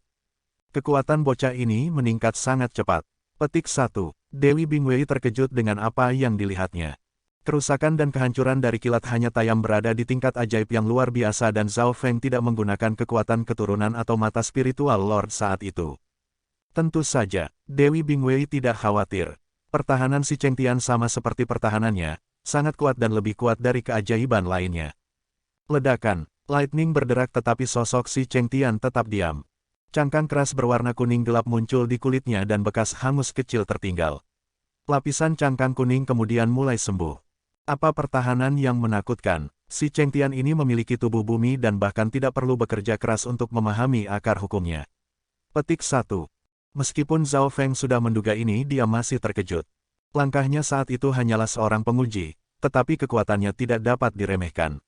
Kekuatan bocah ini meningkat sangat cepat. Petik 1. Dewi Bingwei terkejut dengan apa yang dilihatnya. Kerusakan dan kehancuran dari kilat hanya tayam berada di tingkat ajaib yang luar biasa dan Zhao Feng tidak menggunakan kekuatan keturunan atau mata spiritual Lord saat itu. Tentu saja, Dewi Bingwei tidak khawatir. Pertahanan si Chengtian sama seperti pertahanannya, sangat kuat dan lebih kuat dari keajaiban lainnya. Ledakan, lightning berderak tetapi sosok si Chengtian tetap diam. Cangkang keras berwarna kuning gelap muncul di kulitnya dan bekas hangus kecil tertinggal. Lapisan cangkang kuning kemudian mulai sembuh. Apa pertahanan yang menakutkan? Si Chengtian ini memiliki tubuh bumi dan bahkan tidak perlu bekerja keras untuk memahami akar hukumnya. Petik 1. Meskipun Zhao Feng sudah menduga ini, dia masih terkejut. Langkahnya saat itu hanyalah seorang penguji, tetapi kekuatannya tidak dapat diremehkan.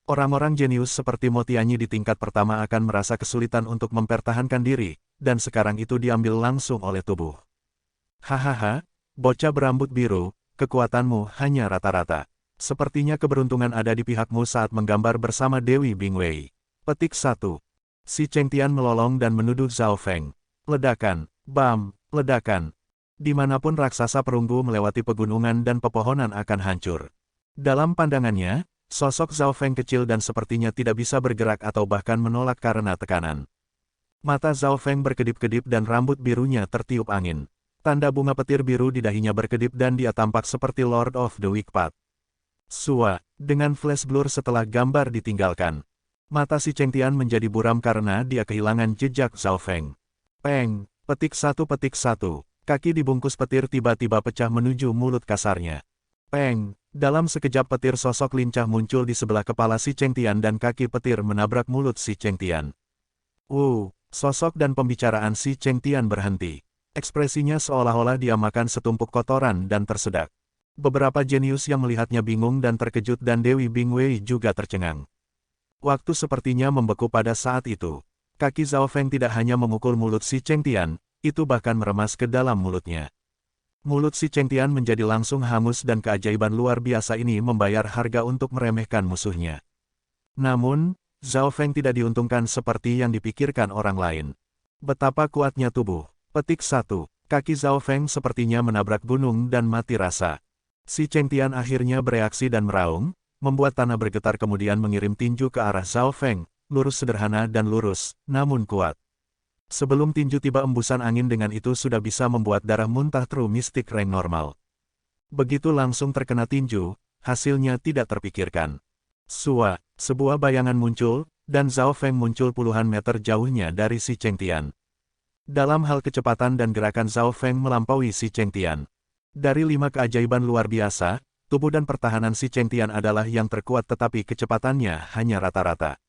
Orang-orang jenius seperti Mo Tianyi di tingkat pertama akan merasa kesulitan untuk mempertahankan diri, dan sekarang itu diambil langsung oleh tubuh. Hahaha, bocah berambut biru. Kekuatanmu hanya rata-rata. Sepertinya keberuntungan ada di pihakmu saat menggambar bersama Dewi Bingwei. Petik 1. Si Chengtian melolong dan menuduh Zhao Feng. Ledakan, bam, ledakan. Dimanapun raksasa perunggu melewati pegunungan dan pepohonan akan hancur. Dalam pandangannya, sosok Zhao Feng kecil dan sepertinya tidak bisa bergerak atau bahkan menolak karena tekanan. Mata Zhao Feng berkedip-kedip dan rambut birunya tertiup angin. Tanda bunga petir biru di dahinya berkedip dan dia tampak seperti Lord of the Weak Path. Sua, dengan flash blur setelah gambar ditinggalkan. Mata si Chengtian menjadi buram karena dia kehilangan jejak Zhao Feng. Peng, petik 1. Kaki dibungkus petir tiba-tiba pecah menuju mulut kasarnya. Peng, dalam sekejap petir sosok lincah muncul di sebelah kepala si Chengtian dan kaki petir menabrak mulut si Chengtian. Sosok dan pembicaraan si Chengtian berhenti. Ekspresinya seolah-olah dia makan setumpuk kotoran dan tersedak. Beberapa jenius yang melihatnya bingung dan terkejut dan Dewi Bingwei juga tercengang. Waktu sepertinya membeku pada saat itu. Kaki Zhao Feng tidak hanya memukul mulut si Chengtian, itu bahkan meremas ke dalam mulutnya. Mulut si Chengtian menjadi langsung hangus dan keajaiban luar biasa ini membayar harga untuk meremehkan musuhnya. Namun, Zhao Feng tidak diuntungkan seperti yang dipikirkan orang lain. Betapa kuatnya tubuh. Petik 1. Kaki Zhao Feng sepertinya menabrak gunung dan mati rasa. Si Chengtian akhirnya bereaksi dan meraung, membuat tanah bergetar kemudian mengirim tinju ke arah Zhao Feng, lurus sederhana dan lurus, namun kuat. Sebelum tinju tiba embusan angin dengan itu sudah bisa membuat darah muntah True Mystic Rank normal. Begitu langsung terkena tinju, hasilnya tidak terpikirkan. Sua, sebuah bayangan muncul, dan Zhao Feng muncul puluhan meter jauhnya dari si Chengtian. Dalam hal kecepatan dan gerakan Zhao Feng melampaui si Chengtian. Dari 5 keajaiban luar biasa, tubuh dan pertahanan si Chengtian adalah yang terkuat tetapi kecepatannya hanya rata-rata.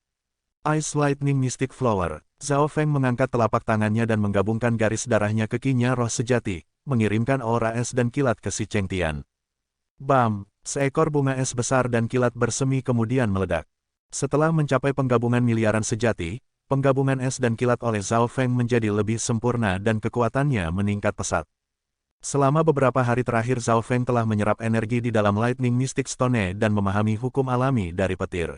Ice Lightning Mystic Flower, Zhao Feng mengangkat telapak tangannya dan menggabungkan garis darahnya ke kinya roh sejati, mengirimkan aura es dan kilat ke si Chengtian. Bam, seekor bunga es besar dan kilat bersemi kemudian meledak. Setelah mencapai penggabungan miliaran sejati, penggabungan es dan kilat oleh Zhao Feng menjadi lebih sempurna dan kekuatannya meningkat pesat. Selama beberapa hari terakhir Zhao Feng telah menyerap energi di dalam Lightning Mystic Stone dan memahami hukum alami dari petir.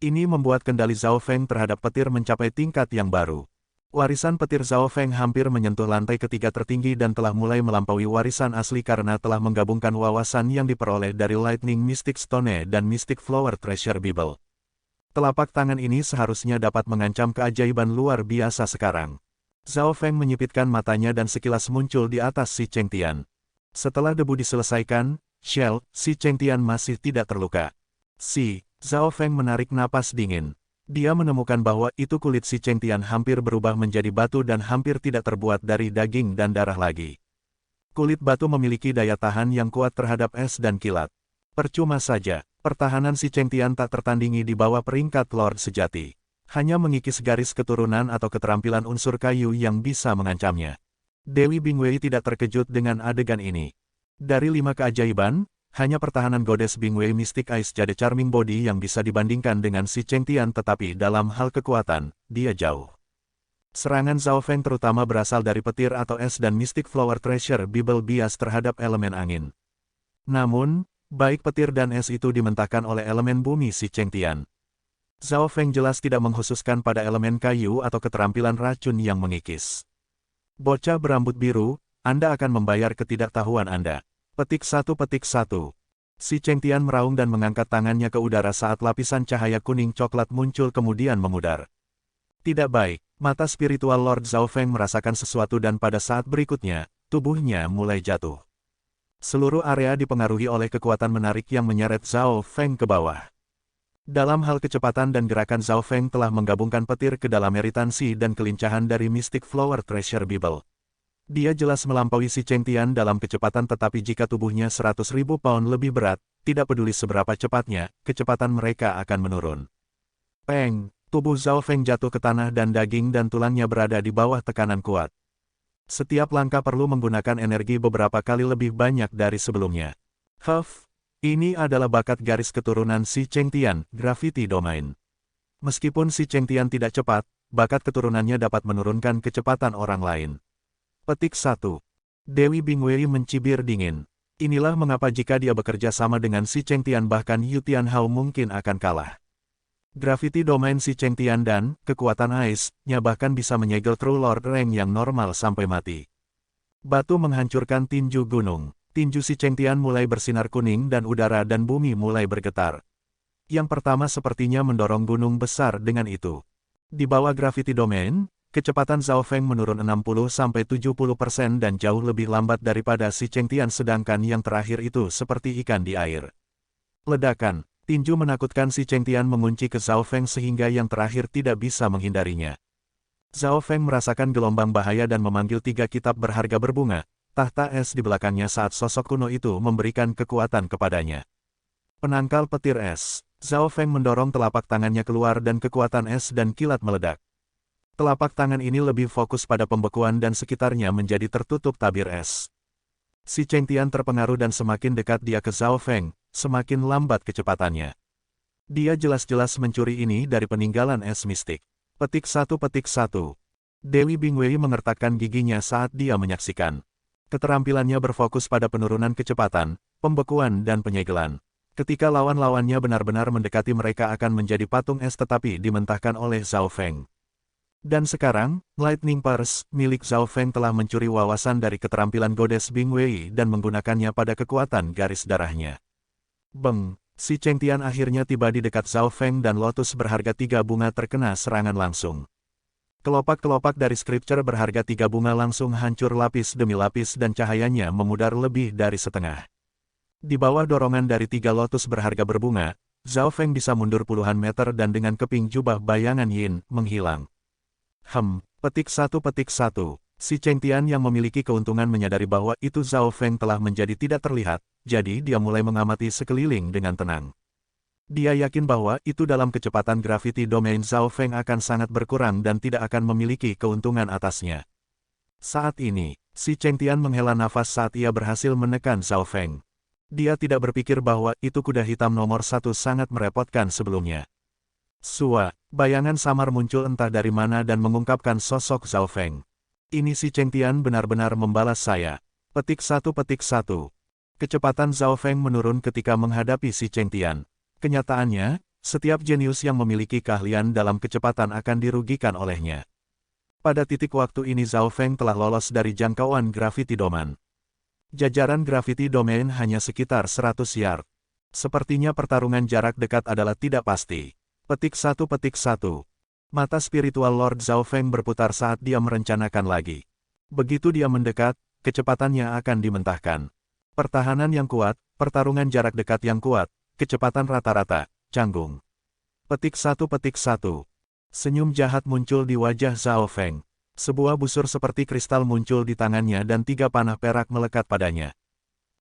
Ini membuat kendali Zhao Feng terhadap petir mencapai tingkat yang baru. Warisan petir Zhao Feng hampir menyentuh lantai ketiga tertinggi dan telah mulai melampaui warisan asli karena telah menggabungkan wawasan yang diperoleh dari Lightning Mystic Stone dan Mystic Flower Treasure Bible. Telapak tangan ini seharusnya dapat mengancam keajaiban luar biasa sekarang. Zhao Feng menyipitkan matanya dan sekilas muncul di atas si Chengtian. Setelah debu diselesaikan, si Chengtian masih tidak terluka. Zhao Feng menarik napas dingin. Dia menemukan bahwa itu kulit si Chengtian hampir berubah menjadi batu dan hampir tidak terbuat dari daging dan darah lagi. Kulit batu memiliki daya tahan yang kuat terhadap es dan kilat. Percuma saja, pertahanan si Chengtian tak tertandingi di bawah peringkat Lord sejati. Hanya mengikis garis keturunan atau keterampilan unsur kayu yang bisa mengancamnya. Dewi Bingwei tidak terkejut dengan adegan ini. Dari 5 keajaiban, hanya pertahanan Goddess Bingwei Mystic Ice Jade Charming Body yang bisa dibandingkan dengan si Chengtian, tetapi dalam hal kekuatan, dia jauh. Serangan Zhao Feng terutama berasal dari petir atau es dan Mystic Flower Treasure Bible bias terhadap elemen angin. Namun, baik petir dan es itu dimentahkan oleh elemen bumi si Chengtian. Zhao Feng jelas tidak mengkhususkan pada elemen kayu atau keterampilan racun yang mengikis. Bocah berambut biru, Anda akan membayar ketidaktahuan Anda. Petik 1. Si Chengtian meraung dan mengangkat tangannya ke udara saat lapisan cahaya kuning coklat muncul kemudian memudar. Tidak baik, mata spiritual Lord Zhao Feng merasakan sesuatu dan pada saat berikutnya, tubuhnya mulai jatuh. Seluruh area dipengaruhi oleh kekuatan menarik yang menyeret Zhao Feng ke bawah. Dalam hal kecepatan dan gerakan, Zhao Feng telah menggabungkan petir ke dalam meritansi dan kelincahan dari Mystic Flower Treasure Bible. Dia jelas melampaui si Chengtian dalam kecepatan, tetapi jika tubuhnya 100.000 pound lebih berat, tidak peduli seberapa cepatnya, kecepatan mereka akan menurun. Peng! Tubuh Zhao Feng jatuh ke tanah dan daging dan tulangnya berada di bawah tekanan kuat. Setiap langkah perlu menggunakan energi beberapa kali lebih banyak dari sebelumnya. Ini adalah bakat garis keturunan si Chengtian, Gravity Domain. Meskipun si Chengtian tidak cepat, bakat keturunannya dapat menurunkan kecepatan orang lain. Petik 1. Dewi Bingwei mencibir dingin. Inilah mengapa jika dia bekerja sama dengan si Chengtian bahkan Yu Tianhao mungkin akan kalah. Gravity Domain si Chengtian dan kekuatan Ice-nya bahkan bisa menyegel True Lord rank yang normal sampai mati. Batu menghancurkan tinju gunung. Tinju si Chengtian mulai bersinar kuning dan udara dan bumi mulai bergetar. Yang pertama sepertinya mendorong gunung besar dengan itu. Di bawah Gravity Domain, kecepatan Zhao Feng menurun 60-70% dan jauh lebih lambat daripada si Chengtian, sedangkan yang terakhir itu seperti ikan di air. Ledakan, tinju menakutkan si Chengtian mengunci ke Zhao Feng sehingga yang terakhir tidak bisa menghindarinya. Zhao Feng merasakan gelombang bahaya dan memanggil 3 kitab berharga berbunga, tahta es di belakangnya saat sosok kuno itu memberikan kekuatan kepadanya. Penangkal petir es, Zhao Feng mendorong telapak tangannya keluar dan kekuatan es dan kilat meledak. Telapak tangan ini lebih fokus pada pembekuan dan sekitarnya menjadi tertutup tabir es. Si Chengtian terpengaruh dan semakin dekat dia ke Zhao Feng, semakin lambat kecepatannya. Dia jelas-jelas mencuri ini dari peninggalan es mistik. Petik 1. Dewi Bingwei mengertakkan giginya saat dia menyaksikan. Keterampilannya berfokus pada penurunan kecepatan, pembekuan dan penyegelan. Ketika lawan-lawannya benar-benar mendekati mereka akan menjadi patung es tetapi dimentahkan oleh Zhao Feng. Dan sekarang, Lightning Purse milik Zhao Feng telah mencuri wawasan dari keterampilan Goddess Bingwei dan menggunakannya pada kekuatan garis darahnya. Beng! Si Chengtian akhirnya tiba di dekat Zhao Feng dan lotus berharga 3 bunga terkena serangan langsung. Kelopak-kelopak dari scripture berharga 3 bunga langsung hancur lapis demi lapis dan cahayanya memudar lebih dari setengah. Di bawah dorongan dari 3 lotus berharga berbunga, Zhao Feng bisa mundur puluhan meter dan dengan keping jubah bayangan Yin menghilang. Petik 1. Si Chengtian yang memiliki keuntungan menyadari bahwa itu Zhao Feng telah menjadi tidak terlihat, jadi dia mulai mengamati sekeliling dengan tenang. Dia yakin bahwa itu dalam kecepatan Gravity Domain Zhao Feng akan sangat berkurang dan tidak akan memiliki keuntungan atasnya. Saat ini, si Chengtian menghela nafas saat ia berhasil menekan Zhao Feng. Dia tidak berpikir bahwa itu kuda hitam nomor 1 sangat merepotkan sebelumnya. Bayangan samar muncul entah dari mana dan mengungkapkan sosok Zhao Feng. Ini si Chengtian benar-benar membalas saya. Petik 1. Kecepatan Zhao Feng menurun ketika menghadapi si Chengtian. Kenyataannya, setiap jenius yang memiliki keahlian dalam kecepatan akan dirugikan olehnya. Pada titik waktu ini Zhao Feng telah lolos dari jangkauan Gravity Domain. Jajaran Gravity Domain hanya sekitar 100 yard. Sepertinya pertarungan jarak dekat adalah tidak pasti. Petik 1. Mata spiritual Lord Zhao Feng berputar saat dia merencanakan lagi. Begitu dia mendekat, kecepatannya akan dimentahkan. Pertahanan yang kuat, pertarungan jarak dekat yang kuat, kecepatan rata-rata, canggung. Petik 1. Senyum jahat muncul di wajah Zhao Feng. Sebuah busur seperti kristal muncul di tangannya dan 3 panah perak melekat padanya.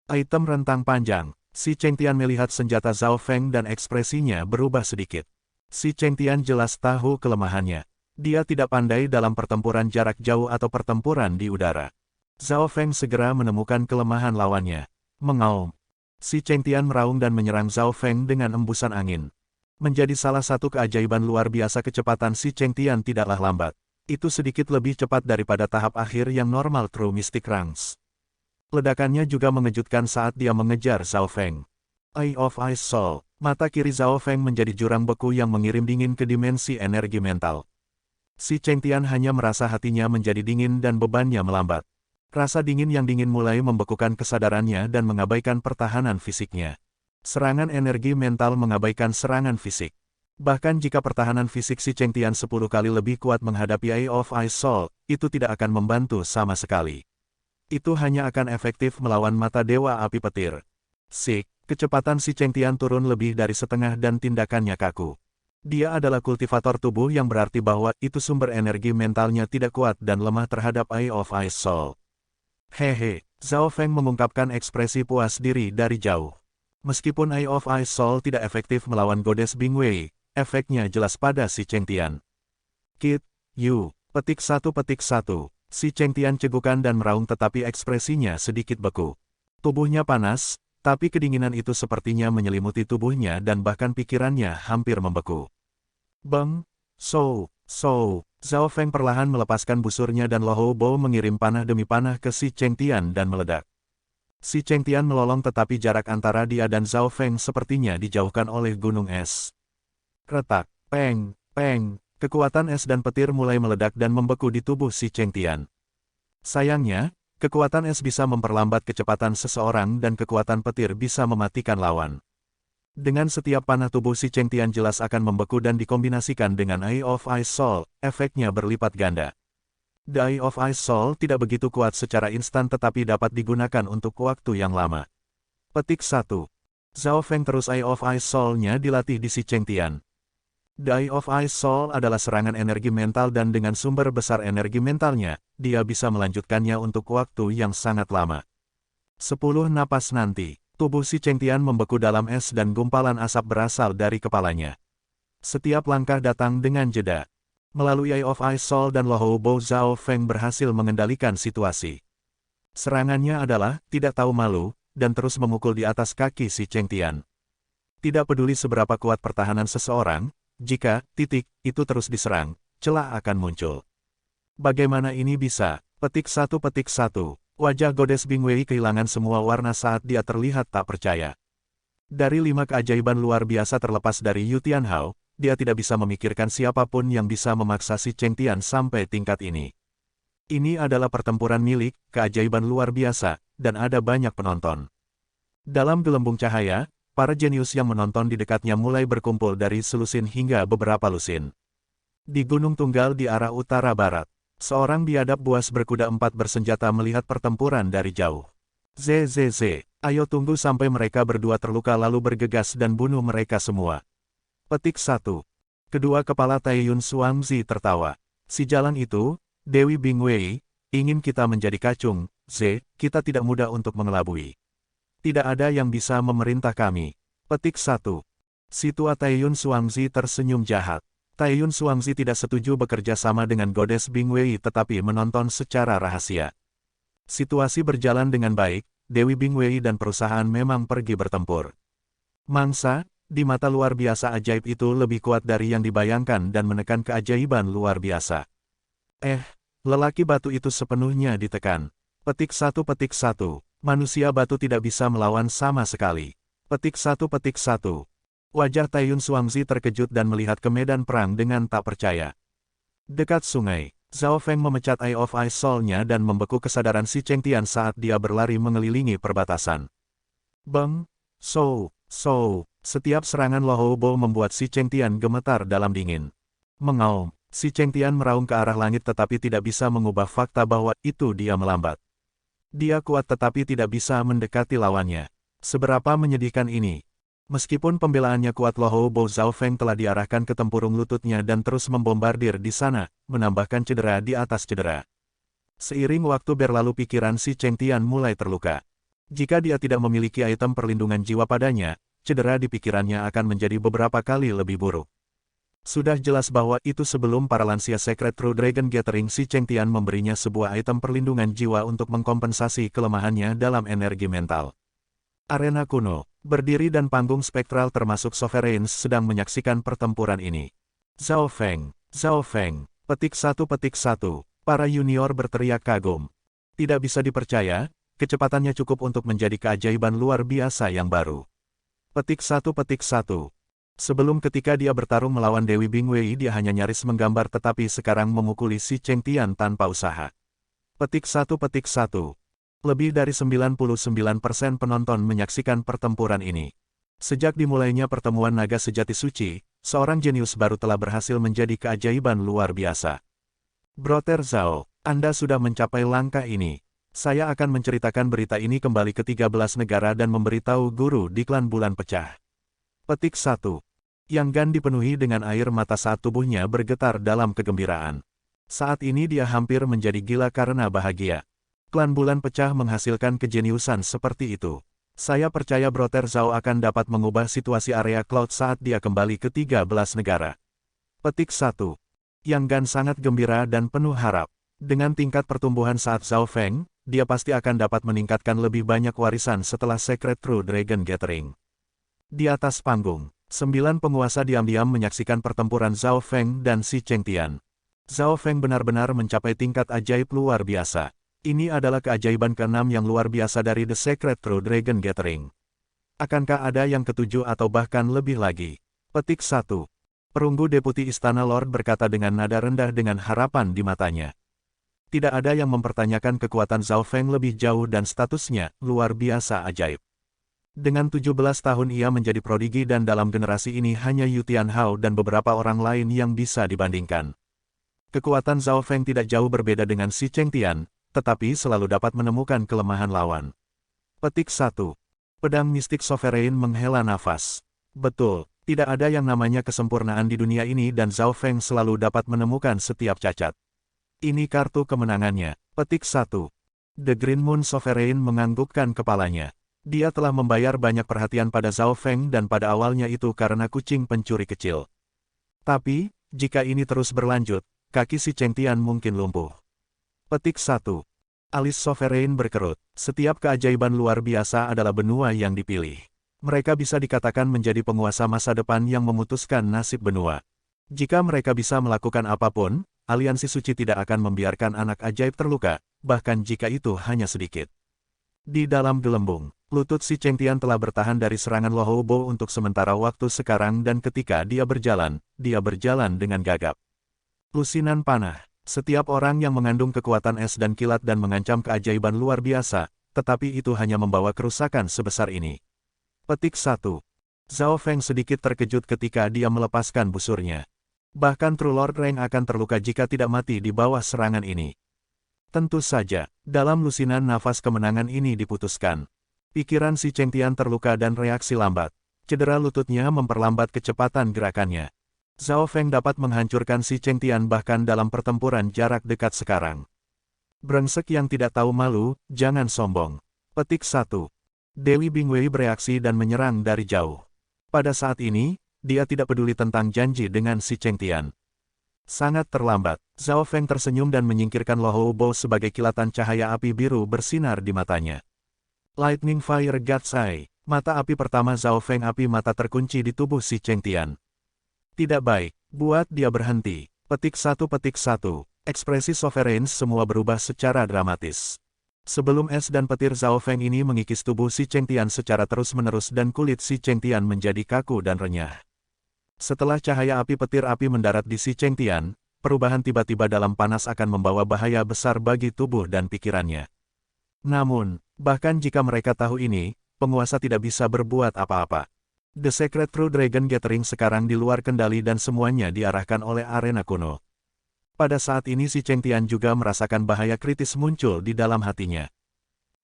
Item rentang panjang. Si Chengtian melihat senjata Zhao Feng dan ekspresinya berubah sedikit. Si Chengtian jelas tahu kelemahannya. Dia tidak pandai dalam pertempuran jarak jauh atau pertempuran di udara. Zhao Feng segera menemukan kelemahan lawannya. Mengaum. Si Chengtian meraung dan menyerang Zhao Feng dengan embusan angin. Menjadi salah satu keajaiban luar biasa kecepatan si Chengtian tidaklah lambat. Itu sedikit lebih cepat daripada tahap akhir yang normal True Mystic Ranks. Ledakannya juga mengejutkan saat dia mengejar Zhao Feng. Eye of Ice Soul. Mata kiri Zhao Feng menjadi jurang beku yang mengirim dingin ke dimensi energi mental. Si Chengtian hanya merasa hatinya menjadi dingin dan bebannya melambat. Rasa dingin yang dingin mulai membekukan kesadarannya dan mengabaikan pertahanan fisiknya. Serangan energi mental mengabaikan serangan fisik. Bahkan jika pertahanan fisik si Chengtian 10 kali lebih kuat menghadapi Eye of Ice Soul, itu tidak akan membantu sama sekali. Itu hanya akan efektif melawan mata Dewa Api Petir. Kecepatan si Chengtian turun lebih dari setengah dan tindakannya kaku. Dia adalah kultivator tubuh yang berarti bahwa itu sumber energi mentalnya tidak kuat dan lemah terhadap Eye of Ice Soul. Hehe, Zhao Feng mengungkapkan ekspresi puas diri dari jauh. Meskipun Eye of Ice Soul tidak efektif melawan Goddess Bingwei, efeknya jelas pada si Chengtian. Kid, you, petik 1. Si Chengtian cegukan dan meraung tetapi ekspresinya sedikit beku. Tubuhnya panas, tapi kedinginan itu sepertinya menyelimuti tubuhnya dan bahkan pikirannya hampir membeku. Bang! Zhao Feng perlahan melepaskan busurnya dan Lo Hou Bo mengirim panah demi panah ke si Chengtian dan meledak. Si Chengtian melolong tetapi jarak antara dia dan Zhao Feng sepertinya dijauhkan oleh gunung es. Retak, peng. Kekuatan es dan petir mulai meledak dan membeku di tubuh si Chengtian. Sayangnya, kekuatan es bisa memperlambat kecepatan seseorang dan kekuatan petir bisa mematikan lawan. Dengan setiap panah tubuh si Chengtian jelas akan membeku dan dikombinasikan dengan Eye of Ice Soul, efeknya berlipat ganda. The Eye of Ice Soul tidak begitu kuat secara instan tetapi dapat digunakan untuk waktu yang lama. Petik 1. Zhao Feng terus Eye of Ice Soul-nya dilatih di si Chengtian. The Eye of Ice Soul adalah serangan energi mental dan dengan sumber besar energi mentalnya, dia bisa melanjutkannya untuk waktu yang sangat lama. 10 napas nanti, tubuh si Chengtian membeku dalam es dan gumpalan asap berasal dari kepalanya. Setiap langkah datang dengan jeda. Melalui Eye of Ice Soul dan Lo Hou Bo Zhao Feng berhasil mengendalikan situasi. Serangannya adalah, tidak tahu malu, dan terus memukul di atas kaki si Chengtian. Tidak peduli seberapa kuat pertahanan seseorang, jika, itu terus diserang, celah akan muncul. Bagaimana ini bisa? Petik 1. Wajah Goddess Bingwei kehilangan semua warna saat dia terlihat tak percaya. Dari 5 keajaiban luar biasa terlepas dari Yu Tianhao, dia tidak bisa memikirkan siapapun yang bisa memaksa si Chengtian sampai tingkat ini. Ini adalah pertempuran milik, keajaiban luar biasa, dan ada banyak penonton. Dalam gelembung cahaya, para jenius yang menonton di dekatnya mulai berkumpul dari selusin hingga beberapa lusin. Di Gunung Tunggal di arah utara-barat, seorang biadab buas berkuda 4 bersenjata melihat pertempuran dari jauh. Zzz, ayo tunggu sampai mereka berdua terluka lalu bergegas dan bunuh mereka semua. Petik 1. Kedua kepala Taiyun Xuangzi tertawa. Si jalan itu, Dewi Bingwei, ingin kita menjadi kacung, kita tidak mudah untuk mengelabui. Tidak ada yang bisa memerintah kami. Petik 1. Si tua Taiyun Xuangzi tersenyum jahat. Taiyun Xuangzi tidak setuju bekerja sama dengan Goddess Bingwei tetapi menonton secara rahasia. Situasi berjalan dengan baik, Dewi Bingwei dan perusahaan memang pergi bertempur. Mangsa, di mata luar biasa ajaib itu lebih kuat dari yang dibayangkan dan menekan keajaiban luar biasa. Lelaki batu itu sepenuhnya ditekan. Petik 1. Manusia batu tidak bisa melawan sama sekali. Petik 1. Wajah Taiyun Xuangzi terkejut dan melihat ke medan perang dengan tak percaya. Dekat sungai, Zhao Feng memecat Eye of Ice Soul-nya dan membeku kesadaran si Chengtian saat dia berlari mengelilingi perbatasan. Beng! Setiap serangan Lo Houbo membuat si Chengtian gemetar dalam dingin. Mengaum, si Chengtian meraung ke arah langit tetapi tidak bisa mengubah fakta bahwa itu dia melambat. Dia kuat tetapi tidak bisa mendekati lawannya. Seberapa menyedihkan ini. Meskipun pembelaannya kuat, Lo Houbo Zhao Feng telah diarahkan ke tempurung lututnya dan terus membombardir di sana, menambahkan cedera di atas cedera. Seiring waktu berlalu pikiran si Chengtian mulai terluka. Jika dia tidak memiliki item perlindungan jiwa padanya, cedera di pikirannya akan menjadi beberapa kali lebih buruk. Sudah jelas bahwa itu sebelum para lansia Secret True Dragon Gathering, si Chengtian memberinya sebuah item perlindungan jiwa untuk mengkompensasi kelemahannya dalam energi mental. Arena kuno, berdiri dan panggung spektral termasuk Sovereigns sedang menyaksikan pertempuran ini. Zhao Feng, petik 1. Para junior berteriak kagum. Tidak bisa dipercaya, kecepatannya cukup untuk menjadi keajaiban luar biasa yang baru. Petik 1. Sebelum ketika dia bertarung melawan Dewi Bingwei dia hanya nyaris menggambar tetapi sekarang memukuli si Chengtian tanpa usaha. Petik 1. Lebih dari 99% penonton menyaksikan pertempuran ini. Sejak dimulainya pertemuan naga sejati suci, seorang jenius baru telah berhasil menjadi keajaiban luar biasa. Brother Zhao, Anda sudah mencapai langkah ini. Saya akan menceritakan berita ini kembali ke 13 negara dan memberitahu guru di klan bulan pecah. Petik 1. Yang Gan dipenuhi dengan air mata saat tubuhnya bergetar dalam kegembiraan. Saat ini dia hampir menjadi gila karena bahagia. Klan bulan pecah menghasilkan kejeniusan seperti itu. Saya percaya Brother Zhao akan dapat mengubah situasi area Cloud saat dia kembali ke 13 negara. Petik 1. Yang Gan sangat gembira dan penuh harap. Dengan tingkat pertumbuhan saat Zhao Feng, dia pasti akan dapat meningkatkan lebih banyak warisan setelah Secret True Dragon Gathering. Di atas panggung, 9 penguasa diam-diam menyaksikan pertempuran Zhao Feng dan si Chengtian. Zhao Feng benar-benar mencapai tingkat ajaib luar biasa. Ini adalah keajaiban ke-6 yang luar biasa dari The Secret True Dragon Gathering. Akankah ada yang ke-7 atau bahkan lebih lagi? Petik 1. Perunggu Deputi Istana Lord berkata dengan nada rendah dengan harapan di matanya. Tidak ada yang mempertanyakan kekuatan Zhao Feng lebih jauh dan statusnya luar biasa ajaib. Dengan 17 tahun ia menjadi prodigi dan dalam generasi ini hanya Yu Tianhao dan beberapa orang lain yang bisa dibandingkan. Kekuatan Zhao Feng tidak jauh berbeda dengan si Chengtian, tetapi selalu dapat menemukan kelemahan lawan. Petik 1. Pedang mistik Sovereign menghela nafas. Betul, tidak ada yang namanya kesempurnaan di dunia ini dan Zhao Feng selalu dapat menemukan setiap cacat. Ini kartu kemenangannya. Petik 1. The Green Moon Sovereign menganggukkan kepalanya. Dia telah membayar banyak perhatian pada Zhao Feng dan pada awalnya itu karena kucing pencuri kecil. Tapi, jika ini terus berlanjut, kaki si Chengtian mungkin lumpuh. Petik 1. Alis Sovereign berkerut. Setiap keajaiban luar biasa adalah benua yang dipilih. Mereka bisa dikatakan menjadi penguasa masa depan yang memutuskan nasib benua. Jika mereka bisa melakukan apapun, aliansi suci tidak akan membiarkan anak ajaib terluka, bahkan jika itu hanya sedikit. Di dalam gelembung, lutut si Chengtian telah bertahan dari serangan Lo Houbo untuk sementara waktu sekarang dan ketika dia berjalan dengan gagap. Lusinan panah. Setiap orang yang mengandung kekuatan es dan kilat dan mengancam keajaiban luar biasa, tetapi itu hanya membawa kerusakan sebesar ini. Petik 1. Zhao Feng sedikit terkejut ketika dia melepaskan busurnya. Bahkan True Lord Reng akan terluka jika tidak mati di bawah serangan ini. Tentu saja, dalam lusinan nafas kemenangan ini diputuskan. Pikiran si Chengtian terluka dan reaksi lambat. Cedera lututnya memperlambat kecepatan gerakannya. Zhao Feng dapat menghancurkan si Chengtian bahkan dalam pertempuran jarak dekat sekarang. Brengsek yang tidak tahu malu, jangan sombong. Petik 1. Dewi Bingwei bereaksi dan menyerang dari jauh. Pada saat ini, dia tidak peduli tentang janji dengan si Chengtian. Sangat terlambat, Zhao Feng tersenyum dan menyingkirkan Lo Houbo sebagai kilatan cahaya api biru bersinar di matanya. Lightning Fire God's Eye, mata api pertama Zhao Feng, api mata terkunci di tubuh si Chengtian. Tidak baik, buat dia berhenti. Petik 1. Ekspresi Sovereigns semua berubah secara dramatis. Sebelum es dan petir Zhao Feng ini mengikis tubuh si Chengtian secara terus-menerus dan kulit si Chengtian menjadi kaku dan renyah. Setelah cahaya api petir api mendarat di si Chengtian, perubahan tiba-tiba dalam panas akan membawa bahaya besar bagi tubuh dan pikirannya. Namun, bahkan jika mereka tahu ini, penguasa tidak bisa berbuat apa-apa. The Secret True Dragon Gathering sekarang di luar kendali dan semuanya diarahkan oleh arena kuno. Pada saat ini si Cheng Tian juga merasakan bahaya kritis muncul di dalam hatinya.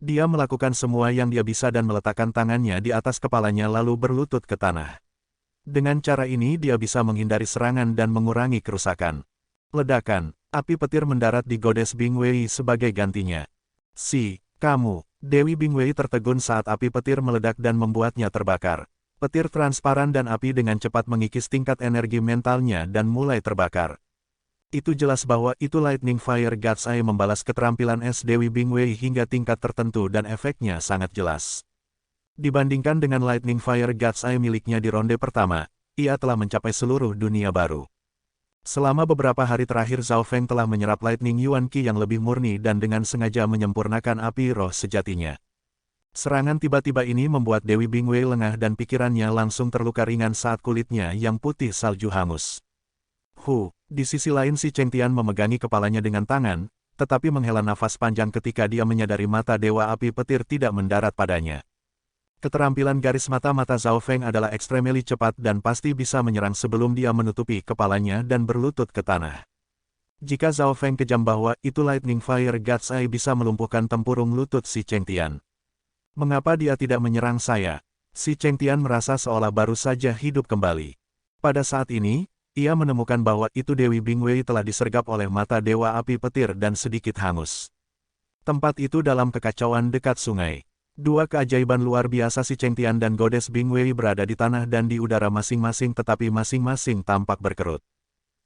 Dia melakukan semua yang dia bisa dan meletakkan tangannya di atas kepalanya lalu berlutut ke tanah. Dengan cara ini dia bisa menghindari serangan dan mengurangi kerusakan. Ledakan, api petir mendarat di Goddess Bingwei sebagai gantinya. Kamu, Dewi Bingwei tertegun saat api petir meledak dan membuatnya terbakar. Petir transparan dan api dengan cepat mengikis tingkat energi mentalnya dan mulai terbakar. Itu jelas bahwa itu Lightning Fire God's Eye membalas keterampilan es Dewi Bingwei hingga tingkat tertentu dan efeknya sangat jelas. Dibandingkan dengan Lightning Fire God's Eye miliknya di ronde pertama, ia telah mencapai seluruh dunia baru. Selama beberapa hari terakhir Zhao Feng telah menyerap Lightning Yuan Qi yang lebih murni dan dengan sengaja menyempurnakan api roh sejatinya. Serangan tiba-tiba ini membuat Dewi Bingwei lengah dan pikirannya langsung terluka ringan saat kulitnya yang putih salju hangus. Di sisi lain si Cheng Tian memegangi kepalanya dengan tangan, tetapi menghela nafas panjang ketika dia menyadari mata Dewa Api Petir tidak mendarat padanya. Keterampilan garis mata-mata Zhao Feng adalah ekstremely cepat dan pasti bisa menyerang sebelum dia menutupi kepalanya dan berlutut ke tanah. Jika Zhao Feng kejam bahwa itu Lightning Fire God's Eye bisa melumpuhkan tempurung lutut si Cheng Tian. Mengapa dia tidak menyerang saya? Si Cheng Tian merasa seolah baru saja hidup kembali. Pada saat ini, ia menemukan bahwa itu Dewi Bingwei telah disergap oleh mata Dewa Api Petir dan sedikit hangus. Tempat itu dalam kekacauan dekat sungai. Dua keajaiban luar biasa si Cheng Tian dan Goddess Bingwei berada di tanah dan di udara masing-masing tetapi masing-masing tampak berkerut.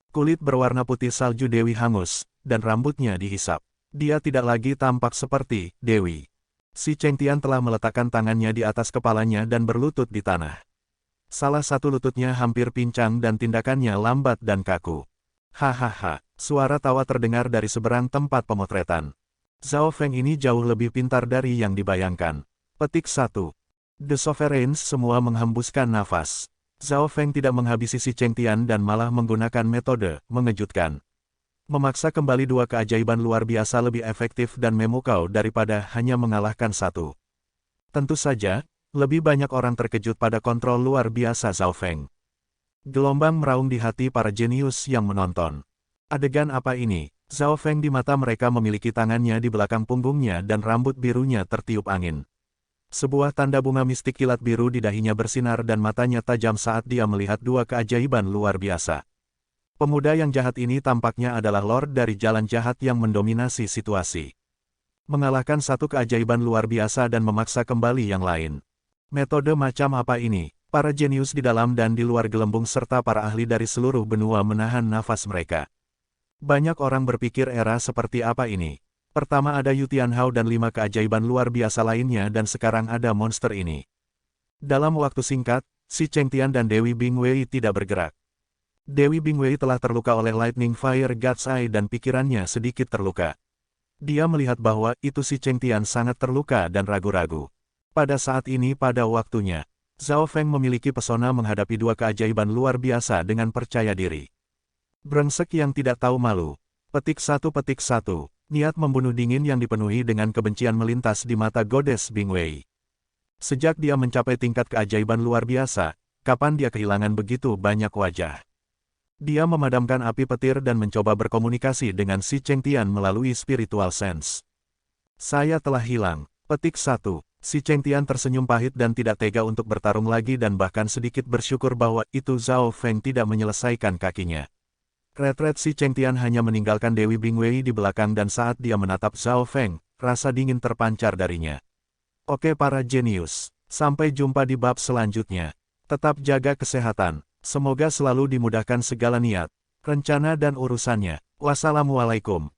Kulit berwarna putih salju Dewi hangus, dan rambutnya dihisap. Dia tidak lagi tampak seperti Dewi. Si Cheng Tian telah meletakkan tangannya di atas kepalanya dan berlutut di tanah. Salah satu lututnya hampir pincang dan tindakannya lambat dan kaku. Hahaha, suara tawa terdengar dari seberang tempat pemotretan. Zhao Feng ini jauh lebih pintar dari yang dibayangkan. Petik 1. The Sovereigns semua menghembuskan nafas. Zhao Feng tidak menghabisi si Cheng Tian dan malah menggunakan metode mengejutkan. Memaksa kembali dua keajaiban luar biasa lebih efektif dan memukau daripada hanya mengalahkan satu. Tentu saja, lebih banyak orang terkejut pada kontrol luar biasa Zhao Feng. Gelombang meraung di hati para jenius yang menonton. Adegan apa ini? Zhao Feng di mata mereka memiliki tangannya di belakang punggungnya dan rambut birunya tertiup angin. Sebuah tanda bunga mistik kilat biru di dahinya bersinar dan matanya tajam saat dia melihat dua keajaiban luar biasa. Pemuda yang jahat ini tampaknya adalah Lord dari jalan jahat yang mendominasi situasi. Mengalahkan satu keajaiban luar biasa dan memaksa kembali yang lain. Metode macam apa ini? Para jenius di dalam dan di luar gelembung serta para ahli dari seluruh benua menahan nafas mereka. Banyak orang berpikir era seperti apa ini. Pertama ada Yu Tianhao dan 5 keajaiban luar biasa lainnya dan sekarang ada monster ini. Dalam waktu singkat, si Cheng Tian dan Dewi Bingwei tidak bergerak. Dewi Bingwei telah terluka oleh Lightning Fire God's Eye dan pikirannya sedikit terluka. Dia melihat bahwa itu si Cheng Tian sangat terluka dan ragu-ragu. Pada saat ini pada waktunya, Zhao Feng memiliki pesona menghadapi dua keajaiban luar biasa dengan percaya diri. Brengsek yang tidak tahu malu. Petik 1. Niat membunuh dingin yang dipenuhi dengan kebencian melintas di mata Goddess Bingwei. Sejak dia mencapai tingkat keajaiban luar biasa, kapan dia kehilangan begitu banyak wajah? Dia memadamkan api petir dan mencoba berkomunikasi dengan si Cheng Tian melalui spiritual sense. Saya telah hilang. Petik 1. Si Cheng Tian tersenyum pahit dan tidak tega untuk bertarung lagi dan bahkan sedikit bersyukur bahwa itu Zhao Feng tidak menyelesaikan kakinya. Retret si Cheng Tian hanya meninggalkan Dewi Bingwei di belakang dan saat dia menatap Zhao Feng, rasa dingin terpancar darinya. Oke para jenius, sampai jumpa di bab selanjutnya. Tetap jaga kesehatan, semoga selalu dimudahkan segala niat, rencana dan urusannya. Wassalamualaikum.